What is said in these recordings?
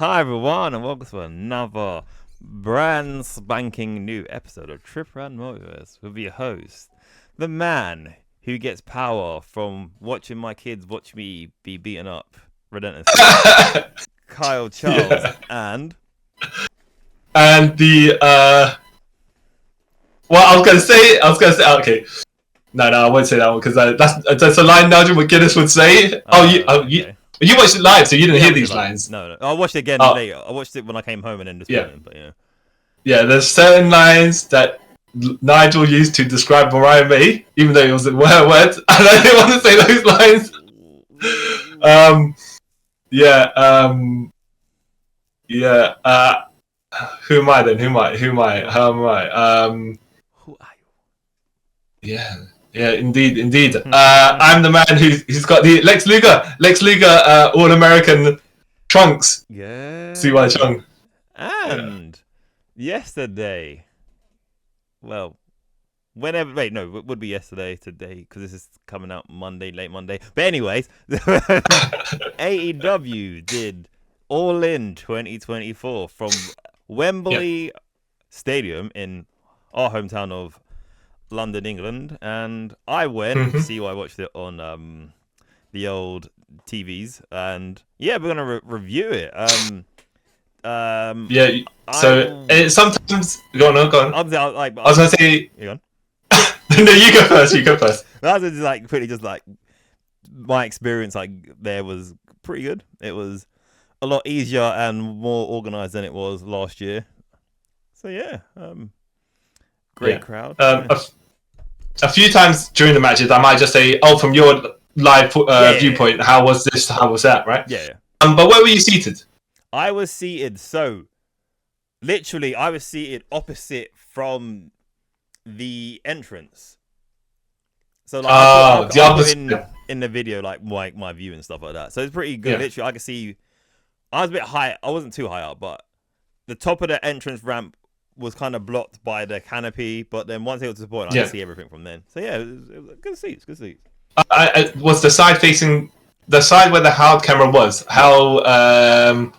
Hi everyone, and welcome to another brand spanking new episode of Trip Around Multiverse with your host, the man who gets power from watching my kids watch me be beaten up relentlessly, Kyle Charles, and the well, I was gonna say, okay, no, I won't say that one because that's a line Nigel McGuinness would say. okay. You watched it live, so you didn't hear these lines. No, I watched it again later. I watched it when I came home and then this morning, but yeah. There's certain lines that Nigel used to describe Mariah May, even though it was her words, and I didn't want to say those lines. Who am I then? Who am I? How am I? Who are you? Yeah, indeed. I'm the man who's got the Lex Luger, All-American trunks. Yeah. CY Chung. And yesterday, well, whenever, wait, no, it would be yesterday, today, because this is coming out Monday, late Monday. But anyways, AEW did All In 2024 from Wembley Stadium in our hometown of London, England, and I went. CY watched it on the old TVs, and yeah, we're gonna review it. Sometimes go on. I was gonna say. You on? No, you go first. That was just like my experience. Like there was pretty good. It was a lot easier and more organized than it was last year. So yeah, great crowd. A few times during the matches, I might just say, "Oh, from your live viewpoint, how was this? How was that?" Right? Yeah. But where were you seated? I was seated. So, literally, I was seated opposite from the entrance. So, like, I put in the video, like my view and stuff like that. So it's pretty good. Yeah. Literally, I could see. I was a bit high. I wasn't too high up, but the top of the entrance ramp was kind of blocked by the canopy, but then once it was to the point, I could see everything from then. So yeah, it was good seats. Was the side facing the side where the hard camera was? How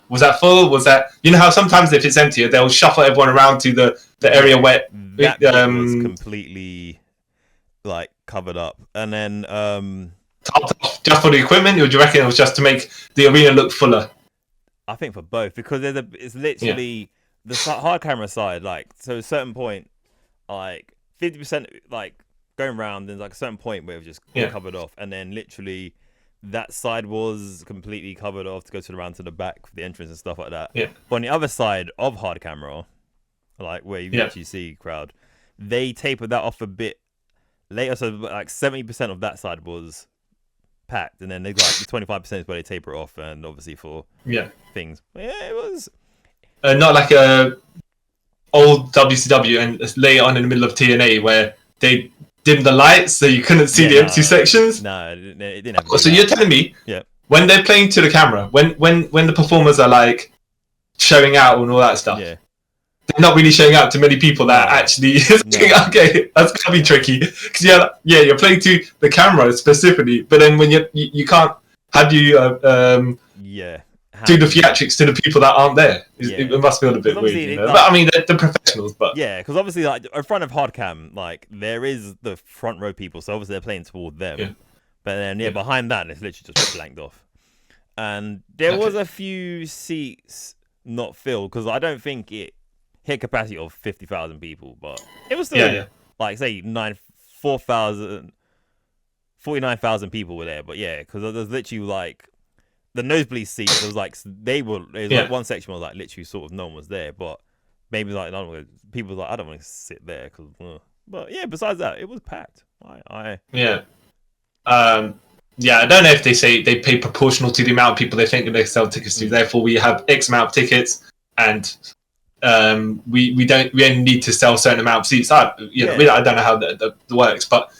was that full? Was that, you know how sometimes if it's empty, they'll shuffle everyone around to the area where that was completely like covered up, and then just for the equipment, or do you reckon it was just to make the arena look fuller? I think for both, because it's literally. The hard camera side, like, so a certain point, like 50%, like going round, there's like a certain point where it was just covered off, and then literally that side was completely covered off to go around to the back for the entrance and stuff like that. Yeah. But on the other side of hard camera, like where you actually see crowd, they tapered that off a bit later, so like 70% of that side was packed, and then they got like 25% is where they taper it off, and obviously for things. But yeah, it was. Not like a old WCW and later on in the middle of TNA where they dimmed the lights so you couldn't see the empty sections. No, it didn't have. So you're telling me, when they're playing to the camera, when the performers are like showing out and all that stuff, they're not really showing out to many people that actually. Okay, that's gonna be tricky because you're playing to the camera specifically, but then when you can't, how do you do the theatrics to the people that aren't there? It must feel a bit weird, you know? But I mean, they're professionals. But yeah, because obviously, like in front of hard cam, like there is the front row people, so obviously they're playing toward them. Yeah. But then behind that, it's literally just blanked off. And there was a few seats not filled because I don't think it hit capacity of 50,000 people, but it was still like say 49,000 people were there. But yeah, because there's literally like. The nosebleed seats, it was like like one section was like literally sort of no one was there, but maybe like people were like, I don't want to sit there but yeah, besides that, it was packed. I don't know if they say they pay proportional to the amount of people they think they sell tickets to. Therefore, we have X amount of tickets, and we only need to sell a certain amount of seats. I don't know how that works, but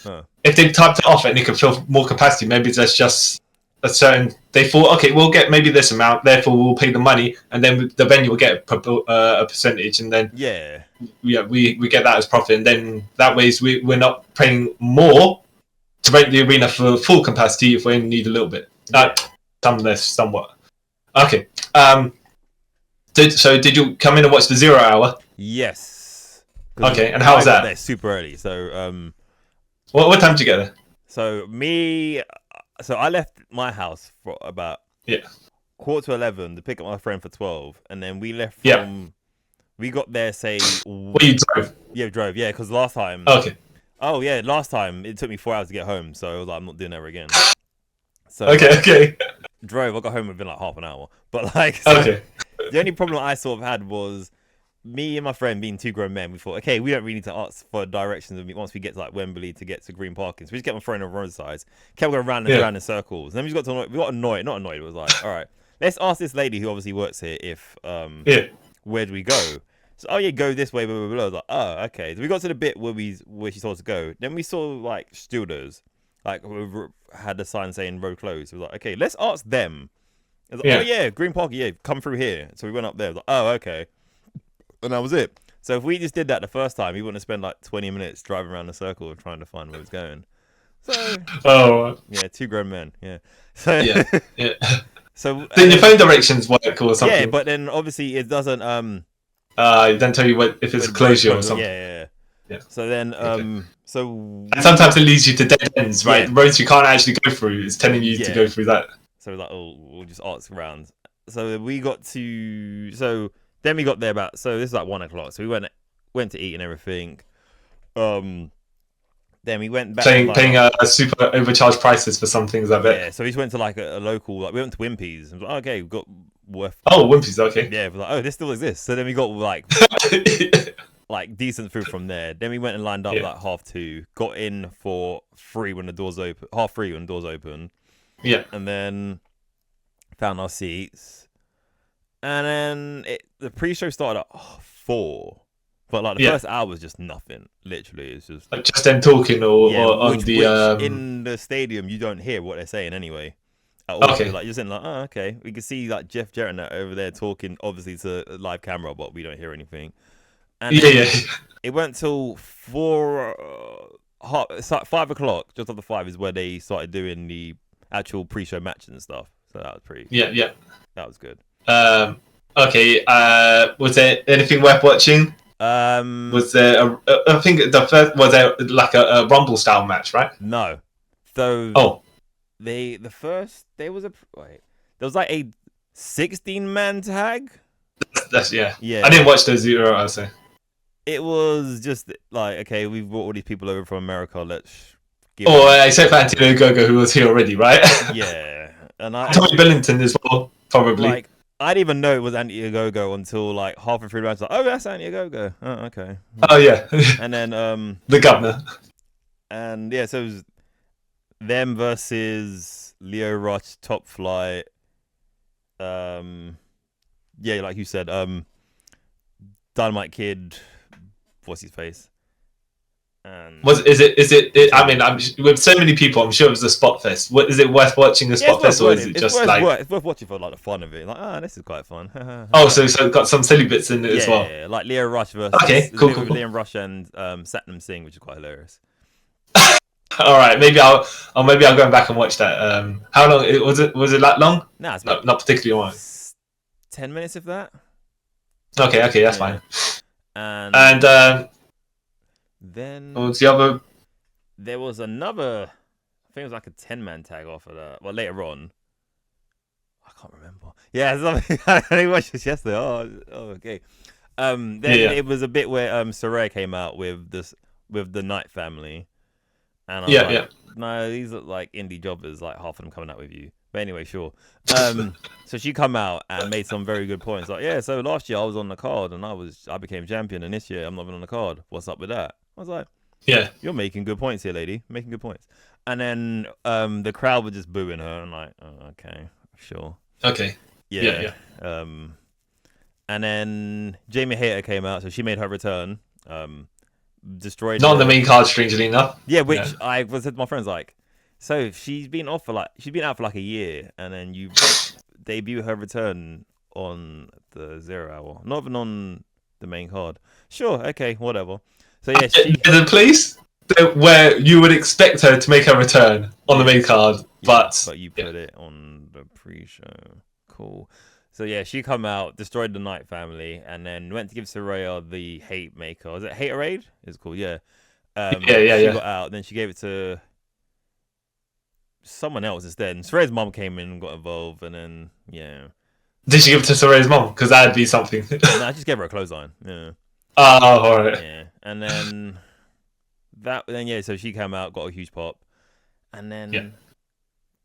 if they typed it off and it could fill more capacity, maybe there's just a certain. They thought, okay, we'll get maybe this amount, therefore we'll pay the money, and then the venue will get a percentage, and then we get that as profit, and then that way we're not paying more to rent the arena for full capacity if we only need a little bit, some less, somewhat. Okay, Did you come in and watch the 0 hour? Yes. Okay, and how was that? There super early. So What time did you get there? So I left my house for about 11:15 to pick up my friend for 12, and then we left from. We got there, say. Well, you drove. Yeah, drove. Yeah, because last time. Okay. Oh yeah, last time it took me 4 hours to get home, so I was like, I'm not doing that again. So Okay. Drove. I got home within like half an hour, but like. Okay. The only problem I sort of had was me and my friend being two grown men. We thought, okay, we don't really need to ask for directions once we get to like Wembley to get to Green Parking. So we just kept on throwing on roadsides, kept going round and round in circles. And then we just got annoyed. Not annoyed. It was like, all right, let's ask this lady who obviously works here if where do we go? So go this way. Blah blah blah. I was like, oh, okay. So we got to the bit where she told us to go. Then we saw like stewards, like who had a sign saying road closed. We was like, okay, let's ask them. I was like, oh yeah, Green Parking, come through here. So we went up there. I was like, oh, okay. And that was it. So if we just did that the first time, we wouldn't have spent like 20 minutes driving around the circle trying to find where it was going. So two grown men. Yeah. So yeah. So then your phone directions work or something. Yeah, but then obviously it doesn't it doesn't tell you if it's a closure or something. Yeah. So then and sometimes it leads you to dead ends, right? Roads you can't actually go through. It's telling you to go through that. So we're like, we'll just ask around. So we got to then we got there this is like 1 o'clock. So we went to eat and everything. Then we went back paying super overcharged prices for some things, I bet. Yeah, so we just went to like a local, like we went to Wimpy's and was like, okay, we've got Wimpy's, okay. Yeah, we're like, this still exists. So then we got like like decent food from there. Then we went and lined up like 2:30, got in for 3 when the doors open, 3:30 when the doors open. Yeah. And then found our seats. And then the pre-show started at 4. But like the first hour was just nothing. Literally, it's just like just them talking which in the stadium you don't hear what they're saying anyway. Okay. Like you're saying like, oh, okay. We can see like Jeff Jarrett over there talking, obviously to a live camera, but we don't hear anything. And it went till 4, it's like 5 o'clock. Just after 5 is where they started doing the actual pre-show matches and stuff. So that was pretty. Yeah. That was good. Okay. Was there anything worth watching? Was there I think the first was there like a Rumble style match, right? No. So there was like a 16-man tag. That's I didn't watch the 0, I'll say. It was just like, okay, we've brought all these people over from America, let's give except for Antonio Gogo, who was here already, right? Yeah. And Tommy Billington as well, probably. Like, I didn't even know it was Antonio Gogo until like halfway through the match. Like, oh, that's Antonio Gogo. Oh, okay. Oh yeah. And then the governor. And so it was them versus Leo Rush, Top Flight. Like you said, Dynamite Kid. What's his face? And is it? I mean, with so many people, I'm sure it was a spot fest. Is it worth watching the spot fest, or is it just it's worth watching for like the fun of it? Like, this is quite fun. So it got some silly bits in it as well. Yeah, like Leo Rush versus cool. Liam Rush and Satnam Singh, which is quite hilarious. All right, maybe I'll go back and watch that. How long was it? Was it that long? No, it's not particularly long. 10 minutes, if that. Okay, that's fine. And then what was the other? There was another. I think it was like a 10-man tag off of that. Well, later on, I can't remember. Yeah, I watched this yesterday. Oh, okay. Then it was a bit where Saraya came out with the Knight family, and I was like, no, these look like indie jobbers. Like half of them coming out with you. But anyway, sure. So she come out and made some very good points. Like, so last year I was on the card and I became champion, and this year I'm not even on the card. What's up with that? I was like, you're making good points here, lady. Making good points. And then the crowd was just booing her. And like, oh, okay, sure. Okay. Yeah. And then Jamie Hayter came out, so she made her return. Destroyed. Not on the main card, strangely enough. Yeah, which I was said to my friends like. So she's been out for like a year, and then you debut her return on the 0 hour, not even on the main card. Sure, okay, whatever. So the place where you would expect her to make her return on the main card, but you put it on the pre-show. Cool. So yeah, she come out, destroyed the Knight family, and then went to give Saraya the hate maker. Was it Haterade? It's called, yeah. She got out, then she gave it to someone else instead. And Saraya's mom came in and got involved, and then yeah. Did she give it to Saraya's mom? Because that'd be something. No, I just gave her a clothesline. Yeah. Oh, alright. Yeah, and then so she came out, got a huge pop, and then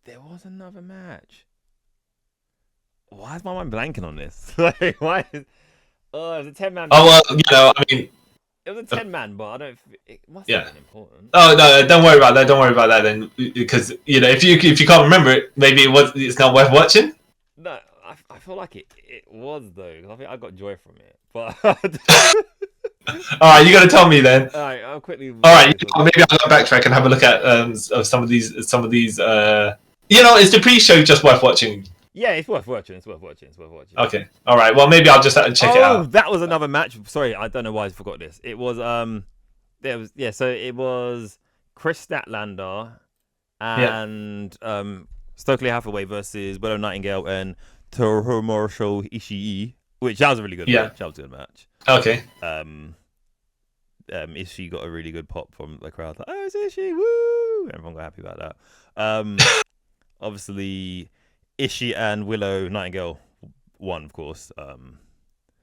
there was another match. Why is my mind blanking on this? Like, why? It was a 10-man. Oh well, I mean, it was a 10-man, but I don't. It must have been important. Oh no, don't worry about that. Don't worry about that then, because if you can't remember it, maybe it's not worth watching. No, I feel like it was though. I think I got joy from it, but. All right, you got to tell me then. All right, I'll quickly. All right, maybe I'll go backtrack and have a look at some of these. Is the pre-show just worth watching? Yeah, it's worth watching. Okay, all right. Well, maybe I'll just check it out. That was another match. Sorry, I don't know why I forgot this. It was So it was Chris Statlander and Stokely Hathaway versus Willow Nightingale and Tomohiro Ishii, which that was a really good match. That was a good match. Okay. Ishii got a really good pop from the crowd. Like, oh, it's Ishii! Woo! Everyone got happy about that. Obviously, Ishii and Willow Nightingale won, of course.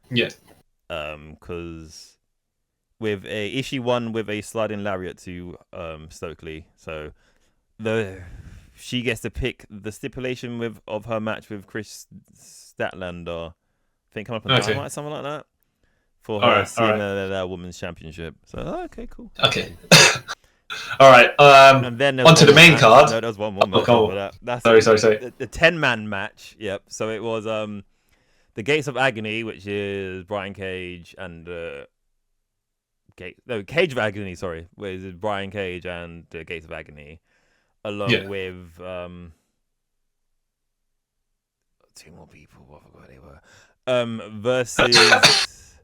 Because with Ishii won with a sliding lariat to Stokely, so she gets to pick the stipulation of her match with Chris Statlander. I think come up on Dynamite, something like that. For her seeing the women's championship. So okay, cool. Okay. All right. And then onto the main card. No, there was one more match for that. That's sorry. The 10-man match. Yep. So it was the Gates of Agony, which is Brian Cage and Cage of Agony. Sorry, where is Brian Cage and the Gates of Agony, along with two more people. I forgot who they were. Versus,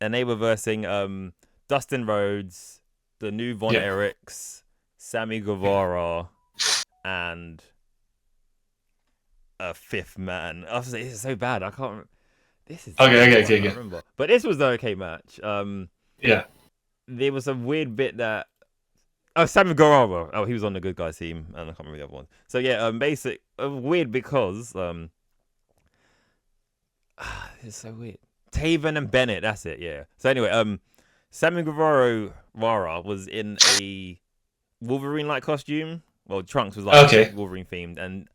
and they were versing Dustin Rhodes, the new Von Erichs, Sammy Guevara, and a fifth man. I was like, this is so bad. I can't. This is okay. Remember. But this was the okay match. There was a weird bit that. Oh, Sammy Guevara. Oh, he was on the good guys team, and I can't remember the other one. So yeah, weird because it's so weird. Taven and Bennett, that's it, yeah. So anyway, Sammy Guevara was in a Wolverine-like costume. Well, Trunks was like Wolverine themed, and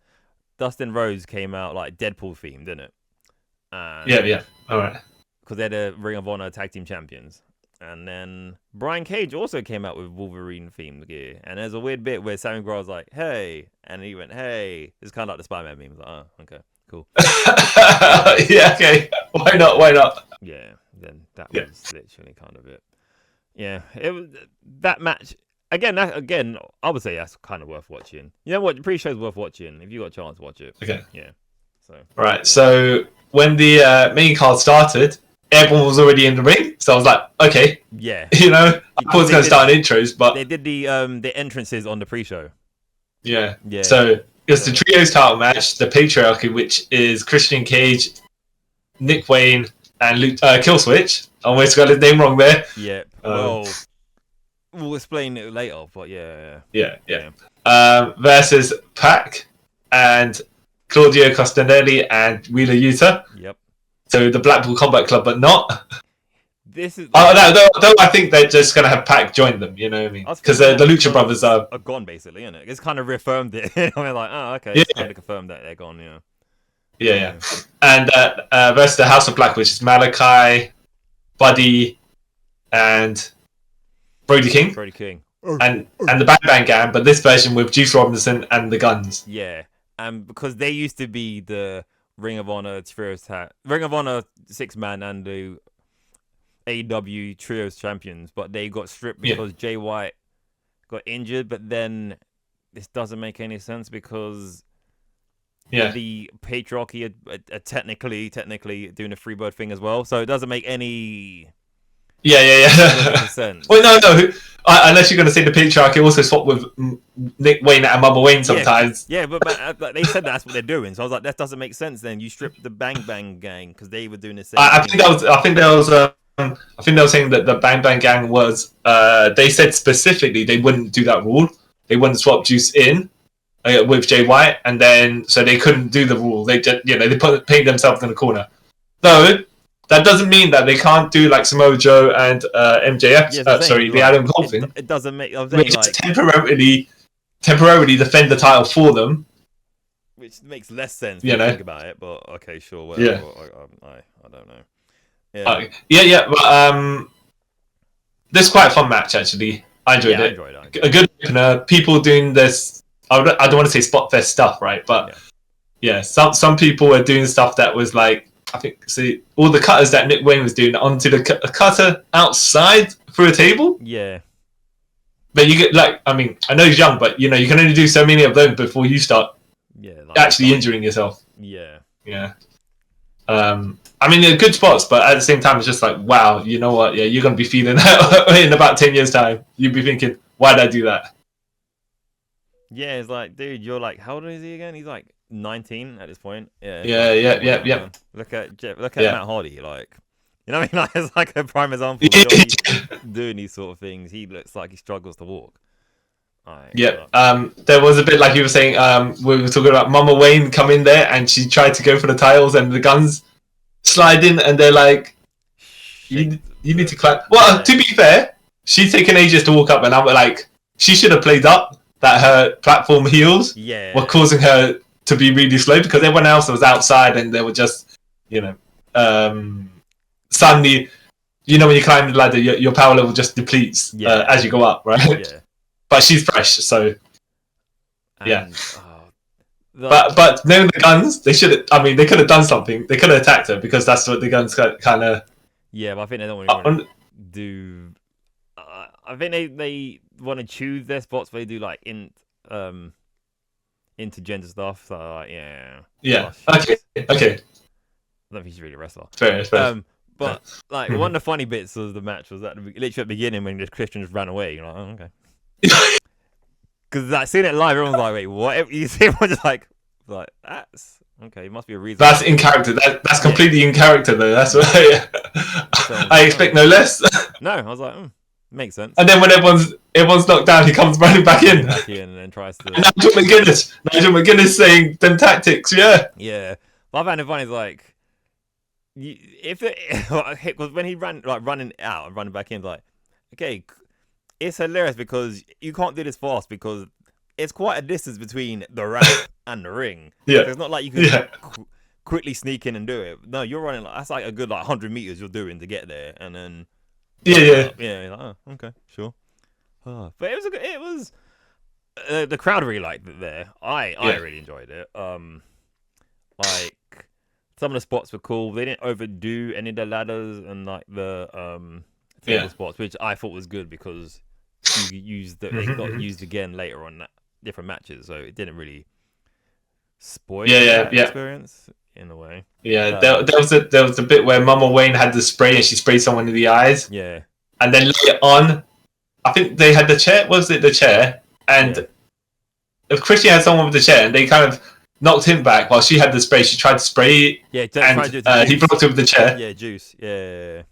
Dustin Rhodes came out like Deadpool themed, didn't it? Yeah. All right. Because they're the Ring of Honor Tag Team Champions. And then Brian Cage also came out with Wolverine themed gear. And there's a weird bit where Sammy Guevara was like, "Hey," and he went, "Hey." It's kind of like the Spider-Man meme. Like, oh, okay. Cool. Yeah, okay. Why not? Yeah, then that was literally kind of it. Yeah, it was that match. Again, I would say that's kind of worth watching. You know what? The pre-show's worth watching. If you got a chance, watch it. Okay. Yeah. So. Right. So when the main card started, everyone was already in the ring. So I was like, okay. Yeah. I thought it was going to start an intros, but they did the entrances on the pre-show. Yeah. So it's the trios title match, the patriarchy, which is Christian Cage, Nick Wayne, and Luke Killswitch. I almost got his name wrong there. Yeah. Well, we'll explain it later, but yeah. Versus Pac and Claudio Costanelli and Wheeler Yuta. Yep. So the Blackpool Combat Club, but not. This is. Though I think they're just gonna have Pac join them. You know what I mean? Because the Lucha Brothers are gone basically, isn't it? It's kind of reaffirmed it. I mean, like, oh, okay. It's kind of confirmed that they're gone. Yeah. Yeah. And versus the House of Black, which is Malachi, Buddy, and Brody King. And the Bang Bang Gang, but this version with Juice Robinson and the Guns. Yeah, and because they used to be the Ring of Honor Trios, Ring of Honor 6-man and the AEW Trios champions, but they got stripped because Jay White got injured. But then this doesn't make any sense because the patriarchy are technically doing a Freebird thing as well, so it doesn't make any sense. Well, no. Unless you're going to say the patriarchy also swap with Nick Wayne and Mama Wayne sometimes. Yeah, but they said that's what they're doing. So I was like, that doesn't make sense. Then you strip the Bang Bang Gang because they were doing the same. I think they were saying that the Bang Bang Gang was. They said specifically they wouldn't do that rule. They wouldn't swap Juice in with Jay White, and then so they couldn't do the rule. They just they paint themselves in the corner. So that doesn't mean that they can't do like Samoa Joe and MJF. The Adam Cole thing. It doesn't make. Which temporarily defend the title for them. Which makes less sense when you think about it, but okay, sure. Whatever. I don't know. But this is quite a fun match actually. I enjoyed it. A good opener. People doing this. I don't want to say spot fest stuff, right? But some people were doing stuff that was like. I think all the cutters that Nick Wayne was doing onto the cutter outside through a table. Yeah. But you get I know he's young, but you can only do so many of them before you start actually injuring yourself. Yeah. Yeah. They're good spots, but at the same time, it's just like, wow, you know what? Yeah, you're gonna be feeling that in about 10 years' time. You'd be thinking, why did I do that? Yeah, it's like, dude, you're like, how old is he again? He's like 19 at this point. Yeah. Look at Matt Hardy, like, you know what I mean? Like, it's like a prime example of doing these sort of things. He looks like he struggles to walk. There was a bit like you were saying. We were talking about Mama Wayne come in there, and she tried to go for the titles, and the guns slide in, and they're like, "You need to climb." Well, to be fair, she's taken ages to walk up, and I'm like, she should have played up that her platform heels were causing her to be really slow because everyone else was outside and they were just, suddenly, when you climb the ladder, your power level just depletes as you go up, right? Yeah. But she's fresh, so but knowing the guns, they should. They could have done something. They could have attacked her because that's what the guns kind of. Yeah, but I think they don't really want to do. I think they want to choose their spots where they do like intergender stuff. So like, Okay. I don't think she's really a wrestler. Fair. But like one of the funny bits of the match was literally at the beginning when the Christians ran away. You're like, oh, okay. Because like seeing it live, everyone's like, "Wait, what?" You see everyone just like that's okay. It must be a reason. That's in character. That's completely in character, though. That's what I expect no less. No, I was like, makes sense. And then when everyone's knocked down, he comes running back in. And then tries to. Nigel McGuinness saying them tactics. Yeah. Yeah, but I found it funny. Is like, because when he ran running out and running back in, like, okay. It's hilarious because you can't do this fast because it's quite a distance between the ramp and the ring. Yeah. So it's not like you can quickly sneak in and do it. No, you're running that's like a good 100 meters you're doing to get there, and then you're like, oh, okay, sure. But it was the crowd really liked it there. I really enjoyed it. Like some of the spots were cool. They didn't overdo any of the ladders and like the table spots, which I thought was good because you used they got used again later on different matches, so it didn't really spoil the experience in a way. Yeah, there was a bit where Mama Wayne had the spray and she sprayed someone in the eyes. Yeah, and then later on, I think they had the chair. Was it the chair? And if Christian had someone with the chair, and they kind of knocked him back while she had the spray. She tried to spray, and he blocked it with the chair. Yeah, juice. Yeah.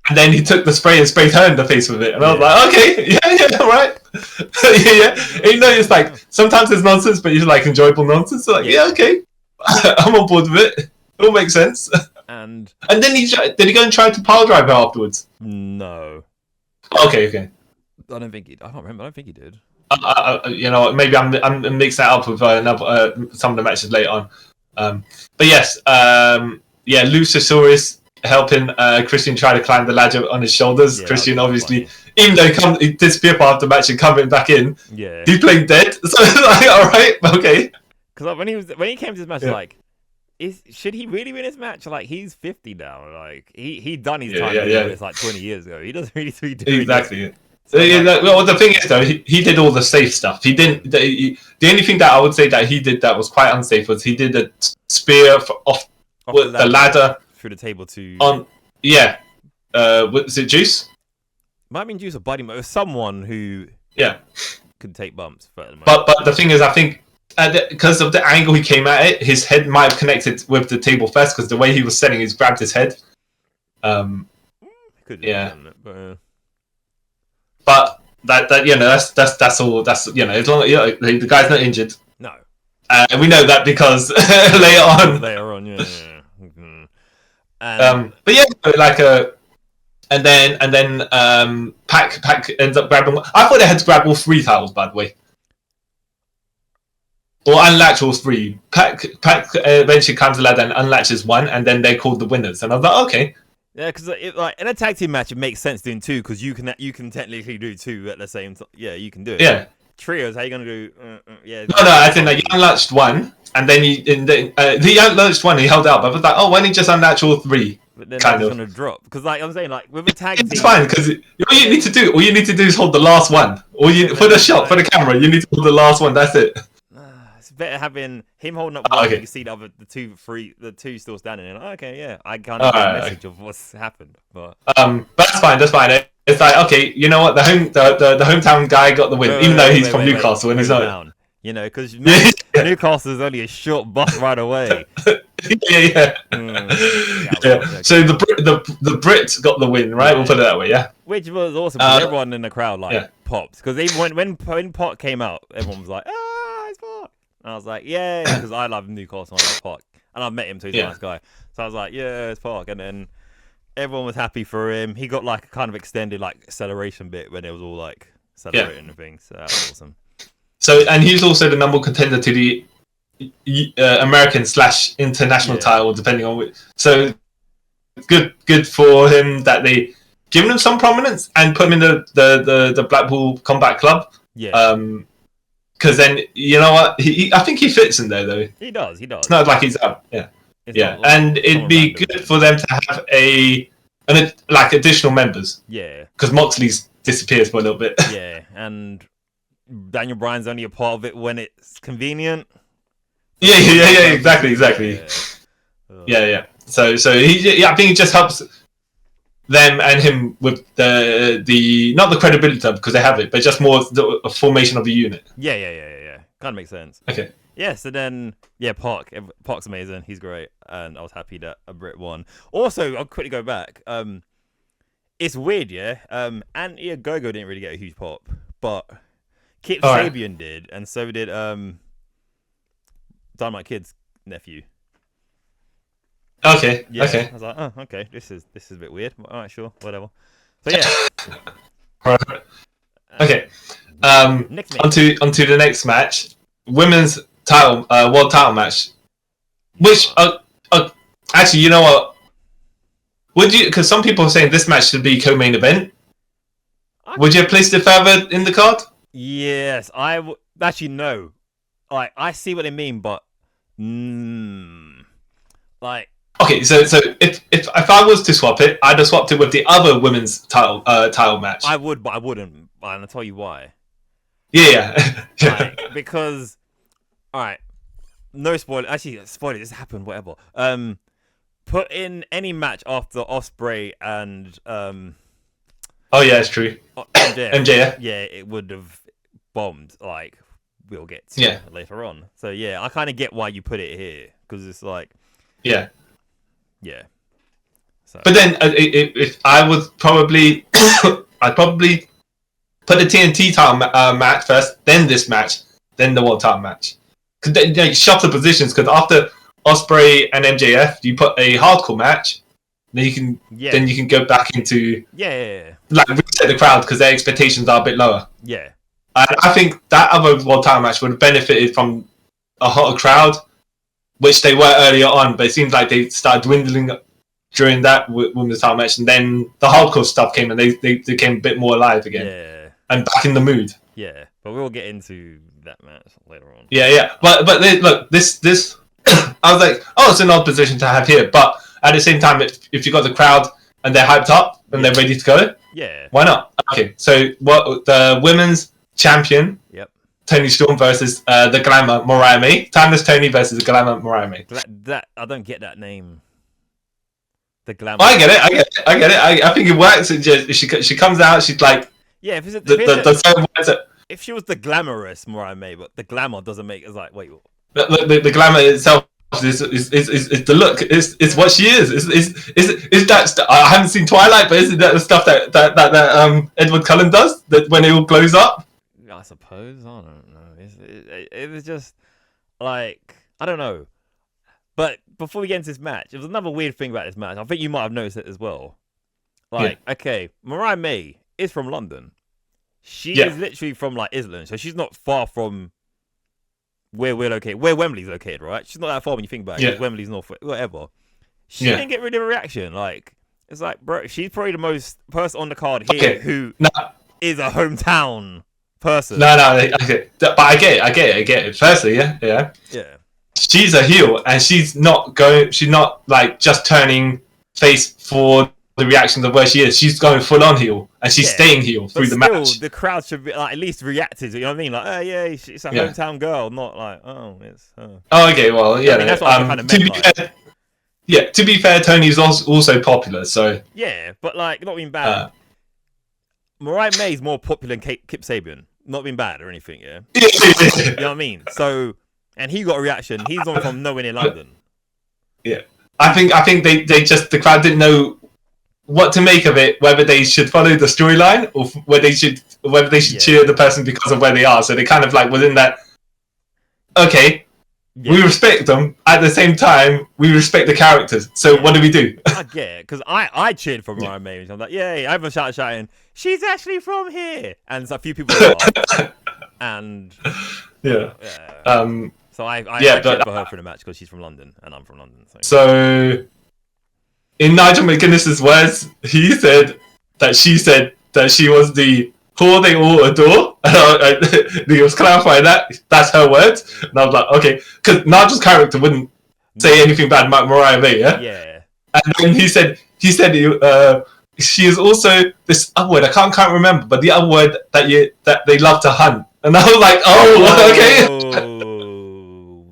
And then he took the spray and sprayed her in the face with it. And I was like, okay, all right. And it's like, sometimes it's nonsense, but it's like enjoyable nonsense. So like, okay. I'm on board with it. It all makes sense. And then did he go and try to pile drive her afterwards? No. Okay. I don't remember. I don't think he did. Maybe I'm mixing that up with some of the matches later on. But yes, Luchasaurus helping Christian try to climb the ladder on his shoulders. Christian obviously, even though he disappeared after the match and coming back in, he's playing dead. So it's like, all right, okay. Because when he came to this match, like, should he really win this match? Like, he's 50 now. Like, he done his time. It's like 20 years ago. He doesn't really do exactly. So, well, the thing is though, he did all the safe stuff. He didn't. The only thing that I would say that he did that was quite unsafe was he did a spear off the ladder through the table to on. Was it Juice? Might have been due to body mode. It was someone who could take bumps. But the thing is, I think because of the angle he came at it, his head might have connected with the table first because the way he was setting, he's grabbed his head. But that you know that's all. That's you know, as long as the guy's not injured. No. And we know that because later on, yeah. But yeah, like and then Pac ends up grabbing. I thought they had to grab all 3 titles, by the way, or unlatch all 3. Pac eventually comes to ladder and unlatches 1, and then they called the winners. And I was like, okay. Yeah, because like in a tag team match, it makes sense doing 2 because you can technically do 2 at the same time. Yeah, you can do it. Yeah. Trios, how you gonna do? Yeah. No, I think like you unlatched 1, and then he unlatched 1. He held out, but I was like, oh, why don't you just unlatch all 3? But then that's gonna drop because, like I'm saying, like with a tag team, it's fine because all you need to do is hold the last one. For the shot for the camera, you need to hold the last one. That's it. It's better having him holding up one. Okay. You can see the two still standing. And okay, yeah, I can't get a message of what's happened, but that's fine. That's fine. It's like, okay, you know what? The hometown guy got the win, even though he's from Newcastle and he's not. You know, because Newcastle is only a short bus right away. Yeah. So the Brit got the win, right? We'll put it that way, yeah. Which was awesome. Everyone in the crowd popped because even when Pot came out, everyone was like, "Ah, it's Pot!" And I was like, "Yeah," because I love Newcastle, I love Pot, and I've met him too. He's a nice guy. So I was like, "Yeah, it's Pot," and then everyone was happy for him. He got like a kind of extended like acceleration bit when it was all like celebrating and things. So that was awesome. So, and he's also the number one contender to the American/international title, depending on which. So, good for him that they given him some prominence and put him in the Blackpool Combat Club. Yeah. Because then you know what, I think he fits in there though. He does. It's not like he's out. Yeah. Yeah, and it'd be good for them to have like additional members. Yeah. Because Moxley's disappears for a little bit. Yeah, and Daniel Bryan's only a part of it when it's convenient. Yeah, exactly. Yeah. So he, I think it just helps them and him with the not the credibility because they have it, but just more the formation of the unit. Yeah. Kind of makes sense. Okay. Yeah, so then, Park's amazing. He's great. And I was happy that a Brit won. Also, I'll quickly go back. It's weird, yeah? Ant Go-Go didn't really get a huge pop, but Kip Sabian did, and so did Dynamite Kid's nephew. Okay, yeah, okay. I was like, oh, okay, this is a bit weird. All right, sure, whatever. So, yeah. Right. Okay. Onto the next match. Women's title, world title match. Which, actually, you know what? Because some people are saying this match should be co-main event. Would you have placed it further in the card? Yes, actually no. Like I see what they mean, but like. Okay, so if I was to swap it, I'd have swapped it with the other women's title match. I would, but I wouldn't, and I'll tell you why. Yeah. Like, because, all right, no spoiler. Actually, spoiler. This happened. Whatever. Put in any match after Ospreay and Oh yeah, it's true. MJF. Yeah, it would have bombed. Like we'll get to later on. So yeah, I kind of get why you put it here because it's like yeah. So. But then if I would probably I'd probably put the TNT title match first, then this match, then the world title match. Because you shuffle the positions. Because after Ospreay and MJF, you put a hardcore match. Then you can go back into like reset the crowd because their expectations are a bit lower. Yeah, and I think that other world title match would have benefited from a hotter crowd, which they were earlier on. But it seems like they started dwindling during that women's title match, and then the hardcore stuff came and they became a bit more alive again. Yeah, and back in the mood. Yeah, but we'll get into that match later on. Yeah. But look, this I was like, oh, it's an odd position to have here, but. At the same time, if you got the crowd and they're hyped up and they're ready to go, why not? Okay, so what the women's champion, Toni Storm versus the Glamour Mariah May, Timeless Toni versus the Glamour Mariah May. That I don't get that name. The glamour. I get it. I think it works. It just, she comes out. She's like, yeah. If, if she was the glamorous Mariah May, but the glamour doesn't make it's like wait. The glamour itself is the look. It's what she is. Is that I haven't seen Twilight, but isn't that the stuff that Edward Cullen does? That when it all glows up. I suppose I don't know. It was just like I don't know. But before we get into this match, there was another weird thing about this match. I think you might have noticed it as well. Like, okay, Mariah May is from London. She is literally from like Islington, so she's not far from where we're located, where Wembley's located, right? She's not that far when you think about it. Wembley's north, whatever. She didn't get rid of a reaction. Like, it's like, bro, she's probably the most person on the card here who is a hometown person. Okay. But I get it. Firstly, yeah. She's a heel, and she's not like just turning face for the reactions of where she is. She's going full on heel, and she's staying heel through the match. The crowd should be like at least reacted. You know what I mean? Like, oh yeah, it's a hometown girl, not like it's her. Oh, okay, well, yeah. I mean, that's what I kind of meant. To be fair, Tony's also popular, so yeah, but like not being bad. Mariah May's more popular than Kip Sabian. Not being bad or anything, yeah. You know what I mean? So. And he got a reaction. He's on from nowhere near London. Yeah, I think they just the crowd didn't know what to make of it. Whether they should follow the storyline or whether they should cheer the person because of where they are. So they kind of like was in that. Okay, we respect them at the same time. We respect the characters. So what do we do? I get it because I cheered for Mariah May. I'm like, yay! I'm shouting. She's actually from here, and so a few people are. And so I cheered for her for the match because she's from London and I'm from London. So in Nigel McGuinness's words, he said that she was the whore they all adore. And he was clarifying that's her words, and I was like, okay, because Nigel's character wouldn't say anything bad about Mariah May, yeah. And then he said she is also this other word I can't remember, but the other word that they love to hunt. And I was like, okay.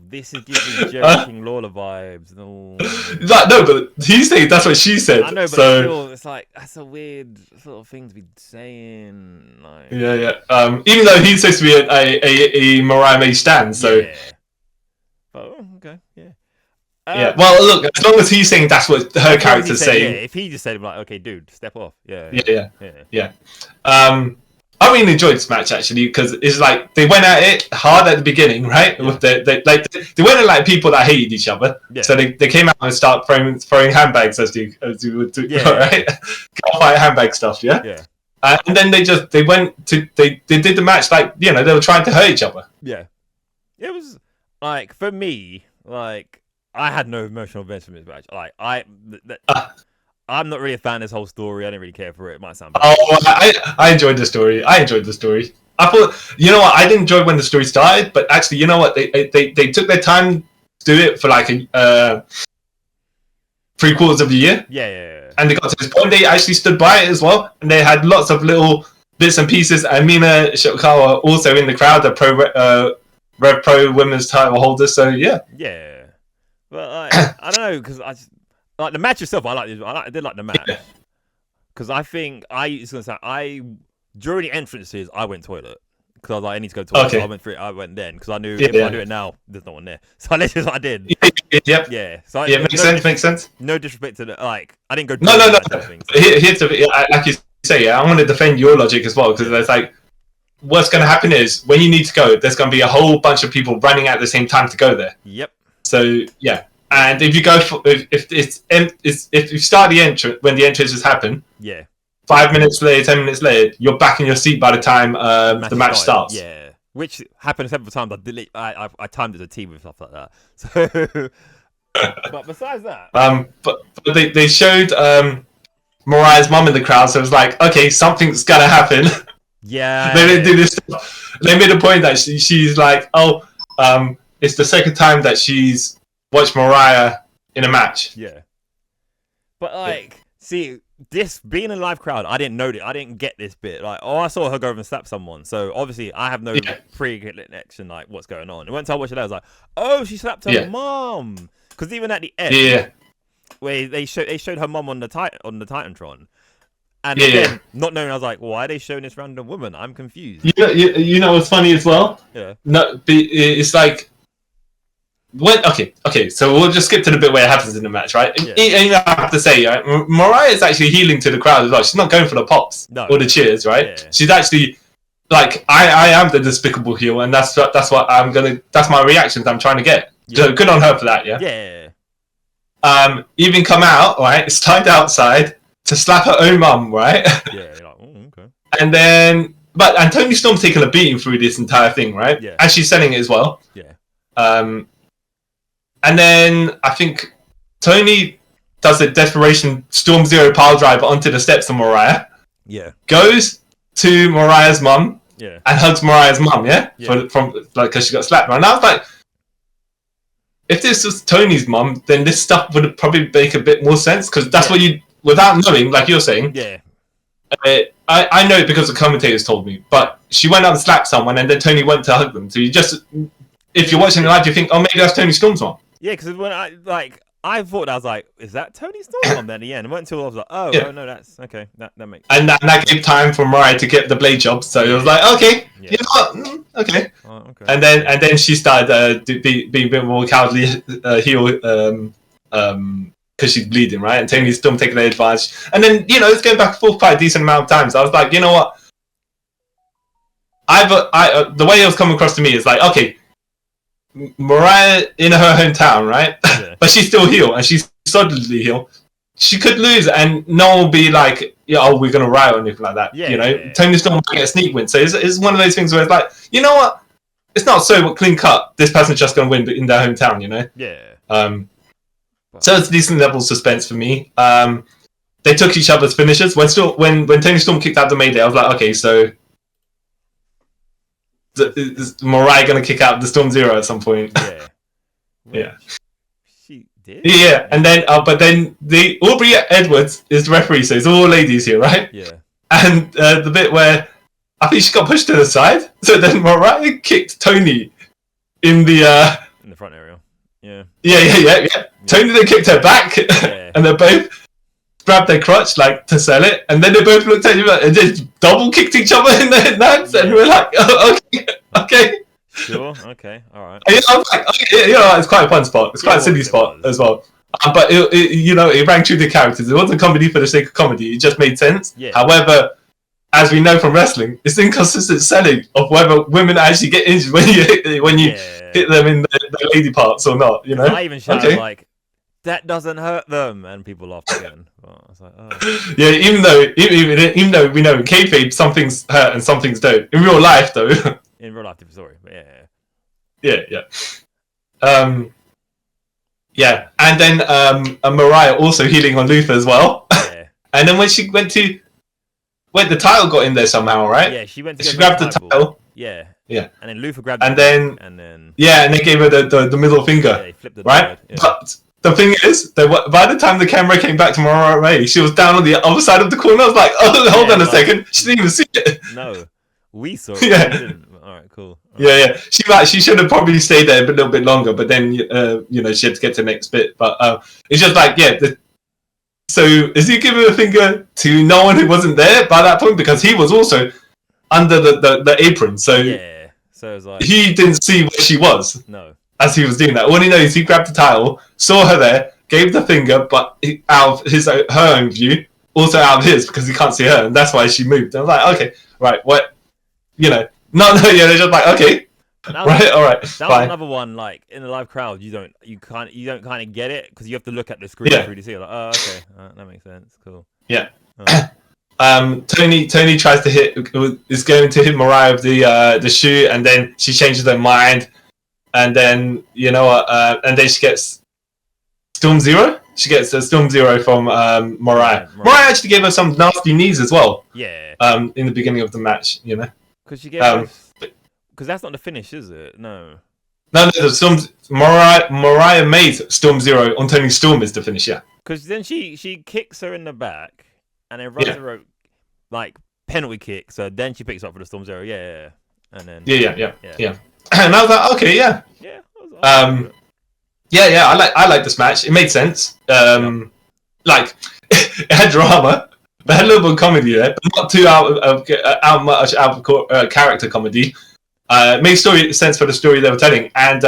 This is giving joking Lawler vibes. No, but he's saying that's what she said. I know, but still, it's like that's a weird sort of thing to be saying. Like... Yeah. Even though he's supposed to be a Mariah May stan, so. Yeah. Oh, okay, yeah. Well, look, as long as he's saying that's what her character's saying. Yeah, if he just said like, okay, dude, step off. Yeah. I really enjoyed this match actually because it's like they went at it hard at the beginning, right? Yeah. With they went at like people that hated each other. Yeah. So they came out and start throwing handbags as you would do, right? Fight handbag stuff, yeah. Yeah. And then they did the match like they were trying to hurt each other. Yeah. It was like for me like I had no emotional events from this match. Like I'm not really a fan of this whole story. I didn't really care for it. It might sound bad. Oh, I enjoyed the story. I thought, what? I didn't enjoy when the story started, but actually, you know what? They took their time to do it for like 3/4 of the year. Yeah. And they got to this point. They actually stood by it as well, and they had lots of little bits and pieces. And Mina Shirakawa also in the crowd, the Rev Pro women's title holder. So yeah. Yeah. Well, I don't know because I just. Like the match itself, I did like the match because I think during the entrances I went toilet because I was like I need to go to toilet. Okay. So I went then because I knew if I do it now there's no one there. So that's just what I did. Yep. Yeah. So makes sense. No disrespect to I didn't go. No. Here's like you say, I want to defend your logic as well because it's like what's going to happen is when you need to go, there's going to be a whole bunch of people running at the same time to go there. Yep. So yeah. And if you go for if you start the entrance when the entrances happen, 5 minutes later, 10 minutes later, you're back in your seat by the time the match starts. Yeah, which happened several times. I timed it as a team with stuff like that. So, but besides that, but they showed Mariah's mum in the crowd, so it was like, okay, something's gonna happen. Yeah, they did this stuff. They made a point that she's like, it's the second time that she's watch Mariah in a match. Yeah. But see, this being a live crowd, I didn't know it. I didn't get this bit. Like, I saw her go over and slap someone. So obviously I have no pre-connection, like what's going on. And once I watched it, I was like, oh, she slapped her mom. Because even at the end, where they showed her mum on the Titantron, and Yeah, again, yeah. not knowing, I was like, why are they showing this random woman? I'm confused. You know what's funny as well? Yeah. No, it's like okay. So we'll just skip to the bit where it happens in the match, right? Yeah. And I have to say, right, Mariah is actually healing to the crowd as well. She's not going for the pops or the cheers, right? Yeah. She's actually like, I am the despicable heel, and that's what that's my reactions I'm trying to get. Yeah. So good on her for that, yeah. Yeah. Even come out, right? Slide outside to slap her own mum, right? Yeah. You're like, oh, okay. And then, and Toni Storm's taking a beating through this entire thing, right? Yeah. And she's selling it as well. Yeah. And then I think Toni does a desperation Storm Zero pile driver onto the steps of Mariah. Yeah. Goes to Mariah's mum. Yeah. And hugs Mariah's mum, yeah? Yeah. Because she got slapped. And I was like, if this was Tony's mum, then this stuff would probably make a bit more sense, because that's what you, without knowing, like you're saying. Yeah. I know it because the commentators told me, but she went up and slapped someone, and then Toni went to hug them. So you just, if you're watching it live, you think, oh, maybe that's Toni Storm's mum. Yeah, because when I thought, I was like, is that Toni Storm mum? Then at the end, it wasn't until I was like, oh no, that's okay. That makes sense. And that gave time for Mariah to get the blade job. So it was like, okay, you know what? Okay. Oh, okay. And then she started being a bit more cowardly heel because she's bleeding, right? And Tony's still taking the advantage. And then, it's going back and forth quite a decent amount of times. I was like, you know what? The way it was coming across to me is like, okay, Mariah in her hometown, right? Yeah. But she's still heel, and she's solidly heel. She could lose, and no one will be like, we're going to riot or anything like that. Yeah. Tony's not going to get a sneak win. So it's one of those things where it's like, you know what? It's not so clean cut. This person's just going to win in their hometown, Yeah. So it's a decent level of suspense for me. They took each other's finishes. When Toni Storm kicked out the Mayday, I was like, okay, so is Mariah going to kick out the Storm Zero at some point? Yeah. Yeah. She did? Yeah, and then, but then the Aubrey Edwards is the referee, so it's all ladies here, right? Yeah. And the bit where I think she got pushed to the side, so then Mariah kicked Toni in the front area. Yeah. Yeah. Toni then kicked her back, and they both grabbed their crotch to sell it, and then they both looked at each other and just double kicked each other in the nuts, and we're like, oh, okay. Sure. Okay. All right. I was like, okay, it's quite a fun spot. It's quite a silly spot as well. But it rang true to the characters. It wasn't comedy for the sake of comedy. It just made sense. Yeah. However, as we know from wrestling, it's inconsistent selling of whether women actually get injured when you hit them in the lady parts or not. I even shouted like, that doesn't hurt them, and people laughed again. Well, I was like, oh. Yeah, even though we know in kayfabe some things hurt and some things don't. In real life, though. In real life, different story, but yeah. Yeah, and then Mariah also healing on Luther as well. Yeah. And then when she went the title got in there somehow, right? Yeah, she went. She grabbed the title. Yeah. Yeah. And then Luther grabbed. And it, then. And then. Yeah, and they gave her the middle finger. Yeah, he flipped the right. Yeah. But the thing is, that by the time the camera came back to Mariah May, she was down on the other side of the corner. I was like, oh, hold on a second. She didn't even see it. No, we saw it. Yeah. We didn't. All right, cool. Yeah. She should have probably stayed there a little bit longer, but then she had to get to the next bit. But it's just like, so is he giving a finger to no one who wasn't there by that point, because he was also under the apron, so yeah. So it was like he didn't see where she was. No. As he was doing that, all he knows, he grabbed the title, saw her there, gave the finger, but out of her own view, also out of his, because he can't see her, and that's why she moved. I was like, okay, right, what, they're just like, okay, right, all right, that fine. was another one. Like in the live crowd, you don't kind of get it, because you have to look at the screen through to see. Like, oh, okay, that makes sense. Cool. Yeah. Toni tries to is going to hit Mariah with the shoe, and then she changes her mind. And then, and then she gets Storm Zero. She gets a Storm Zero from Mariah. Mariah actually gave her some nasty knees as well. Yeah. In the beginning of the match, Because she gave because that's not the finish, is it? No. No, the Mariah made Storm Zero on Toni Storm is the finish, yeah. Because then she kicks her in the back, and then runs her like penalty kick. So then she picks up for the Storm Zero, and then yeah. And I was like, okay, yeah. Yeah. Yeah. I like this match. It made sense. Like it had drama. But had a little bit of comedy there, but not too out of character comedy. Made sense for the story they were telling, and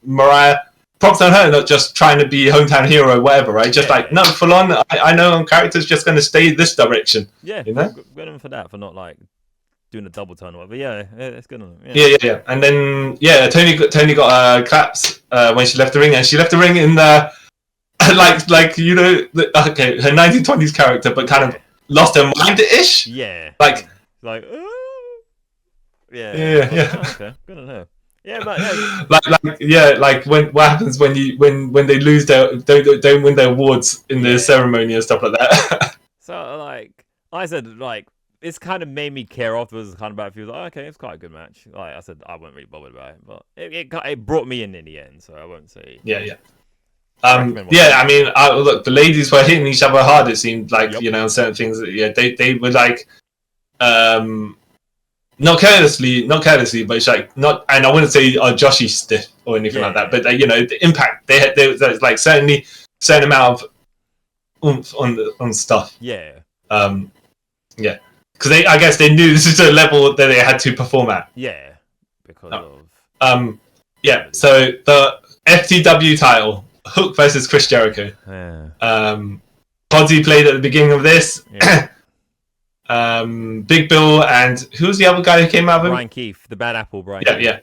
Mariah, props on her, not just trying to be hometown hero or whatever, right? Just no, full on. I know on character's just going to stay this direction. Yeah, you know, good on for that, for not like doing a double turn or whatever. Yeah, it's good on them. Yeah. And then Toni got claps when she left the ring, and she left the ring in the. Like you know, her 1920s character, but kind of lost her mind-ish. Yeah. Like. Yeah. Yeah. Oh, okay. Good on her. Yeah, but like what happens when they lose don't win their awards in the ceremony and stuff like that. So like I said, like it's kind of made me care afterwards. Kind of bad. Feels like it's quite a good match. Like I said, I wasn't really bothered about it, but it brought me in the end. So I won't say. Yeah. I mean, look, the ladies were hitting each other hard. It seemed like you know certain things. Yeah, they were like, not carelessly, but it's like not. And I wouldn't say Joshi stiff or anything like that. But you know, the impact there's like certain amount of oomph on stuff. Yeah. Because I guess they knew this is the level that they had to perform at. Yeah. Because of. So the FTW title. Hook versus Chris Jericho. Yeah. Podzy played at the beginning of this. Yeah. Big Bill and who's the other guy who came out of him? Brian Keith, the Bad Apple. Brian. Yeah.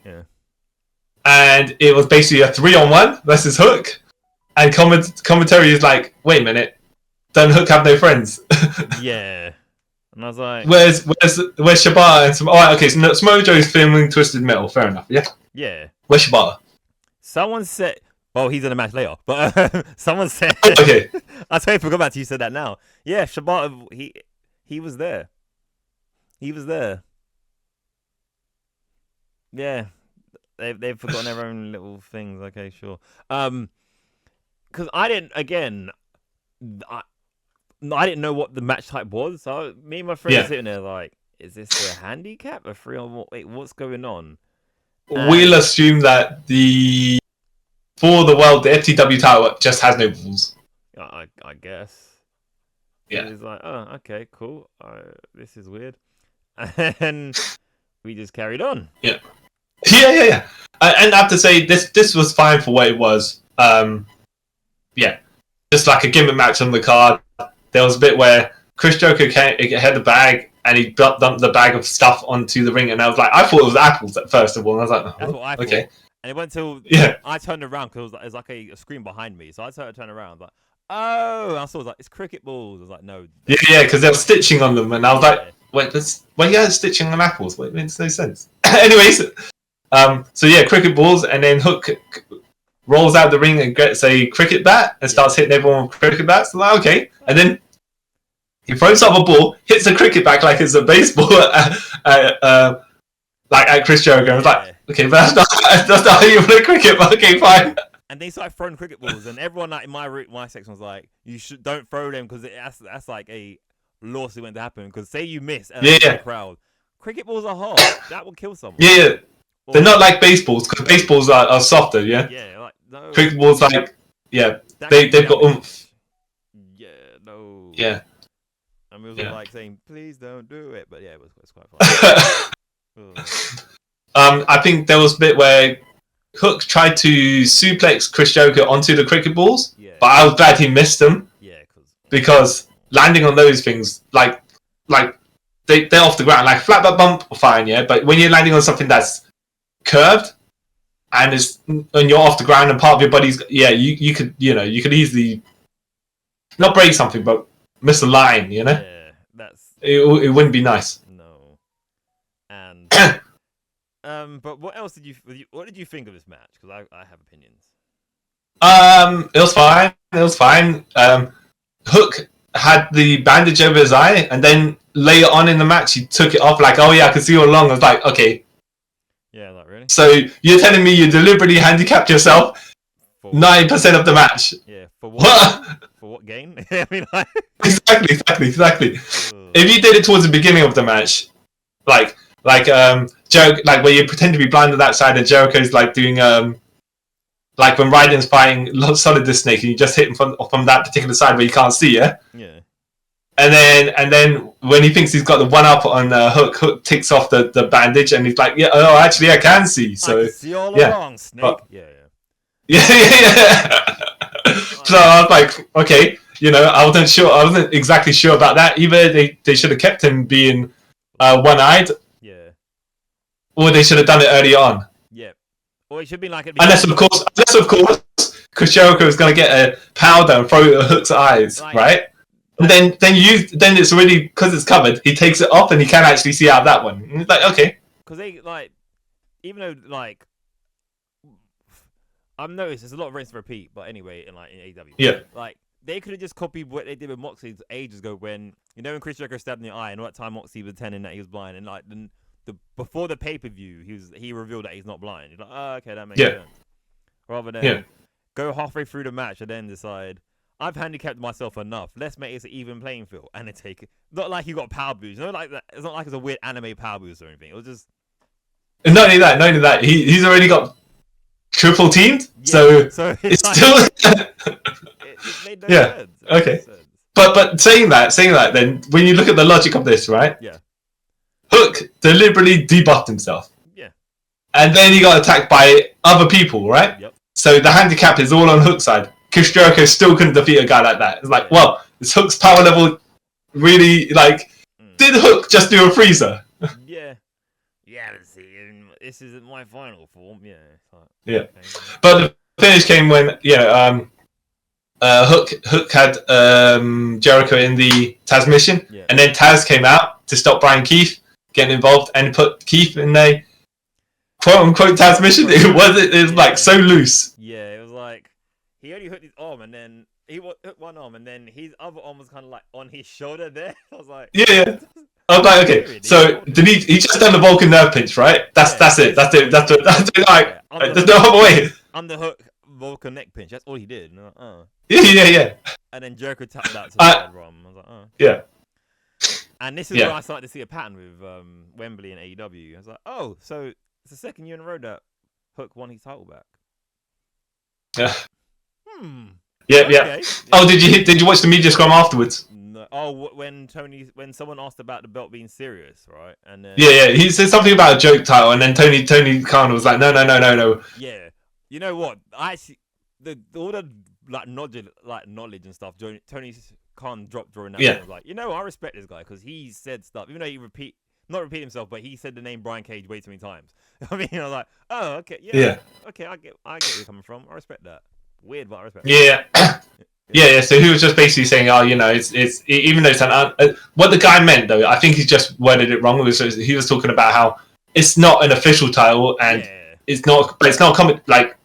And it was basically a 3-on-1 versus Hook. And commentary is like, wait a minute, don't Hook have no friends? Yeah. And I was like, where's Shibata and some? Oh, okay. So Smojo's filming Twisted Metal. Fair enough. Yeah. Yeah. Where's Shibata? Someone said. Well, he's in a match later, but someone said. Okay. I totally forgot about you said that now. Yeah, Shibata, he was there. He was there. Yeah, they've forgotten their own little things. Okay, sure. Because I didn't. Again, I didn't know what the match type was. So me and my friend were sitting there like, is this a handicap? A 3-on-1? Wait, what's going on? We'll assume that for the world, the FTW title just has no balls. I guess. Yeah. It's like, oh, okay, cool. This is weird. And we just carried on. Yeah. And I have to say, this was fine for what it was. Just like a gimmick match on the card. There was a bit where Chris Jericho had the bag, and he dumped the bag of stuff onto the ring, and I was like, I thought it was apples at first of all, and I was like, that's what I thought. Okay. And it went till I turned around because it was like a screen behind me. So I turned around, like, oh, I saw it was like, it's cricket balls. I was like, no. Yeah, because they were stitching on them, and I was like, wait, stitching on apples. Wait, it makes no sense. Anyways, cricket balls, and then Hook rolls out the ring and gets a cricket bat and starts hitting everyone with cricket bats. I'm like, okay. And then he throws up a ball, hits a cricket bat like it's a baseball, like at Chris Jericho. I was like, okay, but that's not how you play cricket, but okay, fine. And they started throwing cricket balls, and everyone like in my section was like, you don't throw them because that's like a lawsuit went to happen. Because say you miss and the crowd, cricket balls are hard. That will kill someone. Yeah. They're not like baseballs, because baseballs are softer, yeah? Yeah, like, no. Cricket balls, like, they've got oomph. Yeah, no. Yeah. And we was like saying, please don't do it. But yeah, it was quite fun. I think there was a bit where Hook tried to suplex Chris Jericho onto the cricket balls, but I was glad he missed them. Yeah, because landing on those things, like they're off the ground, like flat butt bump, fine, yeah. But when you're landing on something that's curved and you're off the ground and part of your body's, you could easily not break something, but miss a line, you know. Yeah, it wouldn't be nice. No, and. But what else did you think of this match? Because I have opinions. It was fine. Hook had the bandage over his eye, and then later on in the match, he took it off. Like, oh yeah, I could see all along. I was like, okay. Yeah, like really. So you're telling me you deliberately handicapped yourself 9% of the match? Yeah. For what? For what gain? I mean, like... Exactly. If you did it towards the beginning of the match, like Jericho, like where you pretend to be blind on that side, and Jericho's like doing like when Raiden's fighting Solid the Snake, and you just hit him from that particular side where you can't see, yeah. Yeah. And then when he thinks he's got the one up on Hook takes off the bandage, and he's like, yeah, oh, actually I can see. So I can see all along, Snake. But, yeah. So I was like, okay, I wasn't exactly sure about that. Either they should have kept him being one-eyed, yeah, or they should have done it early on. Yeah, or it should be like unless of course, Chris Jericho is going to get a powder and throw it at Hook's eyes, right? And then it's already, because it's covered, he takes it off and he can actually see out of that one. And it's like, okay. Because they, like, even though, like, I've noticed there's a lot of rinse and repeat, but anyway, in AEW. Yeah. Like, they could have just copied what they did with Moxley ages ago when Chris Jericho stabbed in the eye, and all that time Moxley was pretending that he was blind, and, like, before the pay-per-view, he revealed that he's not blind. You're like, oh, okay, that makes sense. Rather than go halfway through the match and then decide, I've handicapped myself enough. Let's make it an even playing field, and then take it. Not like you got power boost. Like that. It's not like it's a weird anime power boost or anything. It was just. And not only that. He's already got triple teamed, so it's like, still. it made no sense. Okay. But saying that, then when you look at the logic of this, right? Yeah. Hook deliberately debuffed himself. Yeah. And then he got attacked by other people, right? Yep. So the handicap is all on Hook's side. Chris Jericho still couldn't defeat a guy like that. It's like, well, is Hook's power level really, like, did Hook just do a freezer? Yeah. Yeah, see, this isn't my final form. Yeah. Yeah. Okay. But the finish came when, Hook had Jericho in the Taz mission, and then Taz came out to stop Brian Keith getting involved and put Keith in a quote-unquote Taz mission. It was like so loose. Yeah, it was like, he only hooked his arm, and then he hooked one arm, and then his other arm was kind of like on his shoulder there. I was like, yeah. I was like, okay, so did he just done the Vulcan nerve pinch, right? That's it. That's it. Like, there's no other way. Underhook Vulcan neck pinch. That's all he did. And like, Yeah. And then Jericho tapped out to the side rum. I was like, oh. Yeah. And this is where I started to see a pattern with Wembley and AEW. I was like, oh, so it's the second year in a row that Hook won his title back. Yeah. Yeah. Okay. Oh, did you watch the media scrum afterwards? No. Oh, when someone asked about the belt being serious, right? And then, he said something about a joke title, and then Tony Khan was like, no. Yeah. You know what? I actually all the knowledge and stuff. Tony Khan dropped during that. Yeah. Was like, I respect this guy because he said stuff, even though he not repeat himself, but he said the name Brian Cage way too many times. I mean, I was like, oh, okay, yeah. Okay, I get where you're coming from. I respect that. Weird, but I respect that. Yeah. So he was just basically saying, it's even though it's what the guy meant though, I think he just worded it wrong. He was talking about how it's not an official title and it's not coming like.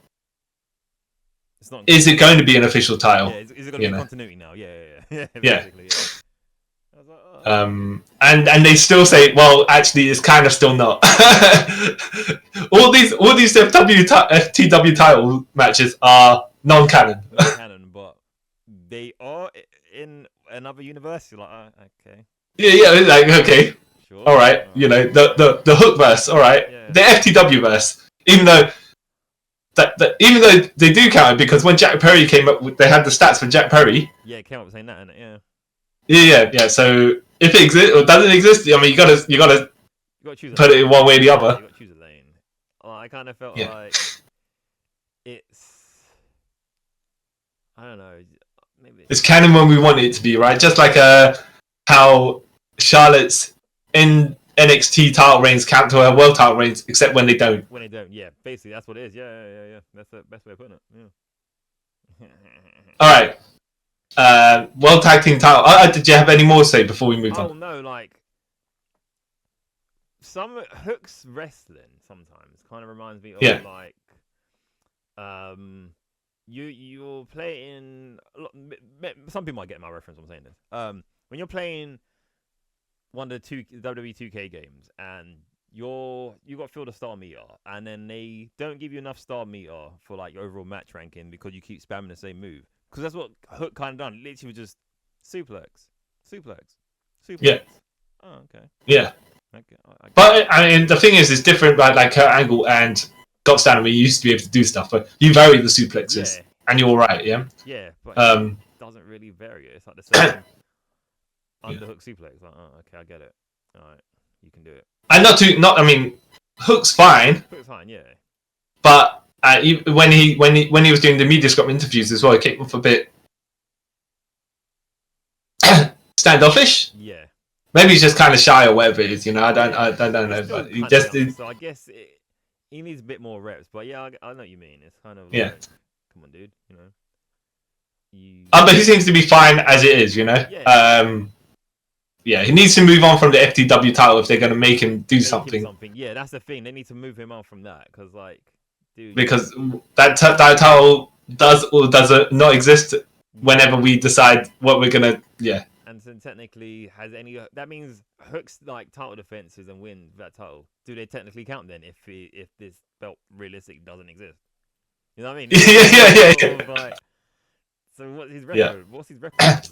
It's not. Is it going to be an official title? Yeah, is it going to be continuity now? Yeah. Basically, I was like, and they still say, well, actually, it's kind of still not. all these FTW title matches are non-canon. Non-canon, but they are in another universe. You're like, okay. Yeah, like okay, sure. All right. The Hookverse, all right. Yeah. The FTW verse, even though they do count it because when Jack Perry came up, they had the stats for Jack Perry. Yeah, it came up with saying that, innit? Yeah. Yeah. So if it exists or doesn't exist, I mean, you gotta choose put it one way or the other. You gotta choose a lane. I kind of felt like it's. I don't know. Maybe it's canon when we want it to be, right? Just like how Charlotte's in NXT title reigns count to her world title reigns, except when they don't. When they don't, yeah. Basically, that's what it is. Yeah. That's the best way of putting it. Yeah. All right. World Tag Team title. Did you have any more to say before we move on? Oh no, like some Hook's wrestling sometimes kind of reminds me of like you're playing. Some people might get my reference when I'm saying this. When you're playing one of the WWE 2K games and you got filled a star meter, and then they don't give you enough star meter for like your overall match ranking because you keep spamming the same move. Because that's what Hook kind of done. Literally was just suplex. Yeah. Oh, okay. Yeah. Okay, but I mean, the thing is, it's different, right? Like her angle and got standing where you used to be able to do stuff, but you vary the suplexes, and you're all right, yeah? Yeah, but it doesn't really vary it. It's like the same underhook suplex. Like, oh, okay, I get it. All right, you can do it. And I mean, Hook's fine. Hook's fine, yeah. But when he was doing the media scrum interviews as well, he came off a bit standoffish. Yeah. Maybe he's just kind of shy or whatever it is, you know. I don't know, but he just did. So I guess he needs a bit more reps. But yeah, I know what you mean. It's kind of like, come on, dude. You know. But he seems to be fine as it is, you know. Yeah. He needs to move on from the FTW title if they're going to make him do something. Yeah, that's the thing. They need to move him on from that because, like, dude. Because that title does or does not exist whenever we decide what we're gonna. Yeah. And so technically, that means Hook's like title defenses and wins that title. Do they technically count then if this belt realistically doesn't exist? You know what I mean? Yeah. Like, so what's his record? Yeah. What's his record? Has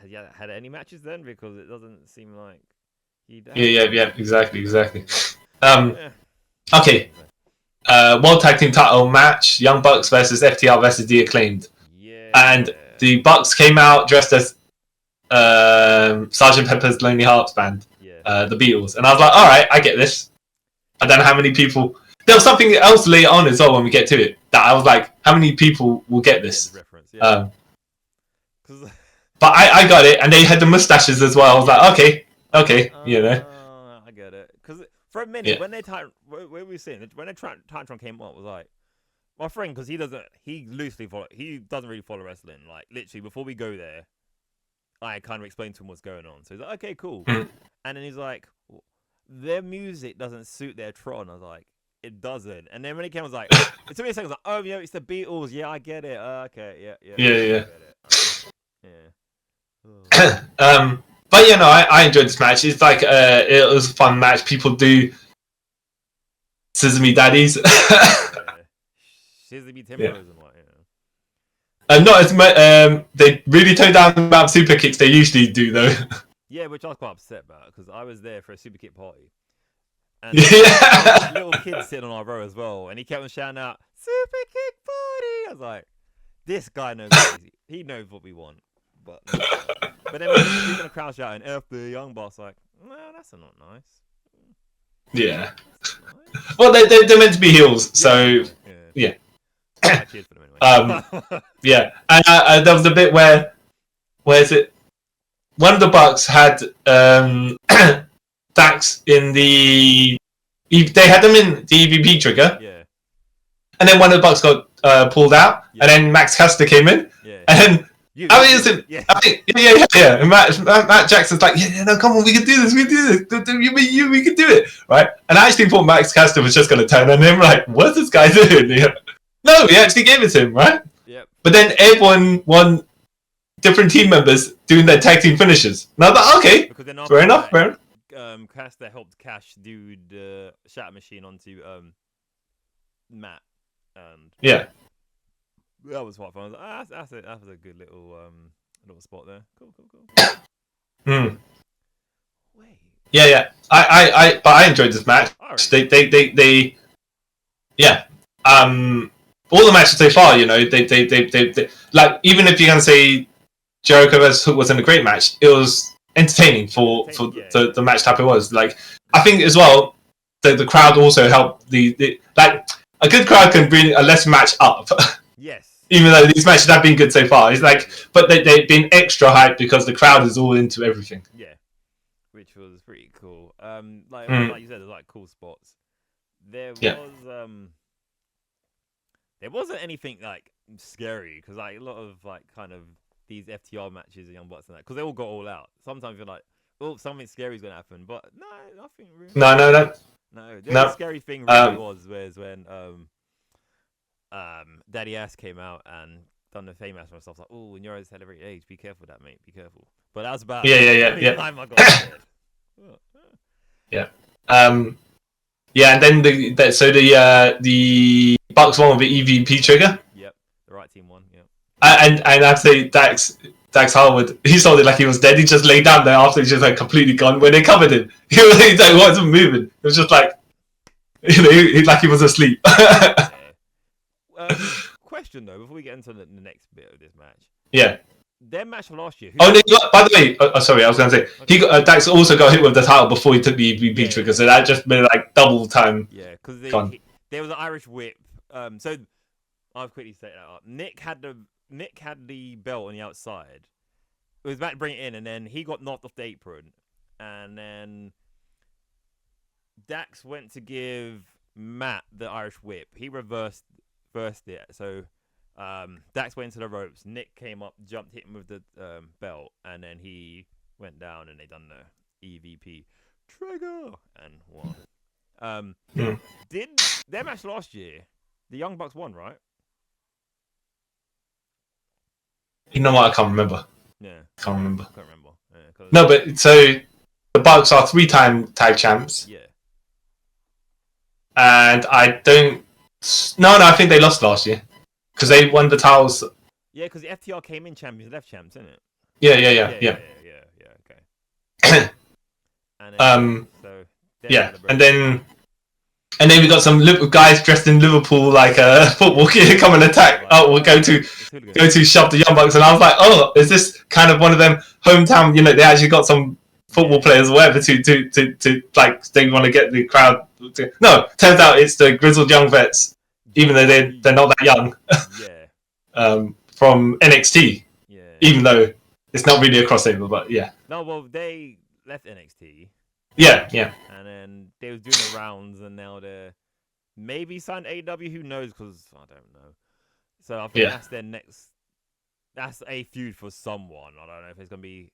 he had any matches then? Because it doesn't seem like he does. Yeah. Exactly. Okay. World Tag Team title match: Young Bucks versus FTR versus The Acclaimed. Yeah. And the Bucks came out dressed as Sgt. Pepper's Lonely Hearts Band, the Beatles, and I was like, all right, I get this. I don't know how many people. There was something else later on as well when we get to it that I was like, how many people will get this? Reference, but I got it, and they had the mustaches as well. I was like, okay, you know. I get it. Because for a minute, when we were saying when the Titantron came on, it was like my friend, because he doesn't really follow wrestling. Like literally, before we go there, I kind of explained to him what's going on. So he's like, okay, cool. And then he's like, their music doesn't suit their Tron. I was like, it doesn't. And then when he came, I was like, it took me a second. I was like, oh, yeah, it's the Beatles. Yeah, I get it. Okay, yeah. But you know, I enjoyed this match. It's like it was a fun match. People do Sesame Daddies. Sesame Timbers and what, not as much. They really toned down the amount of super kicks they usually do, though. Yeah, which I was quite upset about because I was there for a super kick party, and little kids sitting on our row as well, and he kept on shouting out "Super kick party." I was like, "This guy knows he knows what we want." But then we're gonna crowd shouting "F the Young Boss," like, "No, that's not nice." Yeah. Nice. Well, they're meant to be heels, so yeah. I cheered for them anyway. Yeah, and there was a bit where is it? One of the Bucks had Dax in the. They had them in the EVP trigger. Yeah. And then one of the Bucks got pulled out, and then Max Caster came in, and then. And Matt Jackson's like, no, come on, we can do this, we can do it, right? And I actually thought Max Caster was just going to turn on him, like, what's this guy doing? No, he actually gave it to him, right? Yep. But then everyone won different team members doing their tag team finishes. And I was like, okay, fair enough. Caster helped Cash do the Shatter Machine onto Matt, and that was quite fun. I was like, that was a good little spot there. Cool. Wait. Yeah. But I enjoyed this match. They all the matches so far, you know, they like, even if you're gonna say Jericho vs Hook wasn't a great match, it was entertaining for the match type it was. Like, I think as well, the crowd also helped the like a good crowd can bring a less match up. Yes. Even though these matches have been good so far, it's like, but they've been extra hyped because the crowd is all into everything. Yeah, which was pretty cool. Like you said, there's like cool spots. There wasn't anything like scary because like a lot of like kind of these FTR matches, Young Bucks and that, because they all got all out. Sometimes you're like, oh, something scary is gonna happen, but no, nothing really. No. The scary thing really was when Daddy Ass came out and done the fame ass and stuff, like, oh, when you're at celebrated age, be careful that, mate, be careful. But that was about time I got scared. And then the Bucks won with the EVP trigger. Yep, the right team won. Yeah. And I'd say Dax Harwood, he sold it like he was dead. He just lay down there after he's just like completely gone. When they covered him, he like wasn't moving. It was just like, you know, like he was asleep. Question though, before we get into the next bit of this match. Yeah. Their match from last year. Oh, no, by the way, sorry, I was going to say he got Dax also got hit with the title before he took the EVP trigger, so that just been like double time. Yeah, because there was an Irish whip. So I'll quickly set that up. Nick had the belt on the outside. It was about to bring it in, and then he got knocked off the apron, and then Dax went to give Matt the Irish whip. He reversed it, so. Dax went into the ropes. Nick came up, hit him with the belt, and then he went down, and they done the EVP trigger and won. Did their match last year? The Young Bucks won, right? You know what? I can't remember. Yeah, can't remember. Yeah, no, but so the Bucks are 3-time tag champs. Yeah, and I don't. No, I think they lost last year. Because they won the titles. Yeah, because the FTR came in champions, left champs, isn't it? Yeah. Okay. And then, and then we got some guys dressed in Liverpool like football gear come and attack. Oh, we'll go to shove the Young Bucks, and I was like, oh, is this kind of one of them hometown? You know, they actually got some football players or whatever to like they want to get the crowd. No, turns out it's the grizzled young vets. Even though they're not that young, from NXT, even though it's not really a crossover, but yeah. No, well, they left NXT. Yeah. And then they was doing the rounds, and now they're maybe signed AEW. Who knows? Because I don't know. So I think that's their next. That's a feud for someone. I don't know if it's gonna be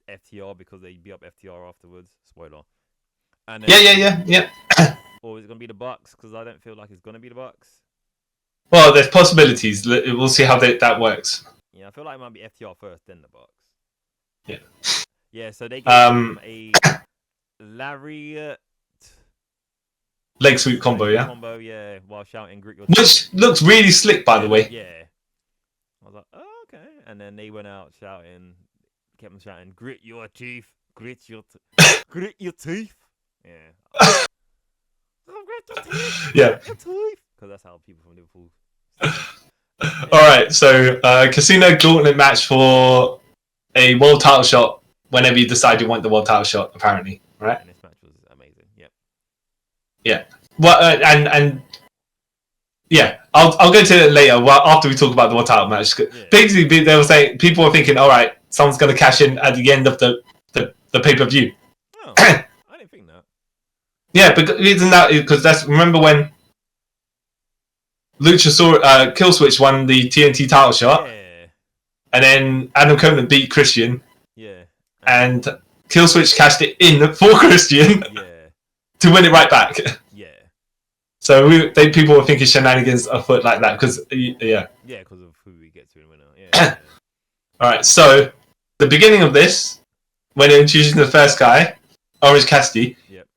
FTR because they beat up FTR afterwards. Spoiler. And then, yeah. Or is it gonna be the Bucks? Because I don't feel like it's gonna be the Bucks. Well, there's possibilities. We'll see how that works. Yeah, I feel like it might be FTR first, then the Bucks. Yeah. Yeah, so they gave him a lariat leg sweep combo, yeah, while shouting "Grit your teeth." Which looks really slick, by the way. Yeah. I was like, oh, okay. And then they went out shouting, kept them shouting, "Grit your teeth, grit your teeth." Yeah. Yeah. Because that's how people from Liverpool. All right, so Casino Gauntlet match for a world title shot whenever you decide you want the world title shot, apparently, right? And this match was amazing. Yep. Yeah. Well, and yeah, I'll go to it later. Well, after we talk about the world title match, basically they were saying people were thinking, all right, someone's going to cash in at the end of the pay-per-view. Oh, I didn't think that. Yeah, because that's remember when Luchasaurus Killswitch won the TNT title shot, and then Adam Copeland beat Christian, and Killswitch cashed it in for Christian, to win it right back. So people were thinking shenanigans afoot like that because because of who we get to in winner. All right, so the beginning of this, when they're introducing the first guy, Orange Cassidy,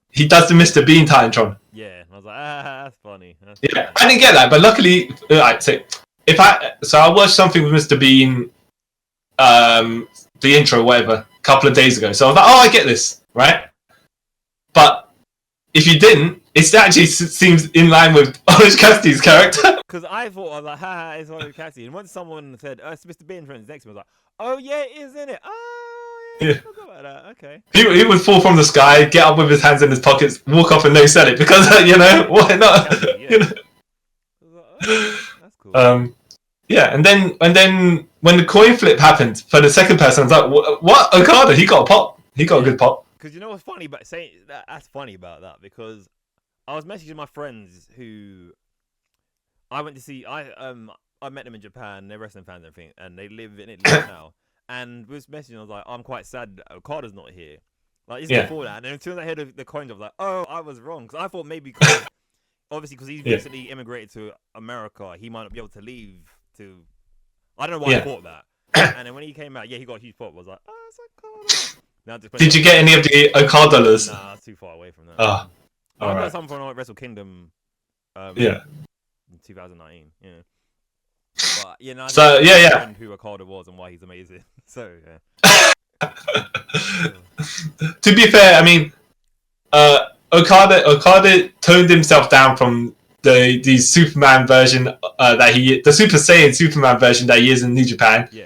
he does the Mr. Bean Titantron. Yeah, I was like, that's funny. I didn't get that, but luckily, I watched something with Mr. Bean, the intro, whatever, a couple of days ago. So I was like, oh, I get this, right? But if you didn't, it actually seems in line with Orange Cassidy's character. Because I thought, I was like, haha, it's Orange Cassidy. And once someone said, it's Mr. Bean next to me, I was like, oh, yeah, it is, isn't it? Oh, yeah. I forgot about that. Okay. He would fall from the sky, get up with his hands in his pockets, walk off and no sell it because why not? That's cool. And then when the coin flip happened for the second person, I was like, what? Okada, he got a pop. He got a good pop. Because you know what's funny about saying that? That's funny about that because I was messaging my friends who I went to see. I met them in Japan. They're wrestling fans and everything, and they live in Italy now. And we was messaging. I was like, I'm quite sad that Okada's not here. Like, it's before that. And then as soon as I heard the coin, I was like, oh, I was wrong. Because I thought maybe obviously because he's recently immigrated to America, he might not be able to leave to. I don't know why I thought that. And then when he came out, he got a huge pop. I was like, oh, it's Okada. Now, did you get any of the Okada dollars? Nah, it's too far away from that. Oh, I got something from Wrestle Kingdom. In 2019. Yeah. But So who Okada was and why he's amazing. So to be fair, I mean, Okada toned himself down from the Superman version the Super Saiyan Superman version that he is in New Japan. Yeah.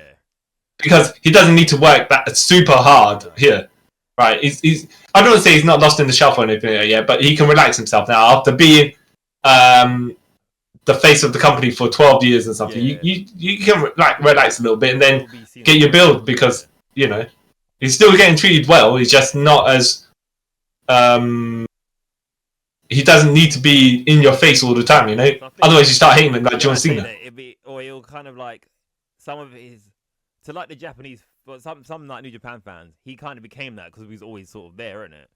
Because he doesn't need to work that super hard here, right? He's I don't want to say he's not lost in the shelf or anything yet, but he can relax himself now after being the face of the company for 12 years or something. Yeah. You can relax a little bit and then get your build because he's still getting treated well. He's just not as he doesn't need to be in your face all the time, Otherwise, you start hating him like John Cena. Or he'll kind of like some of his to like the Japanese, but some like New Japan fans, he kind of became that because he was always sort of there, isn't it?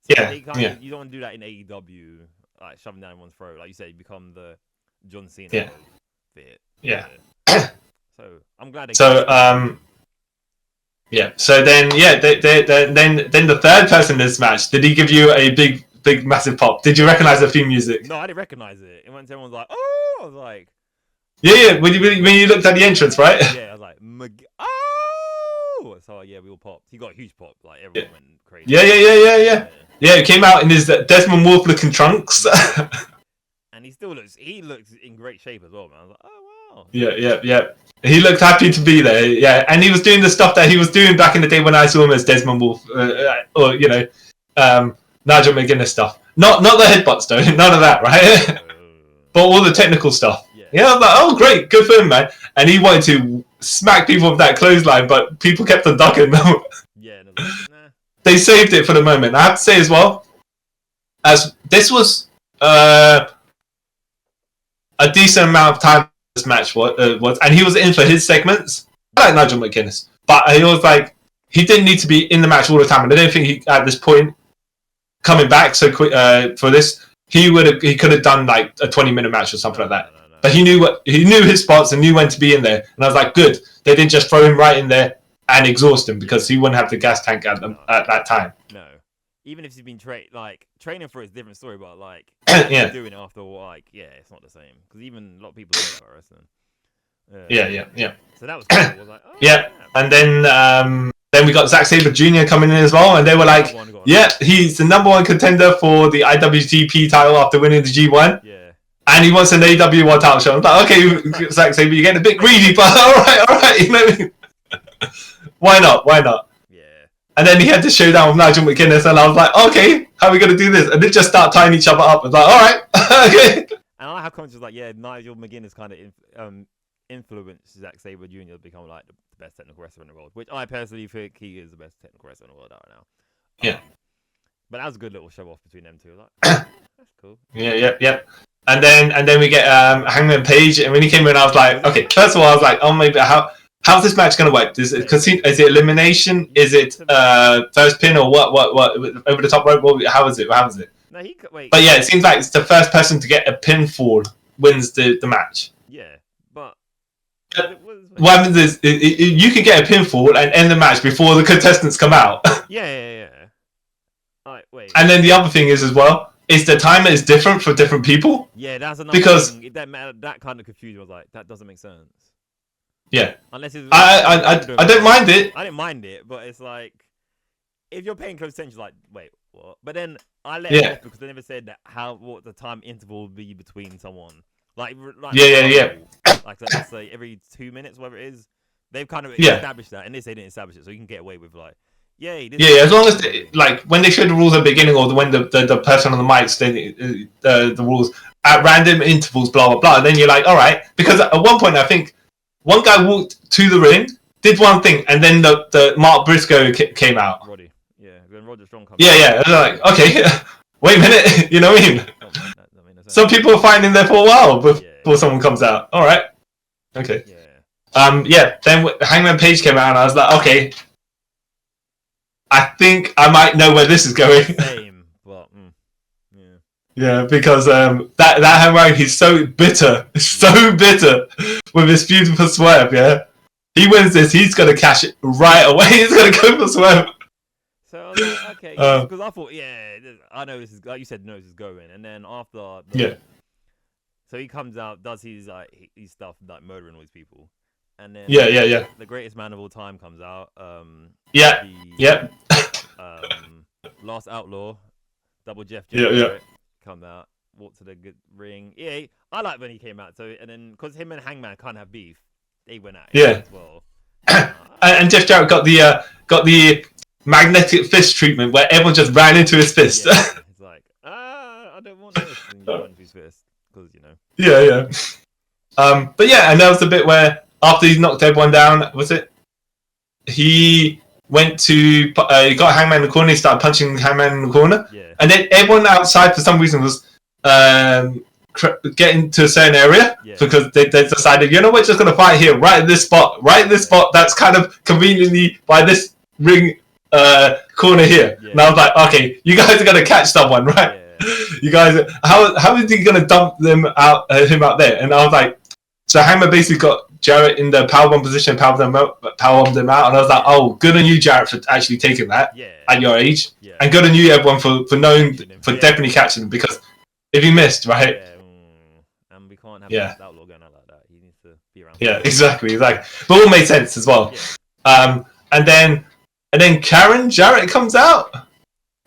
So you don't want to do that in AEW, like shoving down everyone's throat, like you said, you become the John Cena. Bit. Yeah. So I'm glad. So So then then the third person in this match, did he give you a big massive pop? Did you recognize the theme music? No, I didn't recognize it. And when everyone's like, "Oh," I was like, "Yeah." When you looked at the entrance, right? Yeah, I was like, "Oh!" So we all popped. He got a huge pop. Like everyone went crazy. Yeah. Yeah, he came out in his Desmond Wolf looking trunks. And he looks in great shape as well, man. I was like, "Oh wow." Yeah. He looked happy to be there. Yeah, and he was doing the stuff that he was doing back in the day when I saw him as Desmond Wolf, or Nigel McGuinness stuff. Not the headbutts though, none of that, right? But all the technical stuff. Yeah, I was like, oh great, good for him, man. And he wanted to smack people with that clothesline, but people kept on ducking them. Yeah, nah. They saved it for the moment. I have to say as well, as this was a decent amount of time this match was, and he was in for his segments. I like Nigel McGuinness, but he was like, he didn't need to be in the match all the time, and I don't think he at this point coming back so quick for this, he could have done like a 20-minute match or something like that. No. But he knew his spots and knew when to be in there, and I was like, good. They didn't just throw him right in there and exhaust him because he wouldn't have the gas tank at that time. No, even if he's been training for it is a different story, but like doing it after it's not the same because even a lot of people say that about wrestling. Yeah. So that was cool. I was like, oh, yeah, and then we got Zack Sabre Jr. coming in as well, and they were like, he's the #1 contender for the IWGP title after winning the G1. Yeah. And he wants an AEW World title shot. I'm like, okay, Zack Sabre, you're getting a bit greedy, but all right, you know what I mean? Why not? Yeah. And then he had to showdown with Nigel McGuinness, and I was like, okay, how are we going to do this? And they just start tying each other up. I was like, all right, okay. And I like how conscious like, Nigel McGuinness kind of influenced Zack Sabre Jr. to become like the best technical wrestler in the world, which I personally think he is the best technical wrestler in the world right now. Yeah. But that was a good little show off between them two. Like, that's cool. Yeah. And then we get Hangman Page, and when he came in, I was like, okay. First of all, I was like, oh, maybe how's this match gonna work? Is it elimination? Is it first pin or what? Over the top rope? How is it? No, wait. But yeah, it seems like it's the first person to get a pinfall wins the match. Yeah, but what happens is you can get a pinfall and end the match before the contestants come out. Yeah. Alright, wait. And then the other thing is as well. Is the timer is different for different people? Yeah, that's another thing. That kind of confusion was like, that doesn't make sense. Yeah. Unless it's I don't mind it. I didn't mind it, but it's like, if you're paying close attention, like, wait, what? But then I let it off because they never said that what the time interval would be between someone. Like yeah. Like let's say every 2 minutes, whatever it is. They've kind of established that, and they didn't establish it, so you can get away with like. Yeah, as long as when they show the rules at the beginning or when the person on the mic the rules at random intervals, blah blah blah, and then you're like, all right, because at one point I think one guy walked to the ring, did one thing, and then the Mark Briscoe came out. Roddy, when Roger Strong comes. Yeah. Like, okay, wait a minute, you know what I mean? Some people are fighting in there for a while before someone comes out. All right, okay. Yeah. Then Hangman Page came out, and I was like, okay. I think I might know where this is going. Same, but yeah, because that Hangman, he's so bitter with his feud for Swerve. Yeah, he wins this, he's gonna cash it right away. He's gonna go for Swerve. So I was like, okay, because I thought, I know this is like you said, this is going, and then after so he comes out, does his stuff like murdering all these people. And then the greatest man of all time comes out. Last Outlaw, Double Jeff. Come out. walked to the good ring. Yeah, I like when he came out. So and then because him and Hangman can't have beef, they went at it as well. And Jeff Jarrett got the magnetic fist treatment where everyone just ran into his fist. Yeah, it's like I don't want this, and you run into his fist because you know. Yeah. But yeah, and there was the bit where after he knocked everyone down, was it? He went to he got Hangman in the corner. He started punching Hangman in the corner, and then everyone outside for some reason was getting to a certain area because they decided, you know, we're just gonna fight here, right in this spot, that's kind of conveniently by this ring corner here. And I was like, okay, you guys are gonna catch someone, right? You guys, how is he gonna dump him out there? And I was like, so Hangman basically got Jarrett in the powerbomb position, powerbombed him out, and I was like, oh, good on you, Jarrett, for actually taking that at your age, and good on you, everyone, for knowing, for definitely catching him, because if he missed, right? And we can't have this outlaw going out like that. He needs to be around. Yeah, exactly. But all made sense as well. And then Karen Jarrett comes out.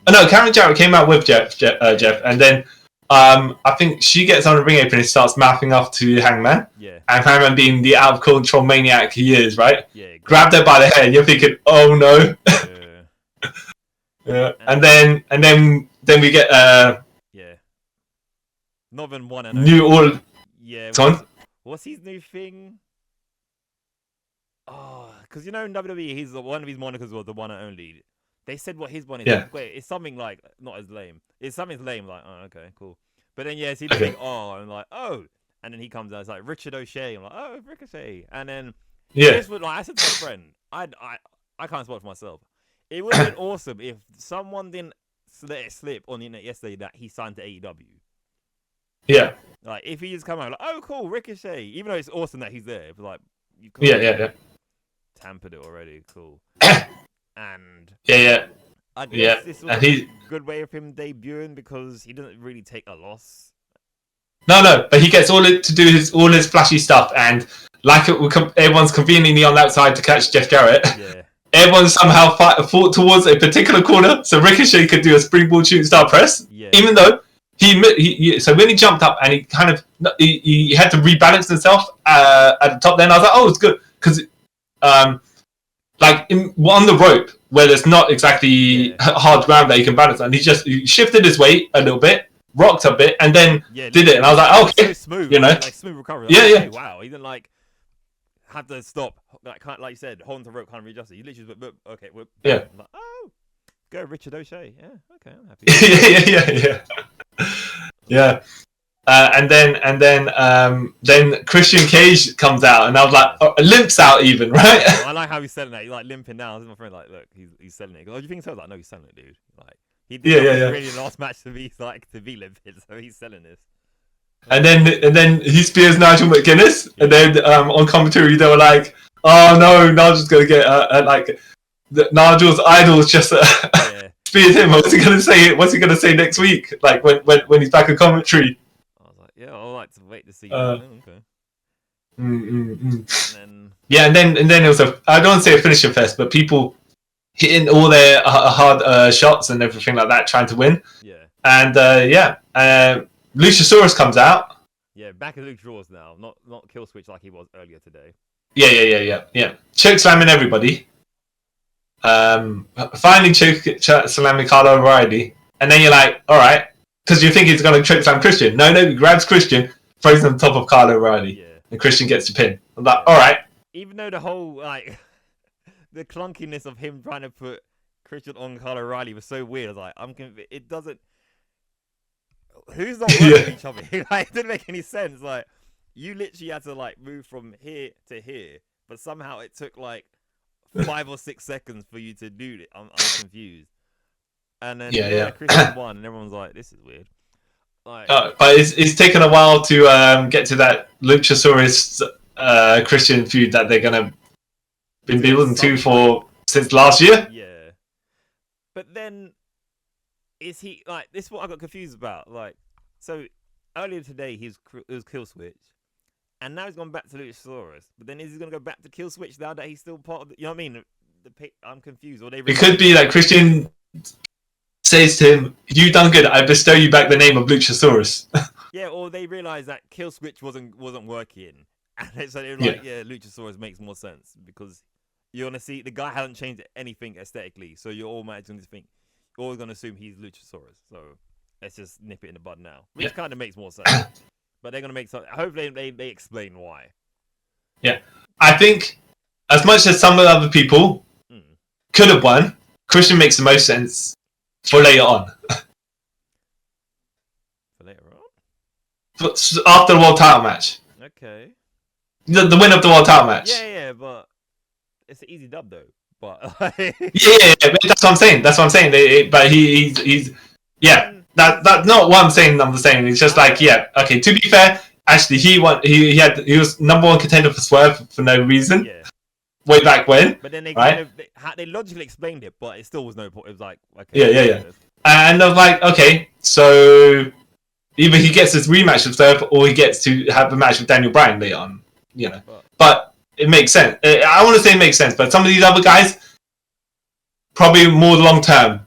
Oh no, Karen Jarrett came out with Jeff, and then I think she gets on the ring apron and starts mouthing off to Hangman. And Hangman, being the out of control maniac he is, right? Grabbed her by the hair, and you're thinking, oh no. And then we get Northern one and new all. What's his new thing? Oh, because you know in WWE, he's one of his monikers was the one and only. They said what his one is. Wait, it's something like not as lame. It's something lame, like okay, cool. But then see the thing, I'm like, oh, and then he comes out, it's like Richard O'Shea. I'm like, oh, Ricochet, and then this would, like, I said to my friend, I can't spot for myself. It would have been awesome if someone didn't let it slip on the internet yesterday that he signed to AEW. Yeah. Like if he just come out like, oh, cool, Ricochet, even though it's awesome that he's there, but like, you tampered it already, cool. And I guess this was a good way of him debuting because he doesn't really take a loss. No, but he gets all his flashy stuff, and like everyone's conveniently on that side to catch Jeff Jarrett. Everyone somehow fought towards a particular corner so Ricochet could do a springboard shooting star press. Even though so when he jumped up and he kind of he had to rebalance himself at the top. Then I was like, oh, it's good because like on the rope where there's not exactly hard ground that he can balance on, he shifted his weight a little bit, rocked a bit, and then did it. And I was like, oh, okay, so smooth, you know, like smooth recovery. Like, wow, he didn't like have to stop, like you said, holding the rope, kind of readjust it. You literally just went, okay, I'm like, oh, go Richard O'Shea. Yeah, okay, I'm happy. Yeah. And then Christian Cage comes out, and I was like, limps out even, right? I like how he's selling it. He's like limping down. I was my friend, like, look, he's selling it. Oh, do you think so? I was like, no, he's selling it, dude. Like, he did really the last match to be limping, so he's selling this. And then he spears Nigel McGuinness, and then on commentary they were like, oh no, Nigel's gonna get like Nigel's idol's just speared him. What's he gonna say next week? Like when he's back in commentary. I'd like to wait to see. Okay. And then it was I don't want to say a finisher fest, but people hitting all their hard shots and everything like that, trying to win. And Luchasaurus comes out. Back at Luchasaurus now, not kill switch like he was earlier today. Choke slamming everybody. Finally choke slamming Kyle O'Reilly, and then you're like, all right. Because you think he's going to choke slam Christian. No, he grabs Christian, throws him on top of Kyle O'Reilly, and Christian gets the pin. I'm like, all right. Even though the whole, like, the clunkiness of him trying to put Christian on Kyle O'Reilly was so weird. I was like, I'm convinced it doesn't. Who's not working with each other? Like, it didn't make any sense. Like, you literally had to like move from here to here, but somehow it took like 5 or 6 seconds for you to do it. I'm confused. And then Christian won, and everyone's like, "This is weird." Like, but it's taken a while to get to that Luchasaurus Christian feud that they're gonna been building to since last year. Yeah, but then is he like this? Is what I got confused about. Like, so earlier today it was Kill Switch, and now he's gone back to Luchasaurus. But then is he gonna go back to Kill Switch now that he's still part of the? You know what I mean? I'm confused. Or it could be like Christian says to him, "You done good. I bestow you back the name of Luchasaurus." Yeah, or they realized that kill switch wasn't working, and so they were like, "Yeah, Luchasaurus makes more sense because you're gonna see the guy hasn't changed anything aesthetically, so you're automatically gonna think you're always gonna assume he's Luchasaurus. So let's just nip it in the bud now, which kind of makes more sense. But they're gonna make something. Hopefully, they explain why. Yeah, I think as much as some of the other people could have won, Christian makes the most sense for later on. After the world title match. Okay. The win of the world title match. Yeah, but it's an easy dub though. But yeah, that's what I'm saying. But he's that's not what I'm saying. It's just like okay. To be fair, actually, he was number one contender for Swerve for no reason. Yeah. Way back when. But then they logically explained it, but it still was no point. It was like okay. Yeah. And I was like, okay, so either he gets his rematch with Swerve, or he gets to have a match with Daniel Bryan later on. But it makes sense. I want to say it makes sense, but some of these other guys, probably more long-term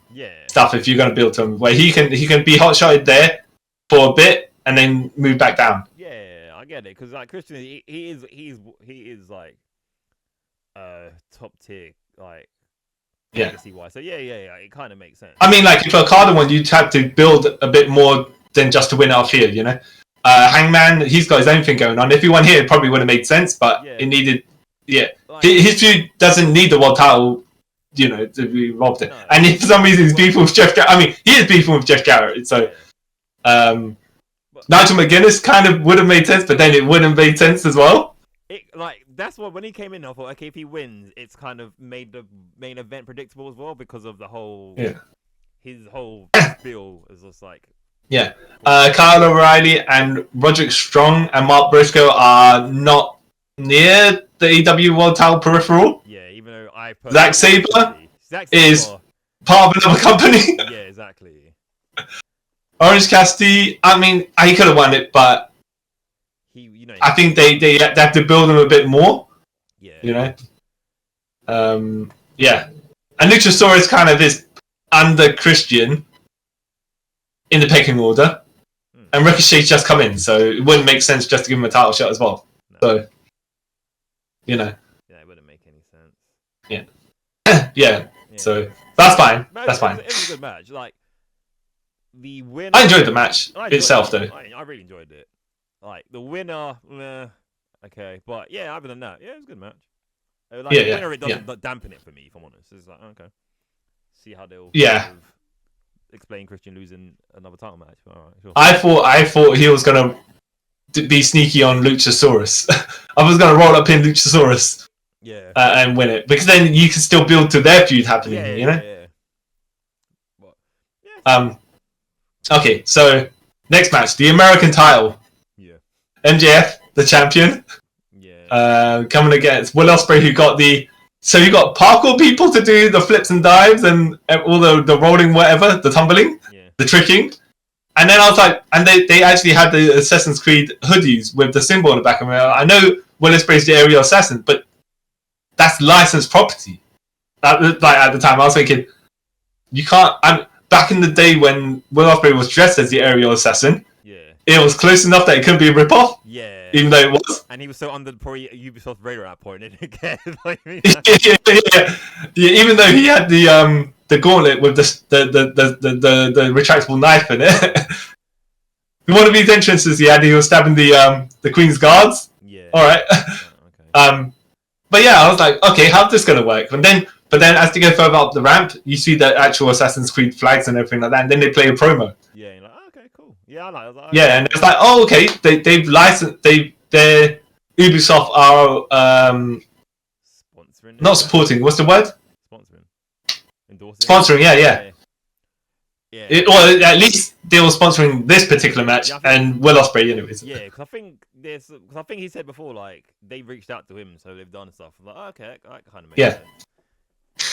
stuff if you're going to build to him, where he can be hot-shotted there for a bit and then move back down. Yeah, I get it, because like Christian, he is like top tier, like legacy-wise. So yeah, it kind of makes sense. I mean, like if Okada won, you'd have to build a bit more than just to win off here, Hangman, he's got his own thing going on. If he won here, it probably would have made sense, but it needed, like, his feud doesn't need the world title, to be involved in. No. And if for some reason he's beefing with Jeff Jarrett, I mean, he is beefing with Jeff Jarrett, so Nigel McGuinness kind of would have made sense, but then it wouldn't have made sense as well. That's what, when he came in, I thought, okay, if he wins, it's kind of made the main event predictable as well, because of the whole, his whole feel is just like. Yeah, Kyle O'Reilly and Roderick Strong and Mark Briscoe are not near the AEW World Title peripheral. Yeah, even though Zack Sabre is part of another company. Yeah, exactly. Orange Cassidy, I mean, he could have won it, but I think they have to build him a bit more. Yeah. And Luchasaurus kind of is under Christian in the pecking order, and Ricochet's just come in, so it wouldn't make sense just to give him a title shot as well. No. So, yeah, it wouldn't make any sense. Yeah. So that's fine. That's fine. It was a good match. Like the winner, I enjoyed the match itself, though. I really enjoyed it. Like the winner, okay, but other than that, it was a good match. The winner, it doesn't dampen it for me, if I'm honest. It's like okay, see how they'll explain Christian losing another title match. All right, sure. I thought he was gonna be sneaky on Luchasaurus. I was gonna roll up in Luchasaurus, and win it, because then you can still build to their feud happening. Okay, so next match, the American title. Yeah. MJF, the champion. Yeah. Coming against Will Ospreay, who got the. So you got parkour people to do the flips and dives and all the rolling, whatever, the tumbling, the tricking. And then I was like, and they actually had the Assassin's Creed hoodies with the symbol on the back of them. I know Will Ospreay's the aerial assassin, but that's licensed property. At the time, I was thinking, you can't. Back in the day when Will Ospreay was dressed as the aerial assassin, it was close enough that it couldn't be a rip-off. Yeah. Even though it was. And he was so under probably Ubisoft radar at that point, didn't care. Even though he had the gauntlet with the retractable knife in it. One of these entrances he was stabbing the Queen's guards. Yeah. Alright. Okay. But I was like, okay, how's this gonna work? But then as they go further up the ramp, you see the actual Assassin's Creed flags and everything like that, and then they play a promo. Yeah, you're like, okay, cool. Yeah, I like that. Yeah, and it's like, oh, okay, they've licensed, their Ubisoft are sponsoring. Not supporting. What's the word? Sponsoring. Endorsing. Sponsoring. Yeah. Or at least they were sponsoring this particular match and Will Ospreay, anyways. Yeah, because I think he said before, like they reached out to him, so they've done stuff. I'm like, oh, okay, that kind of makes sense.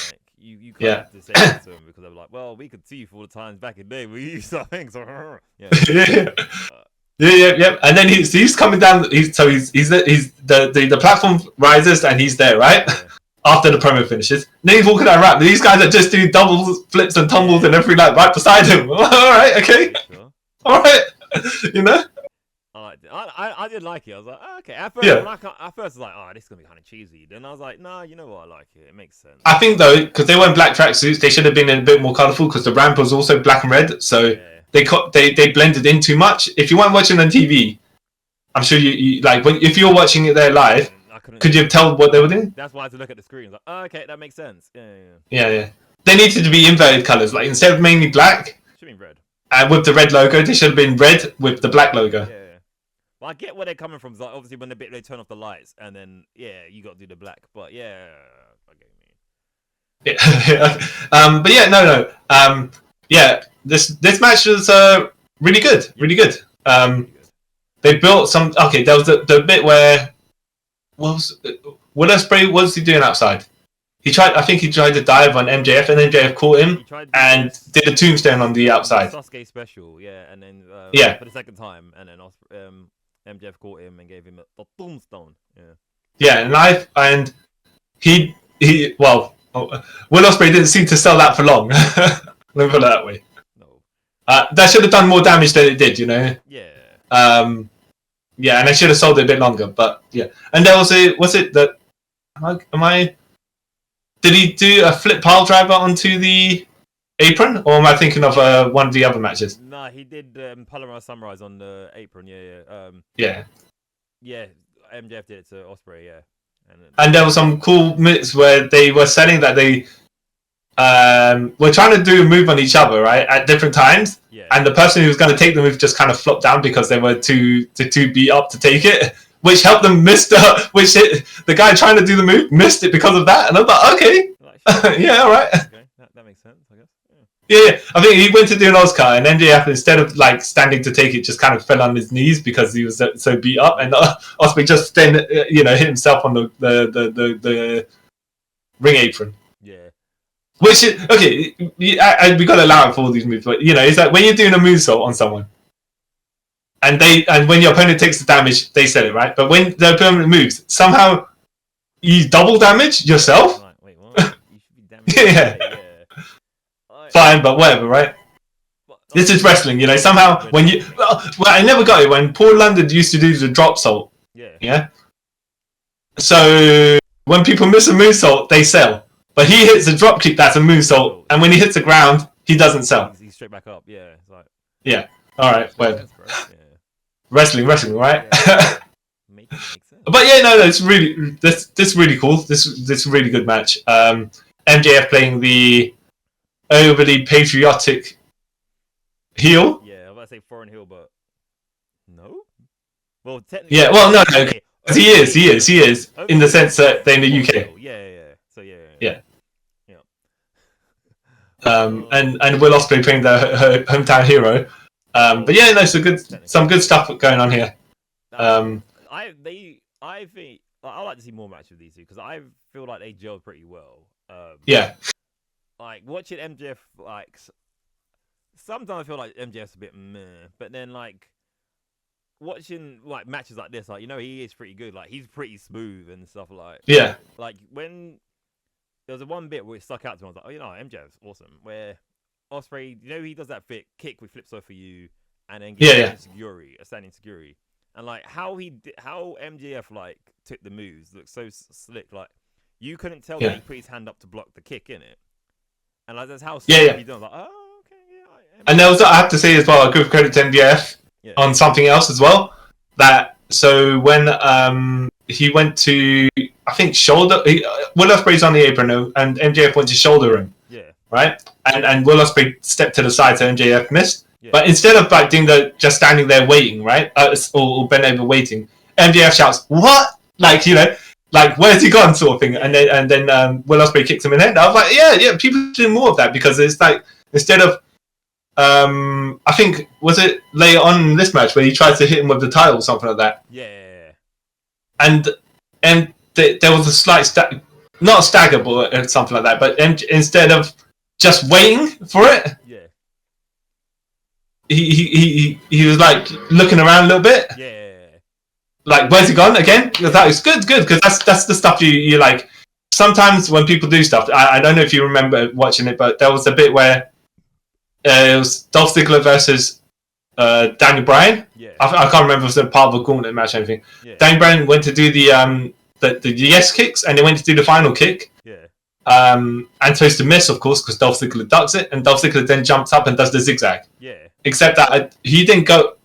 Like, you kind of have to say that to him, because they're like, well, we could see you for all the times back in the day we used something. So yeah. And then he's coming down. He's the platform rises and he's there, right? after the promo finishes. Then he's walking down ramp. These guys are just doing double flips and tumbles and everything like right beside him. All right, okay, Sure. all right, you know. I did like it. I was like, oh, okay. At first, I was like, oh, this is gonna be kind of cheesy. Then I was like, nah, you know what? I like it. It makes sense. I think though, because they weren't black tracksuits, they should have been a bit more colourful. Because the ramp was also black and red, so they blended in too much. If you weren't watching on TV, I'm sure you like if you're watching it there live. Could you tell what they were doing? That's why I had to look at the screen. Like, oh, okay, that makes sense. Yeah. They needed to be inverted colours. Like instead of mainly black, should be red. And with the red logo, they should have been red with the black logo. Yeah. Well, I get where they're coming from. Like, obviously, when they turn off the lights, and then you got to do the black. But yeah, I get what you mean. Yeah. But yeah, no. Yeah, this match was really good. Really good. They built some. Okay, there was the bit where. What Ospreay? What was he doing outside? I think he tried to dive on MJF, and MJF caught him and did a tombstone on the outside. Sasuke special, and then for the second time, and then MJF caught him and gave him a tombstone. And he Will Ospreay didn't seem to sell that for long. Let me put it that way. No. That should have done more damage than it did, you know. Yeah. Yeah, and I should have sold it a bit longer, but yeah. And there was did he do a flip pile driver onto the apron, or am I thinking of one of the other matches? Nah, he did Palomar Sunrise on the apron, Yeah, MJF did it to Ospreay, and there was some cool bits where they were selling that they were trying to do a move on each other, right, at different times. Yeah. And the person who was going to take the move just kind of flopped down because they were too beat up to take it, which helped them miss the guy trying to do the move missed it because of that. And I was like, okay, yeah, all right. Okay, that makes sense, I guess. Yeah, I think he went to do an Oscar, and MJF, instead of like standing to take it, just kind of fell on his knees because he was so beat up, and Ospreay just then hit himself on the ring apron. Yeah. Which is okay. We got to allow it for all these moves, but it's like when you're doing a moonsault on someone, and when your opponent takes the damage, they sell it, right? But when the opponent moves, somehow you double damage yourself. Right, wait, what? You should be damaged. Yeah. Fine, but whatever, right? This is wrestling, Somehow when you, I never got it when Paul London used to do the drop salt. Yeah. So when people miss a moonsault, they sell. But he hits a drop kick that's a moonsault, and when he hits the ground, he doesn't sell. He's straight back up, It's like, yeah. All right, whatever. Wrestling, right? Yeah. Makes sense. But yeah, no, it's really this really cool. This is a really good match. MJF playing the overly patriotic heel. Yeah, I was about to say foreign heel, but no. Well, technically. Yeah, well, no, because he is in the sense that they're in the UK. Yeah. So yeah. And Will Ospreay playing her hometown hero. But yeah, no, some good stuff going on here. I think I like to see more matches of these two because I feel like they gel pretty well. Like watching MJF, like sometimes I feel like MJF's a bit meh, but then like watching like matches like this, like he is pretty good. Like he's pretty smooth and stuff like. Yeah. Like when there was one bit where it stuck out to me, I was like, MJF's awesome. Where Ospreay, he does that kick with flips over you, and then gets a standing security, and like how MJF like took the moves looks so slick. Like you couldn't tell that he put his hand up to block the kick in it, and like that's how slick he done. Like, oh, okay, yeah. And there was, I have to say as well, I give credit to MJF on something else as well. So when he went to, I think shoulder, Will Ospreay's on the apron and MJF went to shoulder him. Yeah. Right? And Will Ospreay stepped to the side so MJF missed. Yeah. But instead of like doing just standing there waiting, right? Or bent over waiting, MJF shouts, "What?" Like, like where's he gone sort of thing. And then Will Ospreay kicks him in the head. I was like, yeah, people do more of that because it's like instead of I think was it later on in this match where he tried to hit him with the title or something like that. Yeah. And there was a slight not a stagger but something like that. But instead of just waiting for it, he was like looking around a little bit. Yeah. Like, where's he gone again? That was good because that's the stuff you like sometimes when people do stuff, I don't know if you remember watching it, but there was a bit where it was Dolph Ziggler versus Daniel Bryan. Yeah. I can't remember if it was a part of a gauntlet match or anything. Yeah. Daniel Bryan went to do the yes kicks, and they went to do the final kick. Yeah. And supposed to miss, of course, because Dolph Ziggler ducks it, and Dolph Ziggler then jumps up and does the zigzag. Yeah. Except that he didn't go.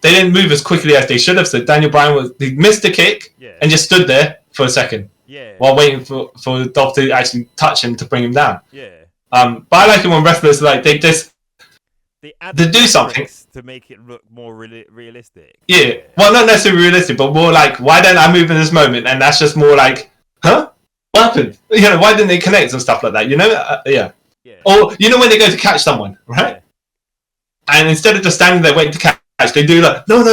They didn't move as quickly as they should have. So Daniel Bryan he missed the kick and just stood there for a second. Yeah. While waiting for Dolph to actually touch him to bring him down. Yeah. But I like it when wrestlers like they do something to make it look more realistic. Yeah. Well, not necessarily realistic, but more like, why don't I move in this moment? And that's just more like, huh? What happened? You know, why didn't they connect and stuff like that? You know? Yeah. Or you know when they go to catch someone, right? Yeah. And instead of just standing there waiting to catch, they do like no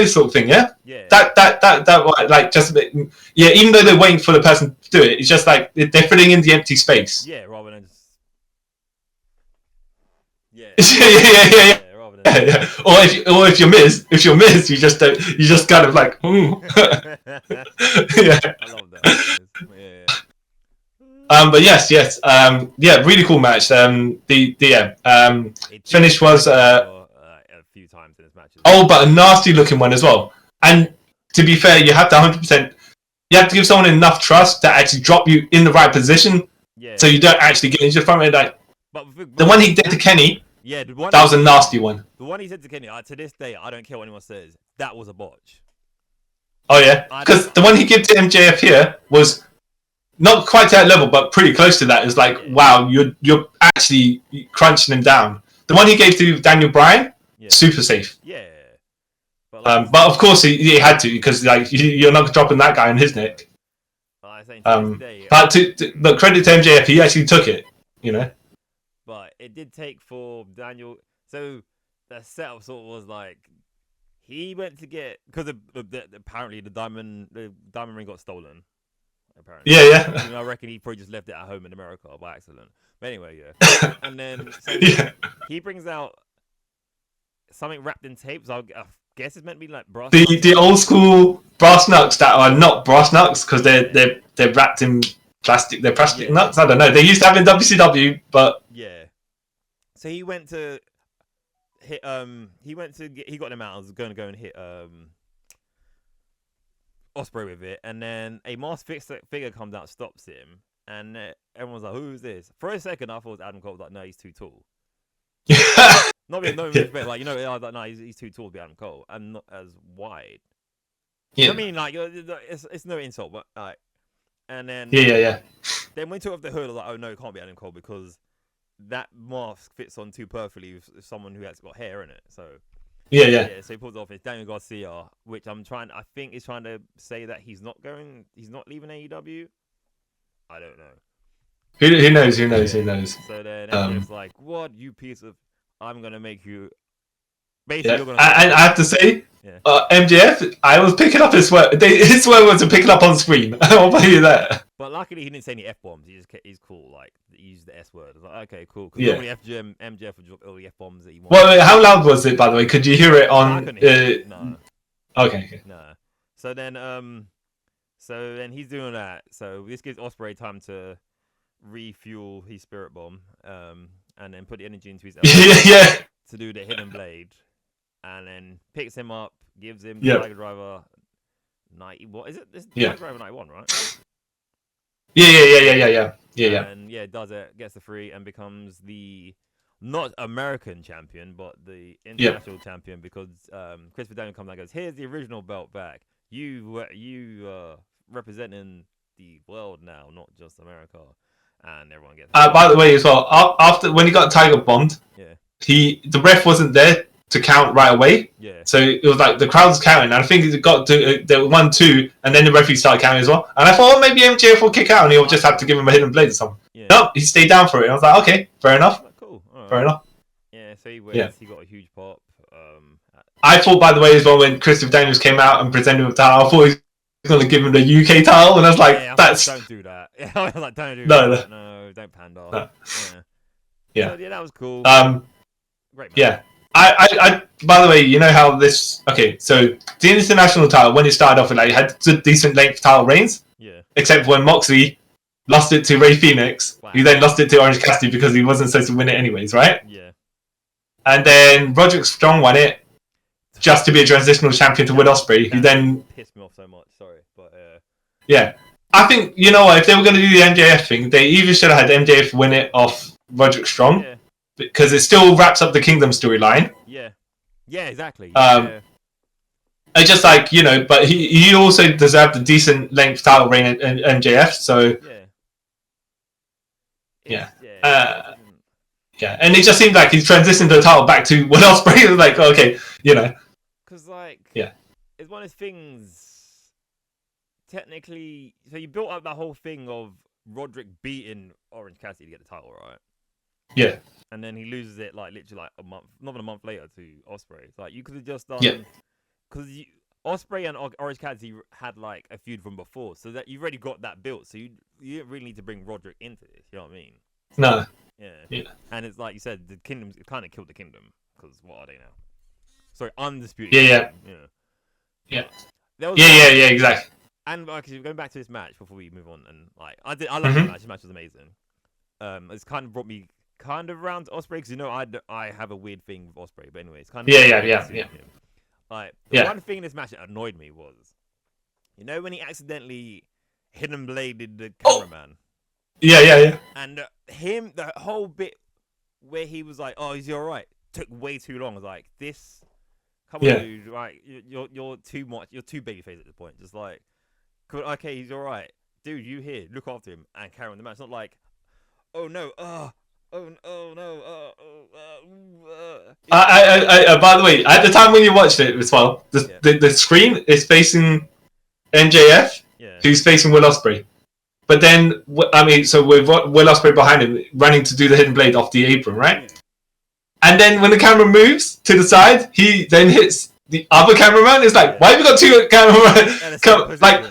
sort of thing. Yeah. Yeah. That like just even though they're waiting for the person to do it, it's just like they're filling in the empty space. Yeah, rather than just... Yeah. Yeah. Yeah. Or if you're Miz, you just kind of like, ooh. Yeah. I love that. But yes. Really cool match. Finish was a few times in this match. But a nasty looking one as well. And to be fair, you have to 100%. You have to give someone enough trust to actually drop you in the right position, so you don't actually get injured from it. Like the one he did to Kenny. Yeah, that was a nasty one. The one he said to Kenny, to this day, I don't care what anyone says, that was a botch. Oh yeah, because the one he gave to MJF here was not quite to that level, but pretty close to that. It's like, wow, you're actually crunching him down. The one he gave to Daniel Bryan, super safe. Yeah. But of course he had to, because like you're not dropping that guy on his neck. But credit to MJF, he actually took it. You know. But it did take for Daniel. So the setup sort of was like he went to get, because apparently the diamond ring got stolen. Apparently. Yeah. And I reckon he probably just left it at home in America by accident. But anyway, and then he brings out something wrapped in tapes. I guess it's meant to be like brass. The old school brass knucks that are not brass knucks because they're wrapped in plastic. They're plastic nuts. I don't know. They used to have in WCW, but so he went to hit. He got them out. I was going to go and hit Ospreay with it, and then a masked figure comes out, stops him, and everyone's like, "Who is this?" For a second, I thought it was Adam Cole. Like, no, he's too tall. Not being no respect, like, you know, I was like, no, he's too tall to be Adam Cole, and not as wide. Yeah. You know what I mean, like, it's no insult, but like, and then Then when we took off the hood, I was like, oh no, it can't be Adam Cole because that mask fits on too perfectly with someone who has got hair in it. So so he pulls it off. It's Daniel Garcia, which I think is trying to say that he's not leaving AEW. I don't know. Who knows? Who knows? So then it's like, what, you piece of... I'm going to make you... Basically, you're going to... And I have to say, MJF, I was picking up his swear. His swear was to pick it up on screen. I'll tell you that. But luckily, he didn't say any F-bombs. He's cool. Like, he used the S word. I was like, okay, cool. Because normally MJF would drop all the F-bombs that he wants. Well, how loud was it, by the way? Could you hear it on... No. Okay. No. So then he's doing that. So this gives Ospreay time to refuel his spirit bomb, and then put the energy into his elbow to do the hidden blade, and then picks him up, gives him the Tiger Driver 90. What is it? This Tiger Driver 91, right? Yeah. And does it, gets the free, and becomes the not American champion, but the international champion, because Christopher Daniels comes out and goes, "Here's the original belt back. You representing the world now, not just America." And everyone gets. By the way, as well, after when he got Tiger bombed, the ref wasn't there to count right away. Yeah. So it was like the crowd was counting, and I think it got to there was 1, 2, and then the referee started counting as well. And I thought, maybe MJF will kick out, and he'll just have to give him a hidden blade or something. Yeah. No, he stayed down for it. I was like, okay, fair enough. Cool. Right. Fair enough. Yeah. So he wins. He got a huge pop. I thought, by the way, as well, when Christopher Daniels came out and presented him the title, I thought he was going to give him the UK title, and I was like, don't do that. I was like, don't do that. No, don't pander. No. Yeah. So, that was cool. Great match. Yeah. I by the way, you know how this... Okay, so the international title, when it started off, it had decent length title reigns. Yeah. Except when Moxley lost it to Rey Fénix, who then lost it to Orange Cassidy because he wasn't supposed to win it anyways, right? Yeah. And then Roderick Strong won it just to be a transitional champion to Will Ospreay, who then pissed me off so much. Sorry, but yeah, I think you know what, if they were going to do the MJF thing, they either should have had MJF win it off Roderick Strong because it still wraps up the Kingdom storyline. Yeah, exactly. It's just like, you know, but he also deserved a decent length title reign at MJF, so yeah. And it just seemed like he transitioned the title back to Will Ospreay. It was like, okay, you know. Because, like, yeah, it's one of those things, technically, so you built up that whole thing of Roderick beating Orange Cassidy to get the title, right? Yeah. And then he loses it, like, literally, like, not even a month later to Ospreay. It's like, you could have just done... Yeah. Because Ospreay and Orange Cassidy had, like, a feud from before, so that you've already got that built, so you didn't really need to bring Roderick into this, you know what I mean? No. Yeah. And it's like you said, the Kingdom, it kind of killed the Kingdom, because what are they now? Sorry, Undisputed. Yeah. Exactly. And going back to this match before we move on, and like I love this match. This match was amazing. It's kind of brought me around to Ospreay, because you know I have a weird thing with Ospreay, but anyway, it's kind of yeah. Like the one thing in this match that annoyed me was, you know, when he accidentally hidden bladed the cameraman. Yeah. And the whole bit where he was like, "Oh, is he all right?" took way too long. I was like, "This, come on, dude! Right, you're too much. You're too babyface at this point. Just like, okay, he's all right, dude. You here? Look after him and carry on the match. It's not like, oh no, by the way, at the time when you watched it as well, the screen is facing MJF, who's facing Will Ospreay. But then, I mean, so with Will Ospreay behind him, running to do the hidden blade off the apron, right? And then when the camera moves to the side, he then hits the other cameraman. It's like, why have you got two cameramen? Like,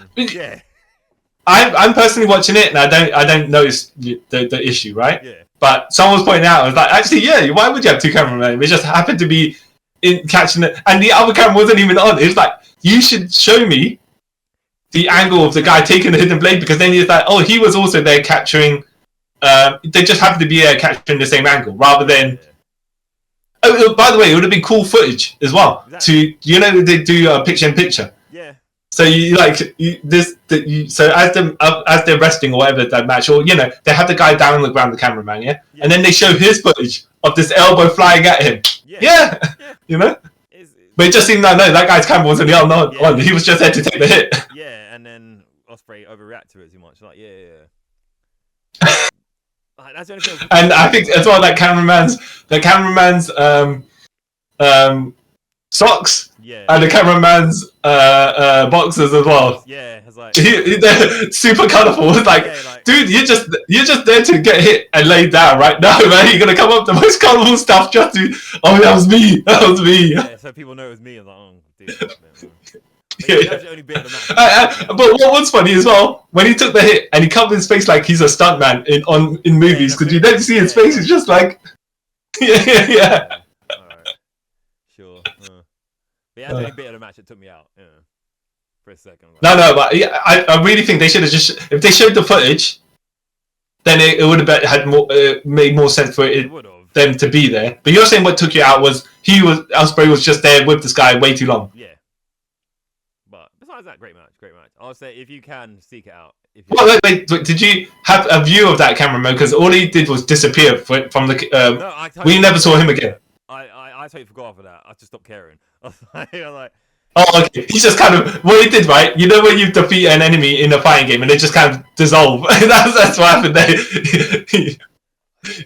I'm personally watching it, and I don't notice the issue, right? Yeah. But someone was pointing out, I was like, actually, why would you have two cameramen? It just happened to be in catching it, and the other camera wasn't even on. It was like, you should show me the angle of the guy taking the hidden blade, because then you're like, oh, he was also there capturing. They just happened to be capturing the same angle, rather than. Oh, by the way, it would have been cool footage as well. Exactly. They do picture in picture. Yeah. So so as they're resting or whatever that match, or they have the guy down on the ground, the cameraman, and then they show his footage of this elbow flying at him. Yeah. But it just seemed like, no, that guy's camera wasn't on. He was just there to take the hit. Yeah, and then Ospreay overreacted to it too much. Like, that's the only thing. And I think as well that cameraman's socks and the cameraman's boxers as well. Yeah, it's like they're super colourful. It's like, dude, you're just there to get hit and lay down, right? No, man, you're gonna come up with the most colourful stuff just to. Oh, that was me. Yeah, so people know it was me. I was like, oh, dude. That's the only bit of the match. But what was funny as well, when he took the hit and he covered his face like he's a stuntman in movies, because you don't see his face, it's just like, yeah. Alright. Sure. But that's the only bit of the match that took me out, for a second. Like, no, but I really think they should have just, if they showed the footage, then it would have had more, made more sense for them to be there. But you're saying what took you out was Ospreay was just there with this guy way too long. Yeah. Besides that, great match. I'll say, if you can, seek it out. Wait, did you have a view of that cameraman? Because all he did was disappear from the. We never saw him again. I totally forgot after that. I just stopped caring. I was like. Oh, okay. He just kind of what he did, right? You know when you defeat an enemy in a fighting game and they just kind of dissolve. that's what happened there.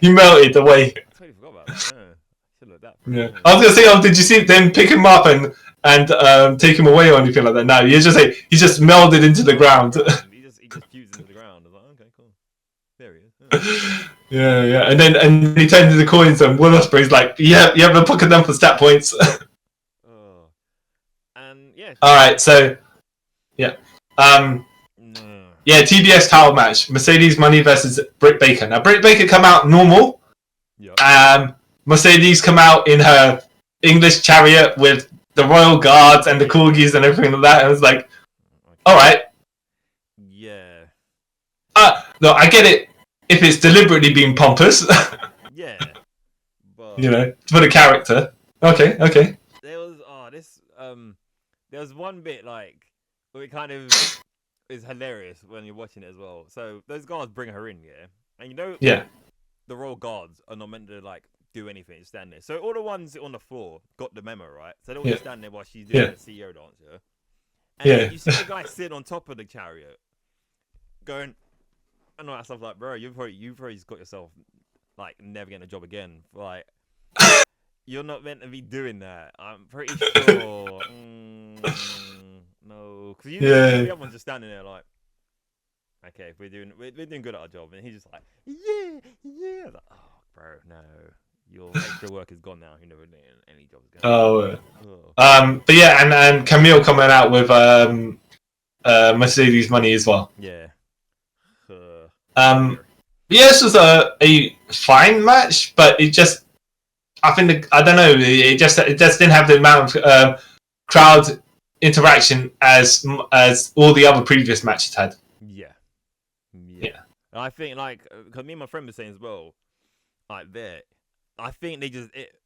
He melted away. I totally forgot about that. Should look that. Yeah. I was gonna say, did you see them pick him up and take him away or anything like that? No, he just melded into the ground. he just fused into the ground. I was like, okay, cool. There he is. Yeah. And then he turned into the coins, and Will Ospreay's like, but pocket them for stat points. And yeah. All right, so yeah. Yeah, TBS title match: Mercedes Money versus Britt Baker. Now, Britt Baker come out normal. Yep. Mercedes come out in her English chariot with the royal guards and the corgis and everything like that. And I was like, all right. Yeah. no, I get it if it's deliberately being pompous. Yeah, but You know, for the character. Okay. there was there was one bit like where it kind of is hilarious when you're watching it as well. So those guards bring her in, yeah, and you know, Yeah. the royal guards are not meant to like do anything, just stand there. So all the ones on the floor got the memo, right? So they all just stand there while she's doing the CEO dance, yeah. And then you see the guy sitting on top of the chariot, going, and all that stuff. Like, bro, you've probably just got yourself like never getting a job again. Like, you're not meant to be doing that. I'm pretty sure. No, because the other one's just standing there like, okay, we're doing good at our job, and he's just like, yeah. I was like, oh, bro, no, your extra work is gone now. You're never doing any jobs again. But yeah, and Camille coming out with Mercedes money as well. Yeah. This was a fine match, but it just, I think, I don't know, it just didn't have the amount of crowd interaction as all the other previous matches had. Yeah. And I think, like, because me and my friend were saying as well, like, I think they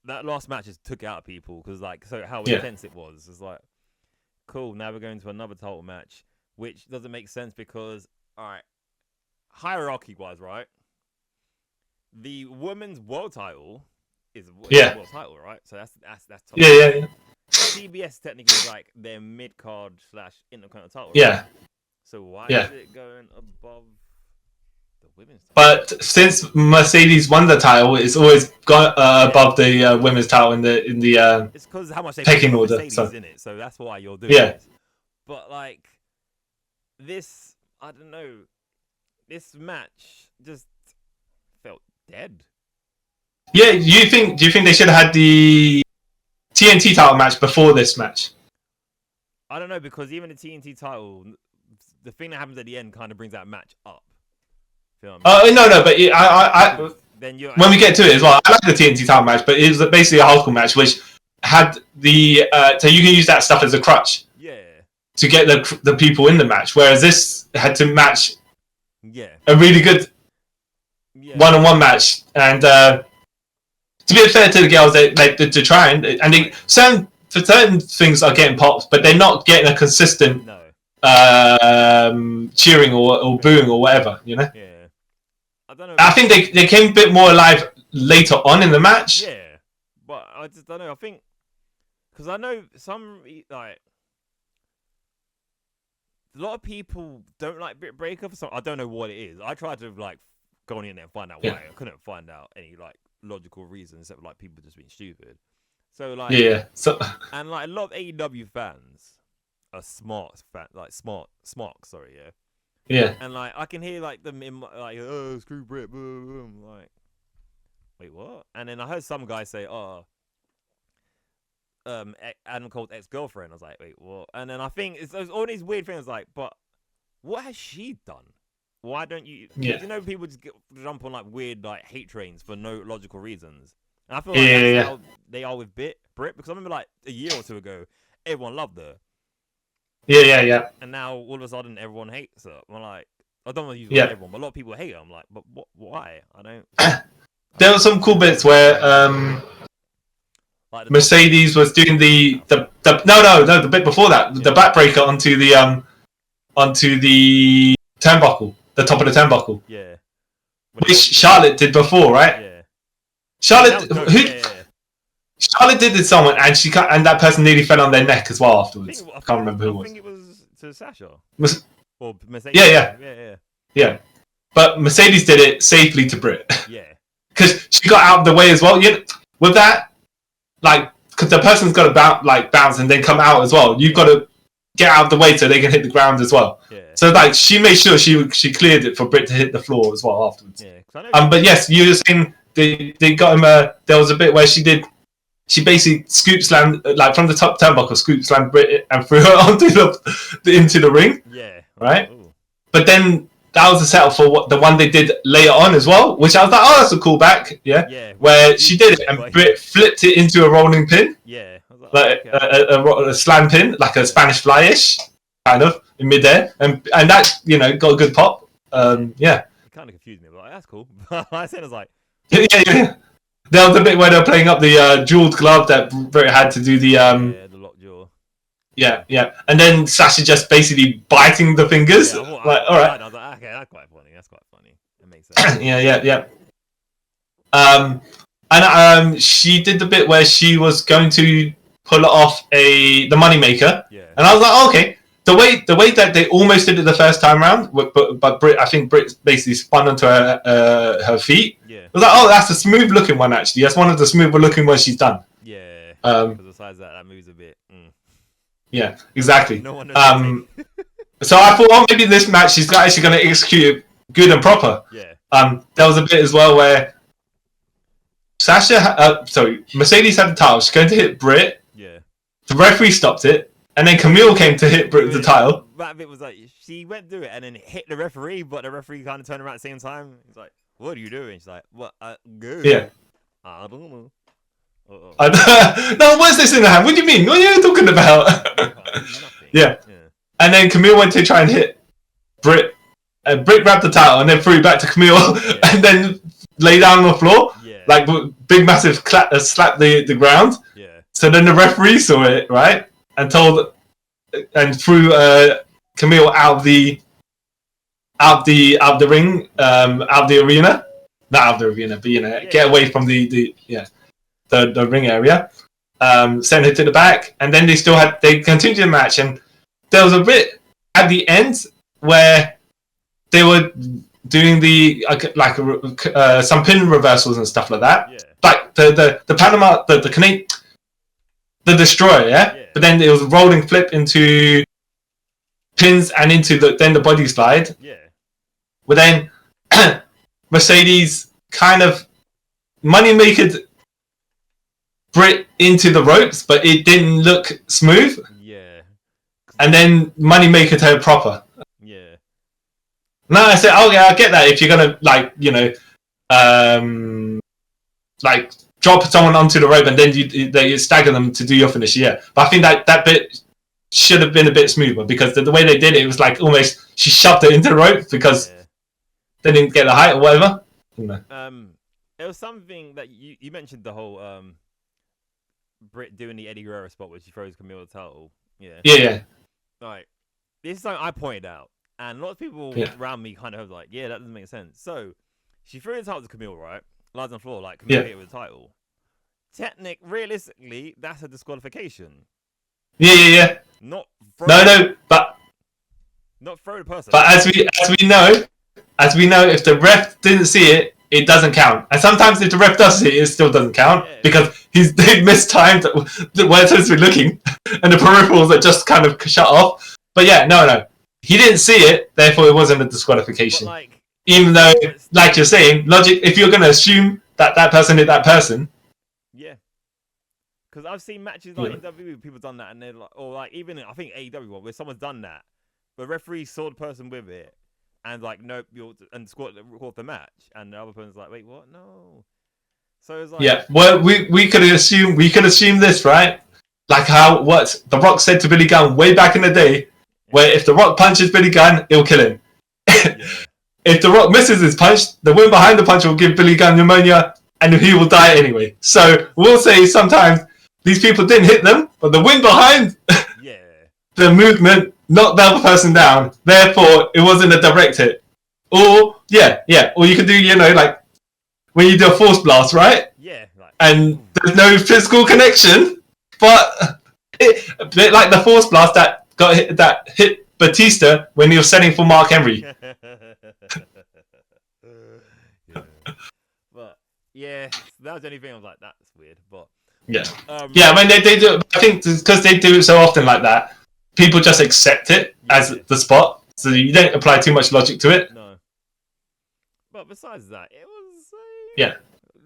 that last match just took out people, because, like, so how intense it was. It's like, cool, now we're going to another title match, which doesn't make sense because, all right, hierarchy-wise, right, the women's world title is the world title, right? So that's top. Yeah. CBS technically is like their mid-card / intercontinental title. Right? Yeah. So why is it going above the women's title? But since Mercedes won the title, it's always gone above the women's title in the it's because how much they pecking put order. Mercedes in it, so that's why you're doing this. But like this, I don't know. This match just felt dead. Yeah, do you think they should have had the TNT title match before this match? I don't know, because even the TNT title, the thing that happens at the end kind of brings that match up. No, but when we get to it as well, I like the TNT title match, but it was basically a hardcore match which had the so you can use that stuff as a crutch. Yeah. To get the people in the match, whereas this had to match. Yeah. A really good one-on-one match, and to be fair to the girls, they to try and certain things are getting popped, but they're not getting a consistent cheering or booing or whatever, you know. Yeah. I don't know. I think they came a bit more alive later on in the match. Yeah, but I just don't know. I think because I know some like. A lot of people don't like Britt Baker for some. I don't know what it is. I tried to like go on in there and find out why. I couldn't find out any like logical reasons except like people just being stupid. So like and like a lot of AEW fans are smart. Sorry, yeah. And like I can hear like them in like, oh, screw Britt, boom, boom. Like, wait, what? And then I heard some guy say, Adam Cole's ex-girlfriend. I was like, wait, what? And then I think it's all these weird things like, but what has she done? Why don't you? Yeah. You know, people just jump on like weird like hate trains for no logical reasons. And I feel like that's how they are with Britt, because I remember like a year or two ago, everyone loved her. Yeah. And now all of a sudden, everyone hates her. I'm like, I don't want to use everyone, but a lot of people hate her. I'm like, but what? Why? I don't. There were some cool bits where like Mercedes was doing the bit before that, the backbreaker onto the turnbuckle, the top of the turnbuckle. Yeah. Which Charlotte did before, right? Yeah. Charlotte did it to someone, and that person nearly fell on their neck as well afterwards. I can't remember who it was. I think it was to Sasha. Or Mercedes. Yeah. But Mercedes did it safely to Britt. Yeah. Because she got out of the way as well. With that, like, because the person's got to bounce and then come out as well. You've got to get out of the way so they can hit the ground as well. Yeah. So like she made sure she cleared it for Britt to hit the floor as well afterwards. Yeah. But yes, you were saying they got him. There was a bit where she basically scoop slammed like from the top turnbuckle, scoop slammed Britt and threw her into the ring. Yeah. Right. Ooh. But then that was a setup for the one they did later on as well, which I was like, oh, that's a callback. Yeah. Where she did it and Britt flipped it into a rolling pin. Yeah. Like a slam pin, like a Spanish fly-ish, kind of, in midair. And that, got a good pop. Yeah. kind of confused me. But like, that's cool. I said, I was like, yeah. There was the bit where they were playing up the jeweled glove that Britt had to do the the lockjaw. Yeah. And then Sasha just basically biting the fingers. Yeah, all right. I was like, okay, that's quite funny. It makes sense. yeah. And she did the bit where she was going to pull off the moneymaker. Yeah. And I was like, oh, okay. The way that they almost did it the first time round, but I think Britt basically spun onto her feet. Yeah. I was like, oh, that's a smooth looking one actually. That's one of the smoother looking ones she's done. Yeah. Because besides that moves a bit. Yeah, exactly. No one knows so I thought, oh, maybe this match she's actually going to execute it good and proper. Yeah. There was a bit as well where Mercedes had the title. She's going to hit Britt. Yeah. The referee stopped it, and then Camille came to hit Britt with the title. That bit was like she went through it and then hit the referee, but the referee kind of turned around at the same time. He's like, "What are you doing?" She's like, "What? Good." Yeah. I don't know. No, what's this in the hand? What do you mean? What are you talking about? Yeah. And then Camille went to try and hit Britt. And Britt grabbed the title and then threw it back to Camille and then lay down on the floor. Yeah. Like big massive slap the ground. Yeah. So then the referee saw it, right? And threw Camille out of the ring, out of the arena. Not out of the arena, but get away from the ring area. Sent her to the back, and then they continued the match, and there was a bit at the end where they were doing some pin reversals and stuff like that. Yeah. Like the Panama, the destroyer, yeah? But then it was rolling flip into pins and into the body slide. Yeah. But then Mercedes kind of moneymakered Britt into the ropes, but it didn't look smooth. Yeah. And then moneymakered her proper. Yeah. No, I said, oh yeah, I get that if you're gonna drop someone onto the rope and then you stagger them to do your finish. Yeah, but I think that bit should have been a bit smoother because the way they did it was like almost she shoved it into the rope because they didn't get the height or whatever. It was something that you mentioned the whole Britt doing the Eddie Guerrero spot where she throws Camille the title. Yeah. Like, this is something I pointed out, and a lot of people around me kind of like, that doesn't make sense. So she threw the title to Camille, right? Lies on the floor, like Camille hit it with the title. Realistically, that's a disqualification. Yeah. Not throw the person. But as we know, if the ref didn't see it, it doesn't count. And sometimes if the ref does see it, it still doesn't count because they mistimed where it's supposed to be looking, and the peripherals are just kind of shut off. But no, he didn't see it, therefore it wasn't a disqualification. But even though, like you're saying, logic. If you're going to assume that person hit that person. Yeah. Because I've seen matches like AEW, people done that, and they're like, or like even I think AEW one where someone's done that, the referee saw the person with it, and like nope, and record the match, and the other person's like, wait, what? No. So it's like well, we could assume this, right? Like what The Rock said to Billy Gunn way back in the day, where if The Rock punches Billy Gunn, it'll kill him. If The Rock misses his punch, the wind behind the punch will give Billy Gunn pneumonia, and he will die anyway. So we'll say sometimes these people didn't hit them, but the wind behind the movement knocked the other person down. Therefore, it wasn't a direct hit. Or or you could do like when you do a force blast, right? Yeah. And there's no physical connection, but a bit like the force blast that hit Batista when he was setting for Mark Henry. But that was the only thing I was like, that's weird. But I mean they do. I think because they do it so often like that, people just accept it as the spot, so you don't apply too much logic to it. No. But besides that, it was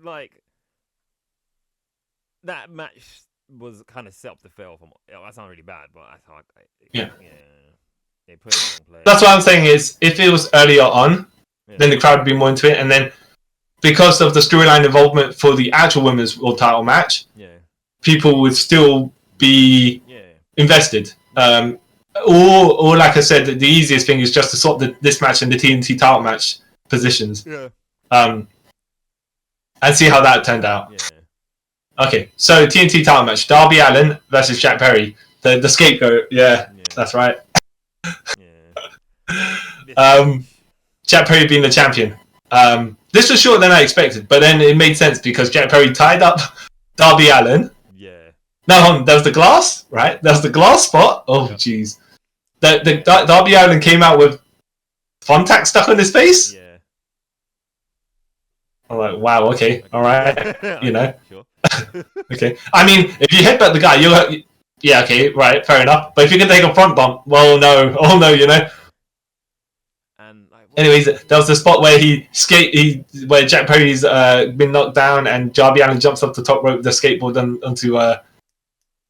like that match was kind of set up to fail. That sounds really bad, but that's how they put it in play. That's what I'm saying is if it was earlier on, then the crowd would be more into it, and then because of the storyline involvement for the actual women's world title match, people would still be invested. Or like I said, the easiest thing is just to swap this match and the TNT title match positions. Yeah. And see how that turned out. Yeah. Okay, so TNT title match: Darby Allin versus Jack Perry, the scapegoat. Yeah, that's right. Yeah. Jack Perry being the champion. This was shorter than I expected, but then it made sense because Jack Perry tied up Darby Allin. Yeah. No, there was the glass, right? There was the glass spot. Oh, jeez. The Darby Allin came out with thumbtack stuck on his face. Yeah. I'm like, wow, okay, all right, you know. Sure. Okay. I mean, if you headbutt the guy, yeah, okay, right, fair enough. But if you can take a front bump, well, no, oh no, you know. And like, anyways, there was the spot where where Jack Perry's been knocked down and Darby Allin jumps off the top rope with the skateboard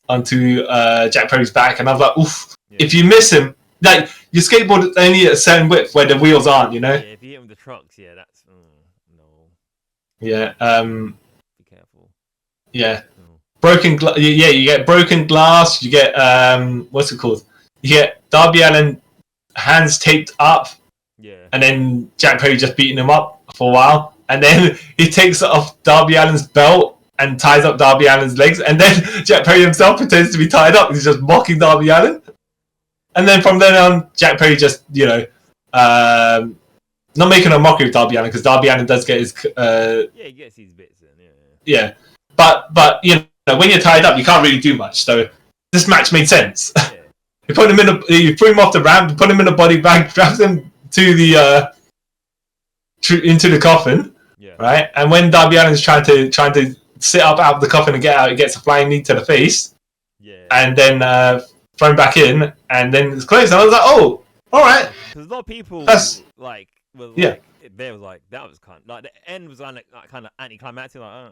onto Jack Perry's back, and I was like, oof. Yeah. If you miss him, like your skateboard only at a certain width where the wheels aren't, you know. Yeah, if you hit him with the trucks, yeah, that's no. Yeah. Be careful. Yeah. Broken glass. Yeah, you get broken glass. You get what's it called? You get Darby Allin hands taped up. Yeah. And then Jack Perry just beating him up for a while, and then he takes off Darby Allin's belt and ties up Darby Allin's legs, and then Jack Perry himself pretends to be tied up. He's just mocking Darby Allin, and then from then on, Jack Perry just not making a mockery of Darby Allin because Darby Allin does get his he gets his bits in. Yeah. But you know, when you're tied up, you can't really do much. So this match made sense. Yeah. You threw him off the ramp, put him in a body bag, dragged him to the into the coffin, right? And when Darby Allin's trying to sit up out of the coffin and get out, he gets a flying knee to the face, and then thrown back in, and then it's closed. And I was like, oh, all right. Because a lot of people there was like that was kind of, like the end was like kind of anticlimactic. Like, oh,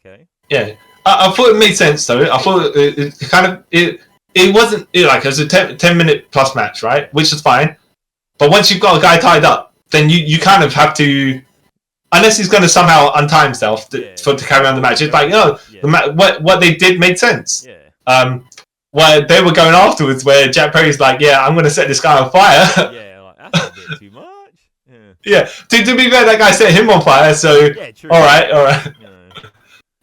okay. Yeah, I thought it made sense though. I thought it wasn't like it was a 10-minute plus match, right? Which is fine. But once you've got a guy tied up, then you kind of have to, unless he's going to somehow untie himself to carry on the match. It's like, what they did made sense. Yeah. Where they were going afterwards, where Jack Perry's like, I'm going to set this guy on fire. Yeah, like, that's a bit too much. Yeah. To be fair, that guy set him on fire, so true. all right. Yeah.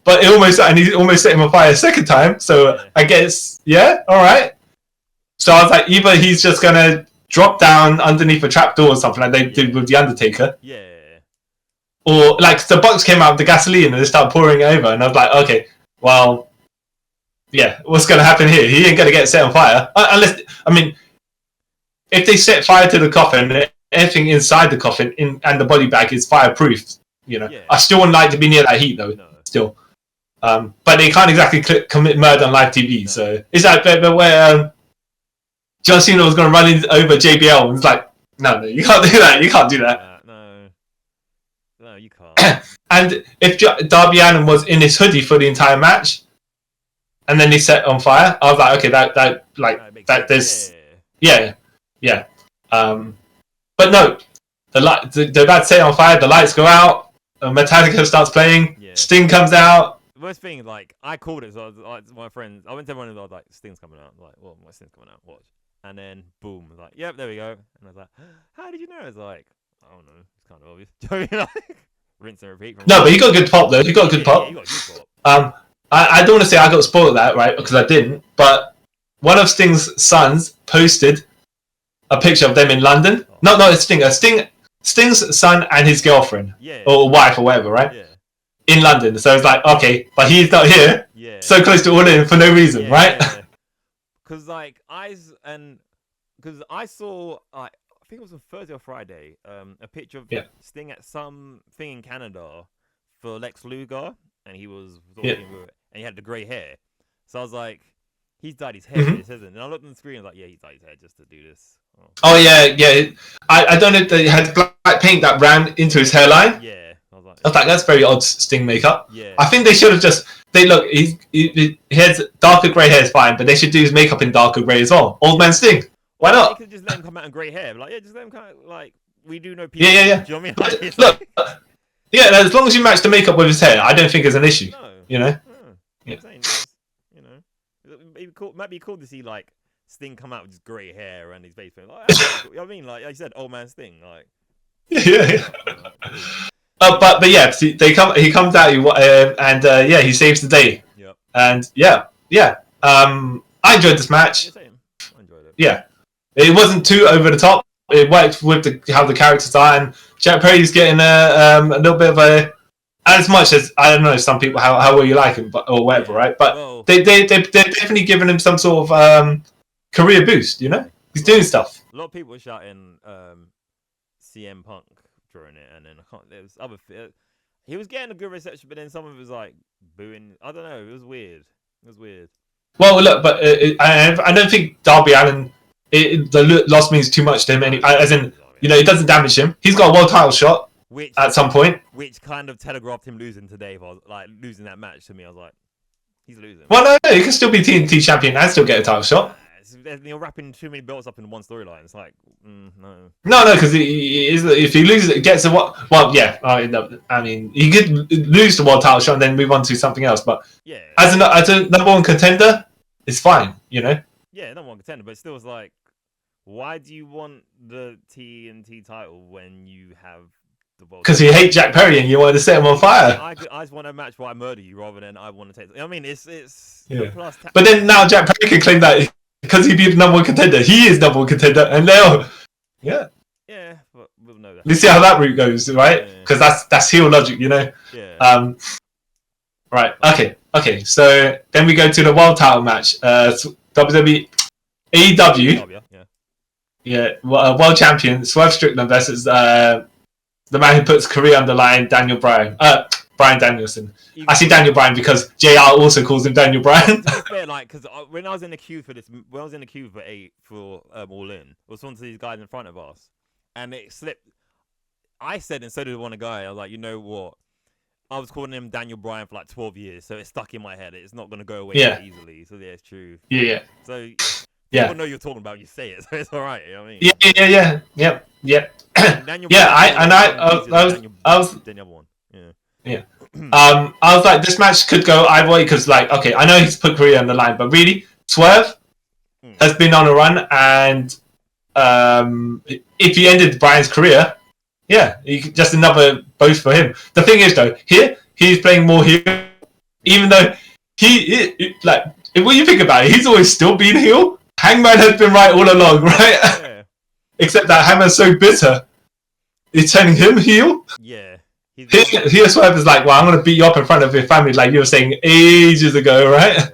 But he almost set him on fire a second time. So I guess, all right. So I was like, either he's just going to drop down underneath a trapdoor or something like they did with The Undertaker. Yeah. Or, like, the box came out of the gasoline and they started pouring it over. And I was like, okay, well, what's going to happen here? He ain't going to get set on fire. Unless, I mean, if they set fire to the coffin, anything inside the coffin and the body bag is fireproof, you know. I still wouldn't like to be near that heat, though, still. But they can't exactly commit murder on live TV. So it's like where John Cena was going to run over JBL and was like, no, you can't do that. You can't do that. No, you can't. And if Darby Allin was in his hoodie for the entire match, and then he set on fire, I was like, okay, that there's, yeah. But no, they're about to set it on fire. The lights go out. Metallica starts playing. Yeah. Sting comes out. The worst thing, like, I called it. So I was like, my friends, I went to everyone and I was like, Sting's coming out. I'm like, well, my Sting's coming out. Watch. And then boom, I was like, yep, there we go. And I was like, how did you know? I was like, I don't know. It's kind of obvious. Like, rinse and repeat. No, but he got a good pop though. He got a good pop. He got a good pop. I don't want to say I got spoiled that, right? Because I didn't. But one of Sting's sons posted a picture of them in London. No, it's Sting's son and his girlfriend or wife or whatever, right? Yeah. In London. So it's like, okay, but he's not here. Yeah. So close to All In for no reason, right? Because I saw, I think it was on Thursday or Friday, a picture of Sting at some thing in Canada for Lex Luger, and he was talking with it, and he had the grey hair. So I was like, he's dyed his hair for this, isn't it? And I looked on the screen and I was like, he's dyed his hair just to do this. Oh yeah. I don't know if they had black paint that ran into his hairline. Yeah. I was like, that's very odd Sting makeup. Yeah. I think they should have just, he has darker grey hair is fine, but they should do his makeup in darker grey as well. Old man Sting. Why not? They could just let him come out in grey hair. Like, just let him kind of, like, we do know people. Yeah. Do you know what I mean? Like, look, as long as you match the makeup with his hair, I don't think it's an issue. No. You know? I'm saying, you know, it might be cool to see, like, Sting come out with just grey hair and his face. Like, you know what I mean? Like I said, old man Sting. Like, Yeah. But yeah, see, he comes out and yeah, he saves the day. Yep. And yeah. I enjoyed this match. Yeah, same. I enjoyed it. Yeah, it wasn't too over the top. It worked with how the characters are, and Jack Perry's getting a little bit of a, as much as I don't know some people how well you like him, but or whatever, right? But Well, they're definitely giving him some sort of career boost. You know, he's doing stuff. a lot of people were shouting CM Punk during it, and then there was other. He was getting a good reception, but then some of it was like booing. I don't know. It was weird. Well, look, but I don't think Darby Allin. The loss means too much to him. As in, you know, it doesn't damage him. He's got a world title shot at some point, which kind of telegraphed him losing today. If I was like losing that match to me, I was like, he's losing. Well, no, he can still be TNT champion and still get a title shot. You're wrapping too many belts up in one storyline. It's like, no. No, because if he loses, it gets a what? Well, yeah. I mean, he could lose the world title shot and then move on to something else. But yeah, as a number one contender, it's fine. You know. Yeah, number one contender, but still, it's like, why do you want the TNT title when you have the world? Because you hate Jack Perry and you want to set him on fire. I just want a match where I murder you rather than I want to take. I mean, it's yeah. Plus but then now Jack Perry can claim that because he'd be the number one contender, he is number one contender, and now, yeah. Yeah, but we'll know that. Let's see how that route goes, right? Because that's heel logic, you know. Yeah. Right. Okay. So then we go to the world title match. WWE, AEW. Yeah. World champion Swerve Strickland versus the man who puts career on the line, Bryan Danielson. I see Daniel Bryan because JR also calls him Daniel Bryan. Fair, like, because when I was in the queue for All In, it was one of these guys in front of us, and it slipped. I said, and so did one guy. I was like, you know what? I was calling him Daniel Bryan for like 12 years, so it's stuck in my head. It's not gonna go away easily. So yeah, it's true. Yeah. So people know you're talking about. You say it, so it's all right. You know what I mean? Yep. Daniel I was. The other one. Yeah. I was like, this match could go either way because, like, okay, I know he's put career on the line, but really, Swerve has been on a run, and if he ended Bryan's career, yeah, just another boost for him. The thing is, though, here he's playing more heel, even though like, when you think about it, he's always still been heel. Hangman has been right all along, right? Yeah. Except that Hangman's so bitter, it's turning him heel. Yeah. Here Swerve is like, well, I'm going to beat you up in front of your family, like you were saying ages ago, right? Yeah.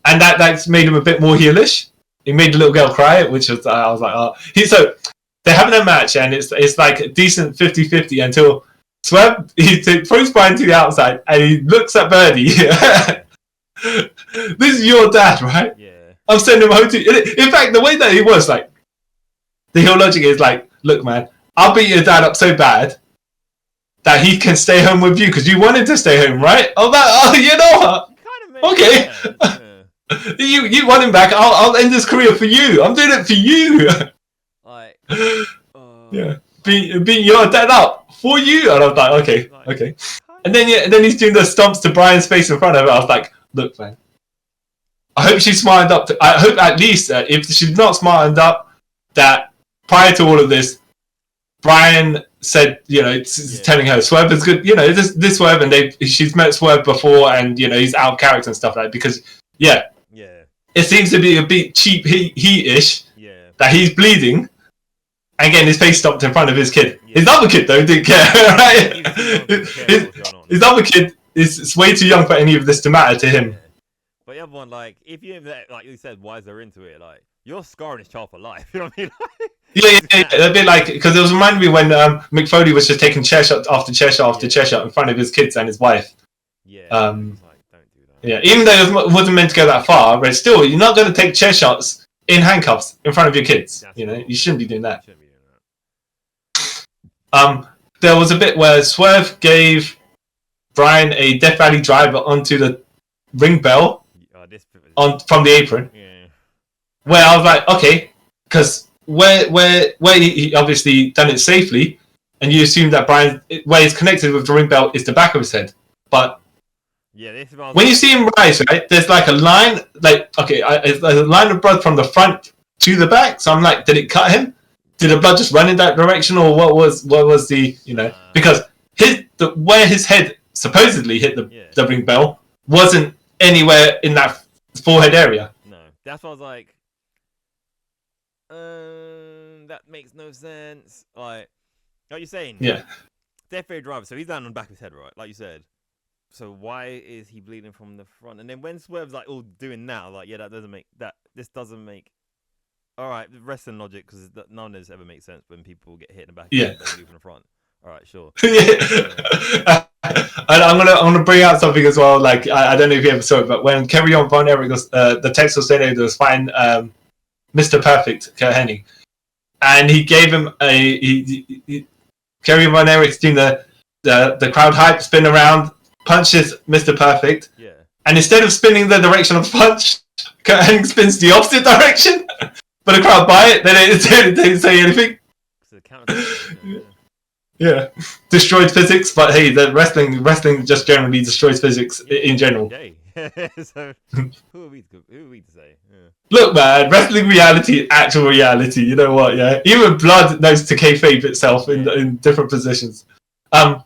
And that's made him a bit more heelish. He made the little girl cry, which was, I was like, oh. So they're having a match, and it's like a decent 50-50 until Swerve, he throws Bryan to the outside, and he looks at Birdie. This is your dad, right? Yeah. I'm sending him home to you. In fact, the way that he was, like, the heel logic is like, look, man, I'll beat your dad up so bad that he can stay home with you because you wanted to stay home, right? I'm like, oh, you know what? Okay. You want him back. I'll end his career for you. I'm doing it for you. Like, yeah. Beat your dad up for you. And I was like, okay. And then he's doing the stomps to Bryan's face in front of it. I was like, look, man. I hope she's smartened up. I hope at least if she's not smartened up, that prior to all of this, Bryan said, you know, telling her Swerve is good. You know, this Swerve, and she's met Swerve before, and you know he's out of character and stuff like that. Because it seems to be a bit cheap heat-ish. Yeah, that he's bleeding, and getting his face stomped in front of his kid. Yeah. His other kid though didn't care. Right? His other kid is way too young for any of this to matter to him. Yeah. But the other one, like, if you like you said, why is there into it? Like, you're scarring his child for life. You know what I mean? Yeah. A bit like, because it was reminding me when Mick Foley was just taking chair shot after chair shot after chair shot in front of his kids and his wife. Yeah. Like, don't do that. Yeah. Even though it wasn't meant to go that far, but still, you're not going to take chair shots in handcuffs in front of your kids. That's you shouldn't be doing that. There was a bit where Swerve gave Bryan a Death Valley driver onto the ring bell from the apron. Yeah. Where I was like, okay, because where he obviously done it safely, and you assume that Bryan, where he's connected with the ring bell is the back of his head. But when you see him rise, right, there's like a line, like, okay, there's a line of blood from the front to the back. So I'm like, did it cut him? did the blood just run in that direction, or what was the because where his head supposedly hit the ring bell wasn't anywhere in that forehead area. No, that's what I was like. That makes no sense. Like you're saying, death-ray driver. So he's down on the back of his head, right? Like you said. So why is he bleeding from the front? And then when Swerve's like all doing now, like this doesn't make. All right, wrestling logic, because none of this ever makes sense when people get hit in the back. Yeah. From the front. All right, sure. And I'm gonna bring out something as well. Like I don't know if you ever saw it, but when Kerry Von Erich was the text was saying he was fighting Mr. Perfect, Kurt Hennig, and he gave him Kerry Von Erich's doing the crowd hype, spin around, punches Mr. Perfect, and instead of spinning the direction of the punch, Kurt Hennig spins the opposite direction. But the crowd buy it, they didn't say anything. Yeah, destroyed physics, but hey, the wrestling just generally destroys physics in general. Okay. So who are we to say? Yeah. Look, man, wrestling reality is actual reality. You know what? Yeah, even blood knows to kayfabe itself in different positions. But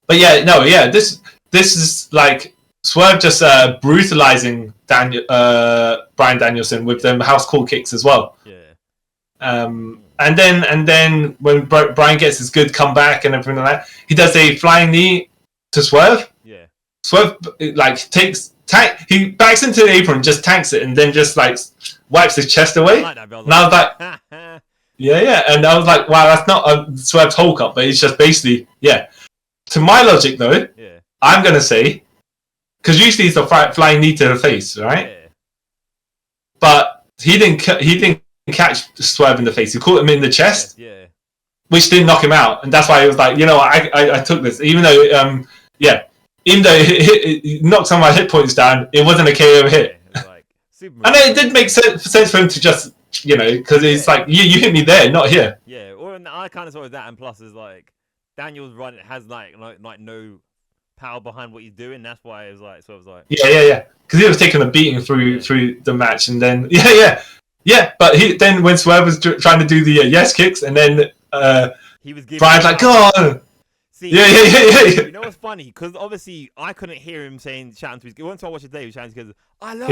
this is like Swerve just brutalizing Bryan Danielson with them house call kicks as well. Yeah. And then when Bryan gets his good comeback and everything like that, he does a flying knee to Swerve. Yeah. Swerve like he backs into the apron, just tanks it, and then just like wipes his chest away. I like that, and I was like, yeah, and I was like, wow, that's not a Swerve's Hulk up, but it's just basically To my logic though, I'm gonna say, because usually it's a flying knee to the face, right? Yeah. But he didn't catch Swerve in the face. He caught him in the chest, which didn't knock him out, and that's why he was like, I took this, even though he knocked some of my hit points down, it wasn't a KO hit. Like, and it did make sense for him to just, because it's like you hit me there, not here. Yeah, or I kind of saw that, and plus is like Daniel's run has like no power behind what he's doing. That's why it was like because he was taking a beating through the match, and then but then when Swerve was trying to do the yes kicks, and then he was Brian's like, go on. See, You know what's funny? Because obviously I couldn't hear him shouting to his. Once I watched it today, he was shouting to his, I love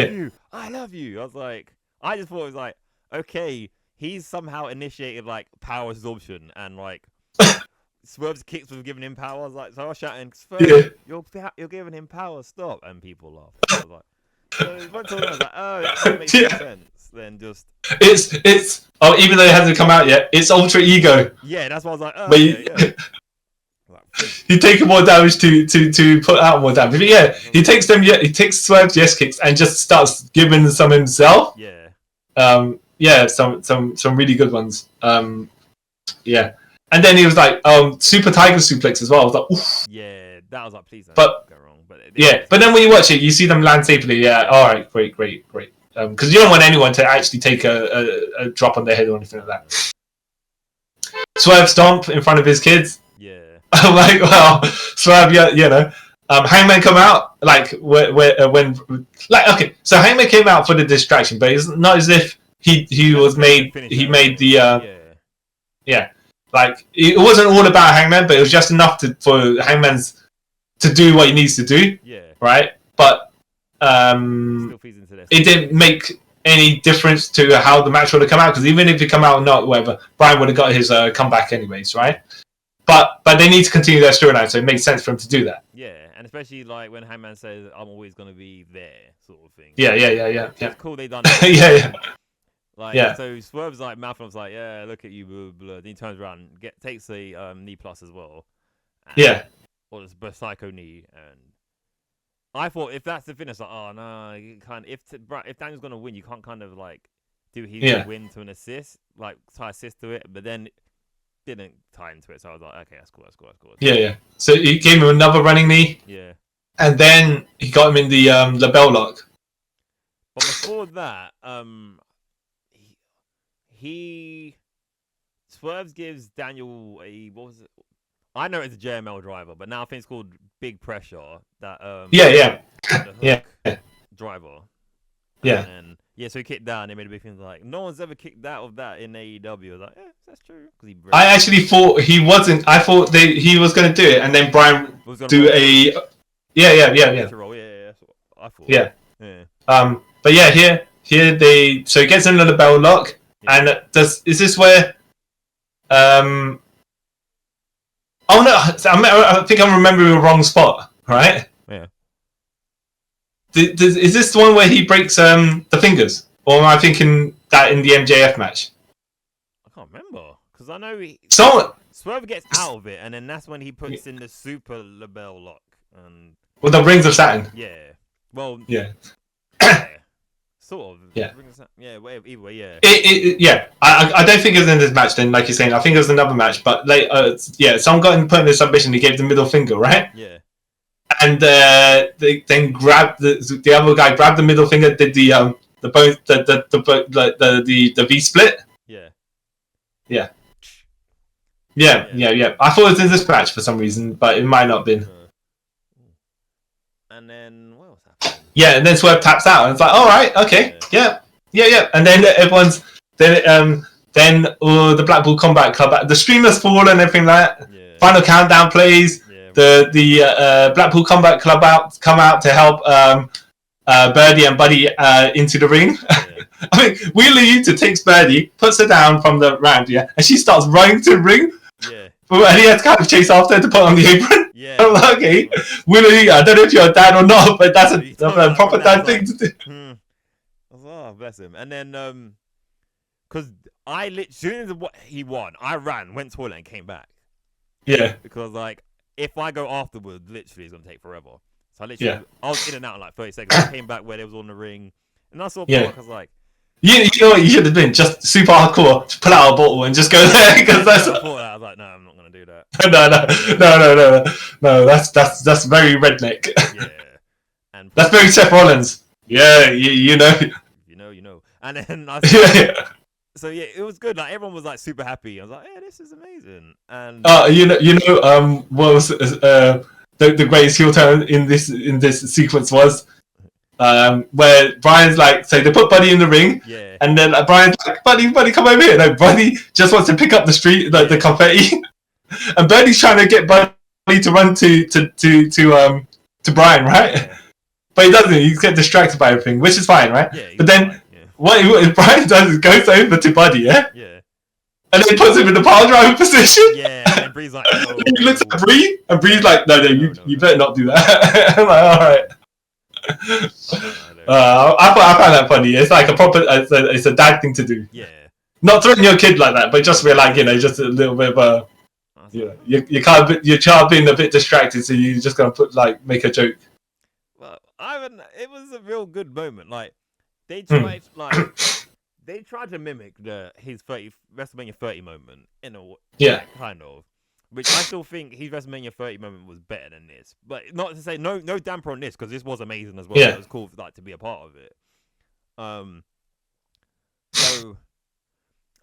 you. I was like, I just thought it was like, okay, he's somehow initiated like power absorption, and like Swerve's kicks was giving him power. I was like, so I was shouting, Swerve, you're giving him power, stop, and people laughed. I was like, so once I was like, oh, that makes sense. Then just it's even though it hasn't come out yet, it's ultra ego. Yeah, that's why I was like, oh, he taking more damage to put out more damage. But he takes Swerve's yes kicks and just starts giving some himself. Some really good ones. And then he was like, super tiger suplex as well. I was like, oof. Yeah, that was like, please don't go wrong. But but then when you watch it, you see them land safely. Yeah, all right, great. Because you don't want anyone to actually take a drop on their head or anything like that. Swerve stomp in front of his kids. Yeah. I'm like, well, Swerve, Hangman come out like when okay, so Hangman came out for the distraction, but it's not as if he was made. He made the like it wasn't all about Hangman, but it was just enough for Hangman's to do what he needs to do. Yeah. Right, but it didn't make any difference to how the match would have come out, because even if it come out or not, whatever, Bryan would have got his comeback anyways, right? But they need to continue their storyline, so it makes sense for him to do that. Yeah, and especially like when Hangman says, "I'm always going to be there," sort of thing. Yeah. It's cool they done it. Yeah. So Swerve's like mouthing off like, "Yeah, look at you, blah, blah." Then he turns around, takes the knee plus as well. Or the psycho knee, and I thought if that's the finish, like, oh no, you can't. If Daniel's gonna win, you can't kind of like do his win to an assist, like tie assist to it, but then didn't tie into it. So I was like, okay, that's cool. Yeah. So he gave him another running knee. Yeah. And then he got him in the bell lock. But before that, he Swerves gives Daniel what was it? I know it's a JML driver, but now I think it's called Big Pressure. That Yeah. driver. Yeah. And Yeah, so he kicked out, and they made a big thing like, no one's ever kicked out of that in AEW. I was like, yeah, that's true. I actually thought he wasn't. I thought he was going to do it, and then Bryan do a. Yeah. Roll. Yeah, that's what I thought. Yeah. Yeah. But yeah, here they. So he gets another bell lock, and is this where? Oh no! I think I'm remembering the wrong spot. Right? Yeah. Is this the one where he breaks the fingers, or am I thinking that in the MJF match? I can't remember because I know Swerve gets out of it, and then that's when he puts in the super label lock and. Well, the Rings of Saturn. Yeah. Well. Yeah. Sort of. Yeah. Yeah. Either way. Yeah. Yeah. I don't think it was in this match. Then, like you're saying, I think it was another match. But like, someone got him put in the submission. He gave the middle finger, right? Yeah. And they then grabbed the other guy, grabbed the middle finger, did the bone, the V split. Yeah. Yeah. I thought it was in this match for some reason, but it might not have been. And then what else happened? Yeah, and then Swerve taps out, and it's like, all right, okay, yeah. And then everyone's then the Blackpool Combat Club, the streamers fall and everything like that. Yeah. Final countdown plays. Yeah. The Blackpool Combat Club come out to help Birdie and Buddy into the ring. Yeah. I mean, Wheeler Yuta takes Birdie, puts her down from the round, and she starts running to the ring. Yeah. And he has to kind of chase after her to put on the apron. Yeah. I'm like, okay, Wheeler Yuta, I don't know if you're a dad or not, but that's a proper dad thing to do. Oh, bless him. And then, because as soon as he won, I ran, went to the toilet, and came back. Yeah. Because, like, if I go afterwards, literally, it's going to take forever. So I was in and out in like 30 seconds. I came back where they was on the ring. And I saw Park, I was like... You know what you should have been? Just super hardcore, to pull out a bottle and just go there. Because that's... I was like, no, I'm not going to do that. No. That's very redneck. Yeah. And that's very Seth Rollins. Yeah, you know. You know. And then I So yeah, it was good. Like everyone was like super happy. I was like, "Yeah, this is amazing." And what was the greatest heel turn in this sequence was where Bryan's like, so they put Buddy in the ring, and then Bryan's like, Buddy, come over here. No, Buddy just wants to pick up the confetti, and Buddy's trying to get Buddy to run to Bryan, right? Yeah. But he doesn't. He's getting distracted by everything, which is fine, right? Yeah, but then what Bryan does is goes over to Buddy, yeah, and then puts him in the pile driver position. Yeah, and Bree's like, oh, he looks at Bree, and Bree's like, no, you better not do that. I'm like, all right. I find that funny. It's like it's a dad thing to do. Yeah. Not threaten your kid like that, but just be like, just a little bit of your child being a bit distracted, so you're just gonna make a joke. Well, it was a real good moment. Like they tried, they tried to mimic his WrestleMania 30 moment in a kind of. Which I still think his WrestleMania 30 moment was better than this. But not to say no damper on this, because this was amazing as well. Yeah. It was cool to be a part of it. So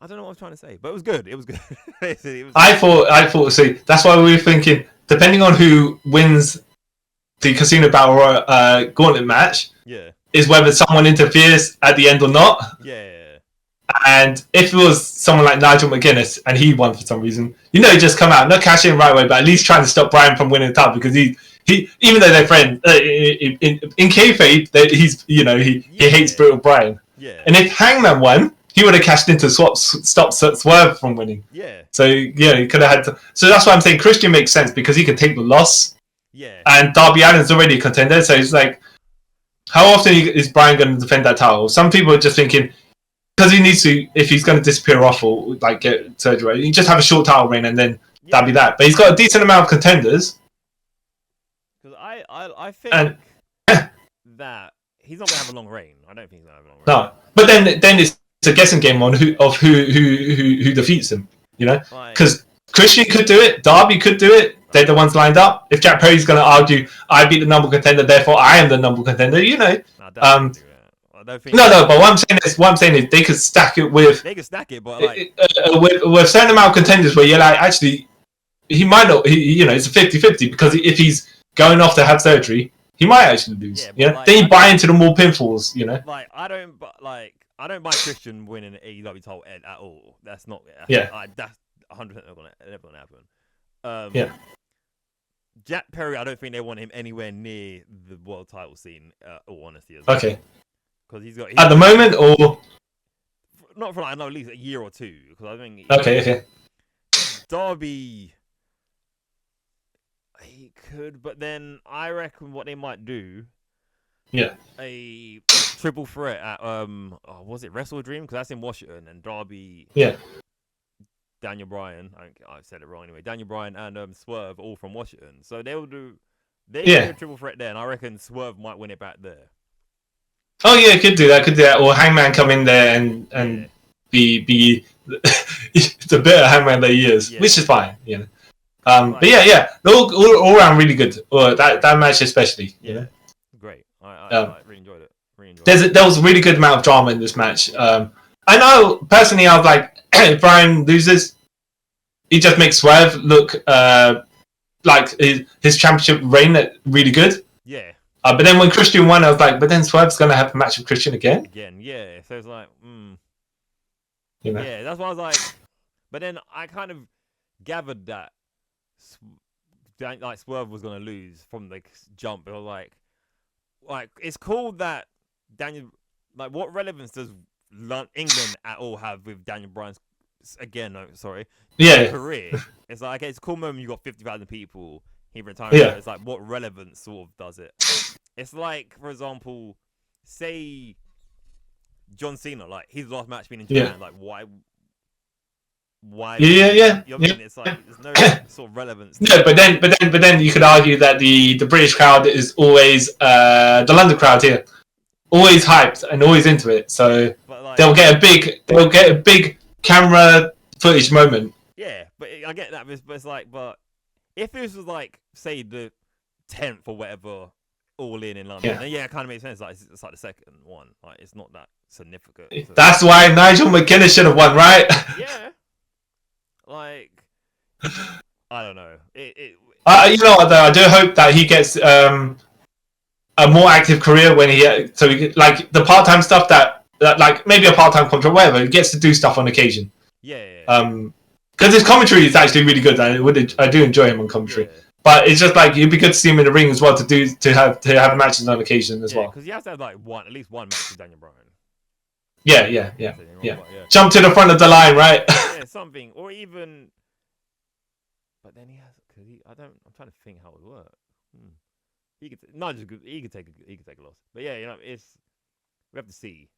I don't know what I was trying to say, but it was good. It was good. I thought so that's why we were thinking, depending on who wins the Casino Battle Royale gauntlet match, is whether someone interferes at the end or not. Yeah. And if it was someone like Nigel McGuinness and he won for some reason, he'd just come out, not cash in right away, but at least trying to stop Bryan from winning the title, because he even though they're friends in kayfabe, he hates brutal Bryan. Yeah. And if Hangman won, he would have cashed in to stop Swerve from winning. Yeah. So he could have had to. So that's why I'm saying Christian makes sense, because he can take the loss. Yeah. And Darby Allin's already a contender, so it's like, how often is Bryan going to defend that title? Some people are just thinking, because he needs to, if he's going to disappear off or get surgery, you just have a short title reign and then that'd be that. But he's got a decent amount of contenders. Because I think that he's not going to have a long reign. I don't think he's going to have a long reign. No, but then it's a guessing game on who defeats him. Because Christian could do it, Darby could do it. They're the ones lined up. If Jack Perry's going to argue, I beat the number contender, therefore I am the number contender. No, but what I'm saying is they could stack it with. They could stack it, but with a certain amount of contenders where you're like, actually, he might not. It's a 50-50, because if he's going off to have surgery, he might actually lose. Yeah, you know, like, then you buy into the more pinfalls. You know, like I don't buy Christian winning an AEW title at all. That's not. That's 100% never gonna happen. yeah. Jack Perry, I don't think they want him anywhere near the world title scene. All honesty, as well. Okay. Because he's got at the moment, or not for like at least a year or two. Because I think okay. Darby, he could, but then I reckon what they might do. Yeah. A triple threat at was it Wrestle Dream? Because that's in Washington, and Darby. Yeah. Daniel Bryan, I said it wrong anyway. Daniel Bryan and Swerve all from Washington, so they will do. They can do a triple threat there, and I reckon Swerve might win it back there. Oh yeah, could do that. Or Hangman come in there and be the better Hangman that he is, which is fine. You know. But yeah, all around really good. Or that match especially. Yeah, you know? Great. I really enjoyed it. There was a really good amount of drama in this match. I know personally, I was like, if Bryan loses, he just makes Swerve look like his championship reign really good. Yeah. But then when Christian won, I was like, but then Swerve's gonna have a match with Christian again. Yeah. So it's like, you know. Yeah, that's why I was like. But then I kind of gathered that like Swerve was gonna lose from the jump. It was like it's cool that Daniel. Like, what relevance does England at all have with Daniel Bryan's career? It's like, okay, it's a cool moment. You got 50,000 people. He retired. Yeah. It's like, what relevance sort of does it? It's like, for example, say John Cena, like his last match being in Japan. Like, why? Yeah. You know what I mean? It's like there's no sort of relevance. No, but then you could argue that the British crowd is always the London crowd here, always hyped and always into it. So they'll get a big camera footage moment. Yeah, but I get that. But it's like, but if this was like, say, the 10th or whatever, All In London, then it kind of makes sense. Like it's like the second one. Like it's not that significant. So. That's why Nigel McGuinness should have won, right? Yeah. Like, I don't know. You know what though? I do hope that he gets a more active career when he like the part-time stuff that like maybe a part-time contract, whatever. He gets to do stuff on occasion. Yeah. Because his commentary is actually really good. I do enjoy him on commentary. Yeah. But it's just like it'd be good to see him in the ring as well to have matches on occasion as well. Because he has to have like at least one match with Daniel Bryan. Yeah. Jump to the front of the line, right? Yeah, something, or even. But then he has. I'm trying to think how it would work. He could take a loss. But yeah, you know, we have to see.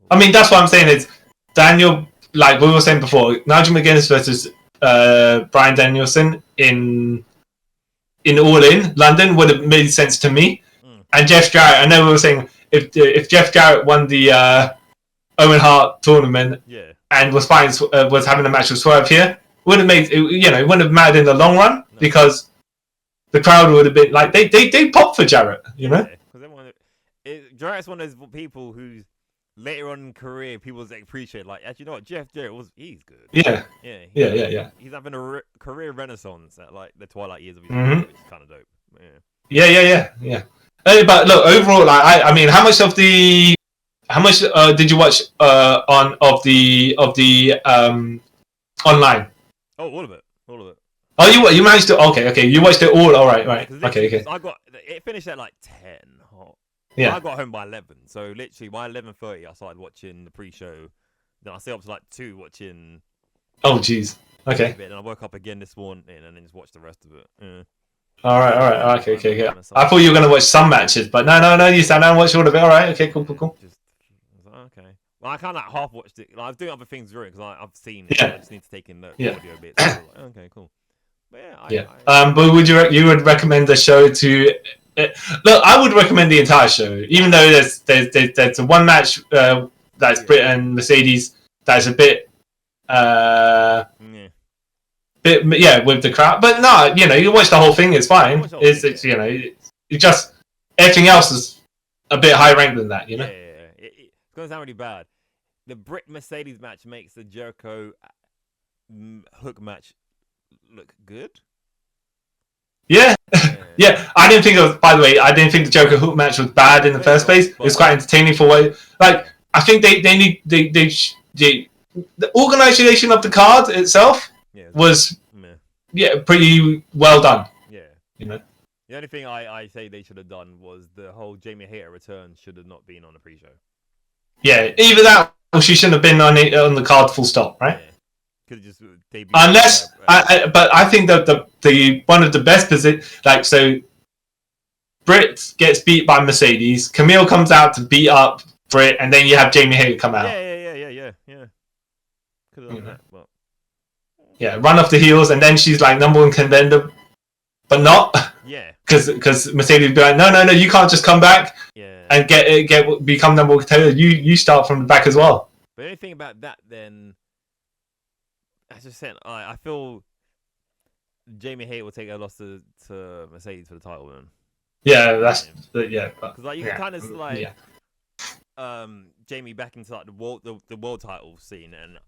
I mean, that's what I'm saying is Daniel, like we were saying before, Nigel McGuinness versus Bryan Danielson in All In London would have made sense to me. And Jeff Jarrett, I know we were saying if Jeff Jarrett won the Owen Hart tournament and was having a match with Swerve here, would have made it wouldn't have mattered in the long run because the crowd would have been like they pop for Jarrett, you know. Jarrett's one of those people who's later on in career people appreciate. Like, actually, you know what, Jeff Jarrett he's good. Yeah. He's having a career renaissance at like the twilight years of his life, which is kind of dope. Yeah. But look, overall, like I mean, how much did you watch of the online? Oh, all of it. Oh, you managed to. Okay. You watched it all. All right. Okay. I got it finished at like 10. Yeah. I got home by 11. So literally by 11:30, I started watching the pre-show. Then I stayed up to like 2 watching. Oh, jeez. Okay. And I woke up again this morning and then just watched the rest of it. Yeah. All right. Okay. I thought you were gonna watch some matches, but no. You sat down and watched all of it. All right. Okay. Cool. Okay. Well, I kind of like half watched it. Like, I was doing other things during because I've seen it. Yeah. I just need to take in the audio bits. So okay, cool. But yeah. But would you would recommend the show to? Look, I would recommend the entire show, even though there's a one match that's Britt and Mercedes that's a bit with the crowd. But no, you watch the whole thing. It's fine. It's just everything else is a bit higher ranked than that. Yeah. It's gonna sound really bad. The Britt Mercedes match makes the Jericho Hook match look good. Yeah. Yeah, I didn't think it was. By the way, I didn't think the Joker Hook match was bad in the first place. It was quite entertaining for what. Like, I think they need the organization of the card itself was pretty well done. Yeah, you know. The only thing I say they should have done was the whole Jamie Hayter return should have not been on the pre-show. Yeah, either that or she shouldn't have been on the card. Full stop. Right. Yeah. Could just unless but I think that the one of the best positions, like, so Britt gets beat by Mercedes, Camille comes out to beat up Britt, and then you have Jamie Hayter come out. Yeah. Could have done that, but yeah, run off the heels, and then she's like number one contender, but not. Yeah. Because Mercedes would be like, no, you can't just come back. Yeah. And become number one contender. You start from the back as well. But anything about that then. I just said I feel Jamie Hayter will take a loss to Mercedes for the title then. Yeah, that's because like you can kind of Jamie back into like the world title scene, and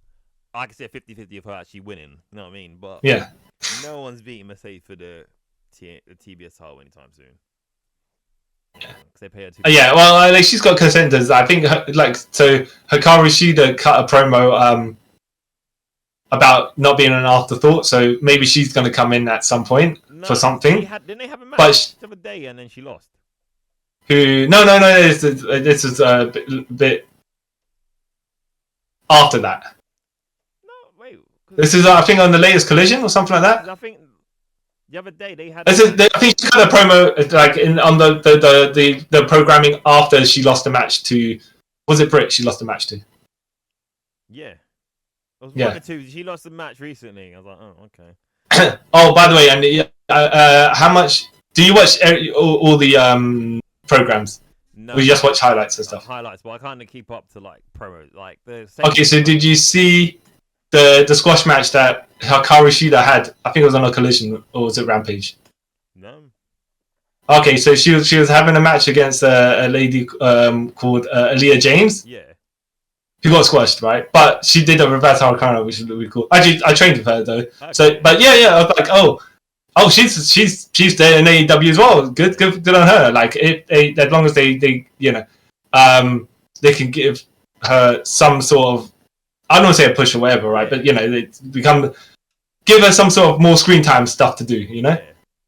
I can see a 50-50 of her actually winning. You know what I mean? But no one's beating Mercedes for the TBS title anytime soon. Yeah, they pay her well, like, she's got contenders. I think Hikaru Shida cut a promo about not being an afterthought, so maybe she's going to come in at some point for something. Didn't they have a match the other day and then she lost? Who? No. This is a bit after that. No, wait. This is I think on the latest Collision or something like that. I think the other day they had. I think she cut a promo like on the programming after she lost the match to. Was it Britt? She lost the match to. Yeah. I was one or two. She lost a match recently. I was like, oh, okay. Oh, by the way, and how much do you watch all the programs? No, we just watch highlights and stuff. Highlights, but I kind of keep up to like promos, like the. Okay, so did you see the squash match that Hikaru Shida had? I think it was on a Collision, or was it Rampage? No. Okay, so she was having a match against a lady called Aaliyah James. Yeah. Who got squashed, right? But she did a reverse hurricane, which is really cool. Actually, I trained with her though. Okay. So, but yeah, I was like, oh, she's there in AEW as well. Good on her. Like, as long as they can give her some sort of, I don't want to say a push or whatever, right? But they give her some sort of more screen time stuff to do, Yeah.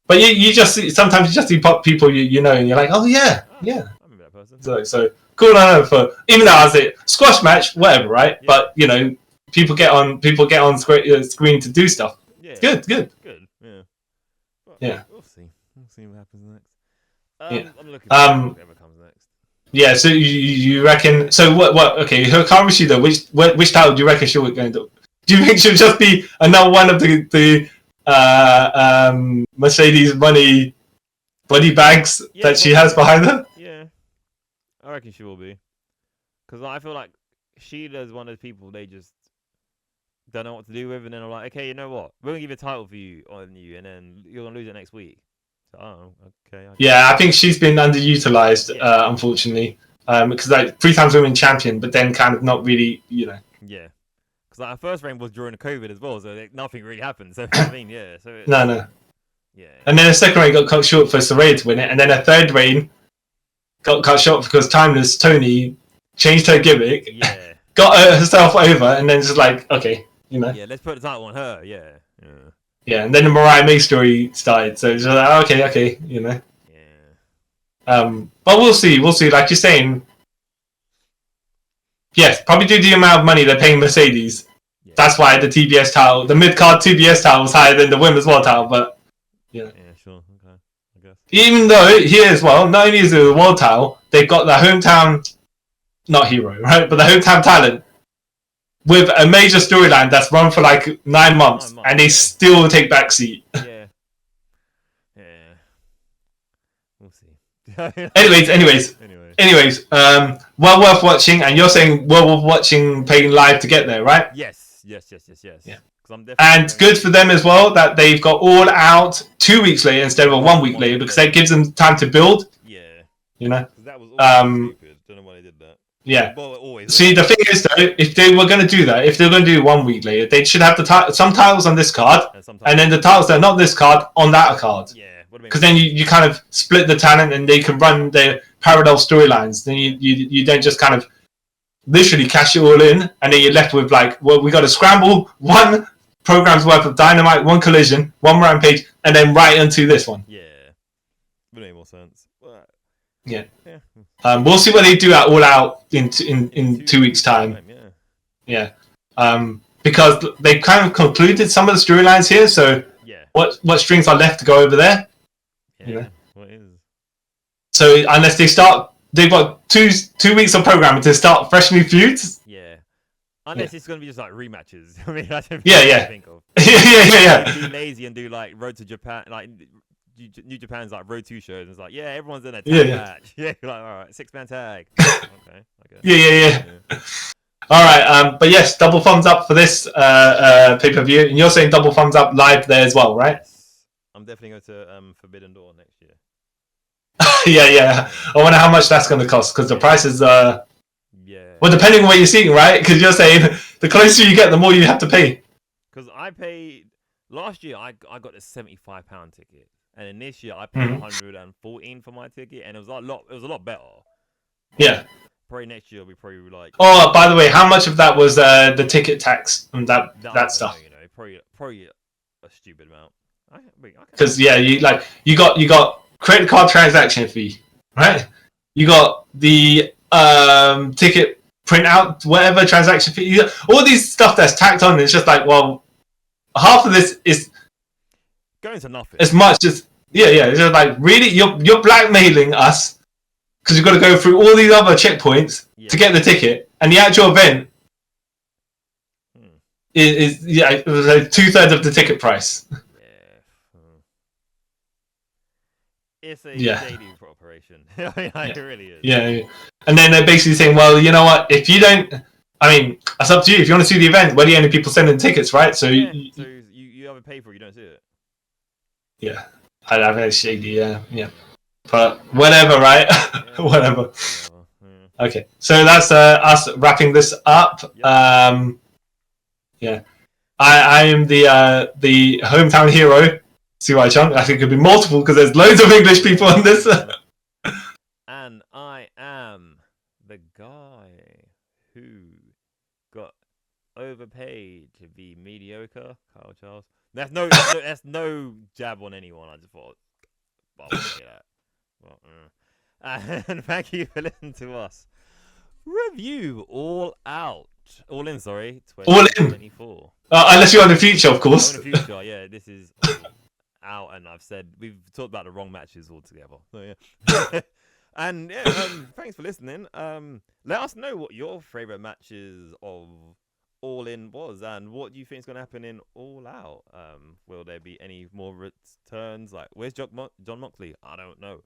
But you just sometimes you just see people and you're like, oh yeah. I remember that person. So. Cool on her for, even though I was a squash match, whatever, right? Yeah. But people get on screen to do stuff. Yeah, it's good. Yeah. But yeah. We'll see what happens next. I'm looking for whatever comes next. Yeah. So you reckon? So what? Okay, Hikaru Shida, which title do you reckon she'll going to? Do you think she'll just be another one of the Mercedes money body bags that she has behind her? Yeah. I reckon she will be, because I feel like Sheila's one of the people they just don't know what to do with, and then I'm like, okay, you know what? We're gonna give a title for you on you, and then you're gonna lose it next week. So, okay. Yeah, I think she's been underutilized, unfortunately, because like 3 times women's champion, but then kind of not really, Yeah, because like, her first reign was during the COVID as well, so nothing really happened. So I mean, So no. Yeah. And then her second reign got cut short for Saraya to win it, and then her third reign got cut short because Timeless Toni changed her gimmick, got herself over, and then just like, okay, Yeah, let's put the title on her. Yeah. Yeah, and then the Mariah May story started, so it's like, okay, Yeah. But we'll see. Like you're saying, yes, probably due to the amount of money they're paying Mercedes. Yeah. That's why the TBS title, the mid-card TBS title, was higher than the women's world title. But yeah, sure, okay, I guess. Even though here as well, not only is it the world title, they've got the hometown, not hero, right, but the hometown talent with a major storyline that's run for like 9 months, and they still take backseat. Yeah. We'll see. Anyways, well worth watching, and you're saying well worth watching, paying live to get there, right? Yes. Yeah. And it's good for them as well that they've got All Out 2 weeks later instead of 1 week later, because that gives them time to build. Yeah. That was stupid. Don't know why they did that. Yeah. Well, always. See, the thing is though, if they were going to do that, if they're going to do 1 week later, they should have some titles on this card, and then the titles that are not this card on that card. Yeah. Because then you kind of split the talent and they can run their parallel storylines. Then you don't just kind of literally cash it all in, and then you're left with like, well, we got to scramble one program's worth of Dynamite, one Collision, one Rampage, and then right into this one. Yeah, would make more sense. Yeah. We'll see what they do at All Out in 2 weeks' time. Yeah. Because they kind of concluded some of the storylines here, so what strings are left to go over there? Yeah. What is? So unless they've got two weeks of programming to start fresh new feuds. Yeah. Unless it's going to be just like rematches. I mean, that's what I think of. yeah. Be lazy and do like Road to Japan, like New Japan's like Road 2 shows. And it's like, everyone's in a tag match. Yeah, like, all right, 6-man tag. Okay. Yeah. All right, but yes, double thumbs up for this pay-per-view. And you're saying double thumbs up live there as well, right? Yes. I'm definitely going to Forbidden Door next year. Yeah. I wonder how much that's going to cost, because the price is... Well, depending on what you're seeing, right? Because you're saying the closer you get, the more you have to pay. Because I paid... Last year, I got a £75 ticket. And then this year, I paid $114 for my ticket. And it was a lot better. Yeah. Probably next year, we probably like... Oh, by the way, how much of that was the ticket tax and that stuff? Probably a stupid amount. Because you got credit card transaction fee, right? You got the ticket printout, whatever transaction fee. All these stuff that's tacked on. It's just like, well, half of this is going to nothing. As much as it's just like, really, you're blackmailing us. Because you've got to go through all these other checkpoints to get the ticket, and the actual event is 2/3 of the ticket price. It's a shady operation. It really is. Yeah, and then they're basically saying, well, you know what? If you don't, I mean, it's up to you. If you want to see the event, we're the only people sending tickets, right? So you have a pay for it, you don't see it. Yeah, I have a shady. Yeah. But whatever, right? Whatever. Okay, so that's us wrapping this up. I am the hometown hero, CY Chung. I think it could be multiple because there's loads of English people on this. And I am the guy who got overpaid to be mediocre, Kyle Charles. That's no jab on anyone. I just thought, I would say that. And thank you for listening to us review All In, 2024. Unless you're in the future, of course. In the future, this is out, and we've talked about the wrong matches altogether. So and thanks for listening. Let us know what your favorite matches of All In was, and what do you think is going to happen in All Out? Will there be any more returns? Like, where's John Moxley? I don't know.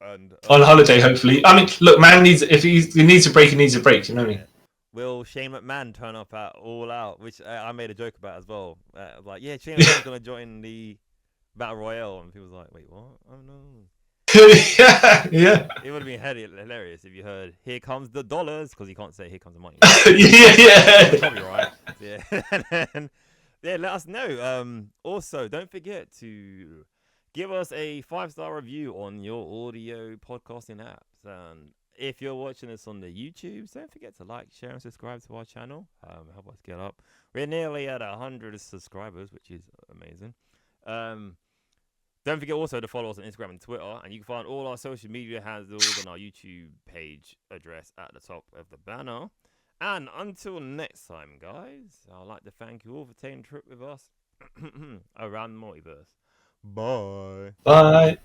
And on holiday, hopefully. I mean, look, man if he needs a break, he needs a break. You know what I mean? Will Shane McMahon turn up at All Out? Which I made a joke about as well. Like, Shane McMahon's gonna join the Battle Royale, and people was like, "Wait, what? Oh no!" yeah. It would have been hilarious if you heard "Here comes the dollars" because he can't say "Here comes the money." yeah. Probably right. Yeah. And let us know. Also, don't forget to give us a 5-star review on your audio podcasting apps. And if you're watching us on the YouTube, don't forget to like, share, and subscribe to our channel. Help us get up. We're nearly at 100 subscribers, which is amazing. Don't forget also to follow us on Instagram and Twitter. And you can find all our social media handles on our YouTube page address at the top of the banner. And until next time, guys, I'd like to thank you all for taking a trip with us around the multiverse. Bye. Bye.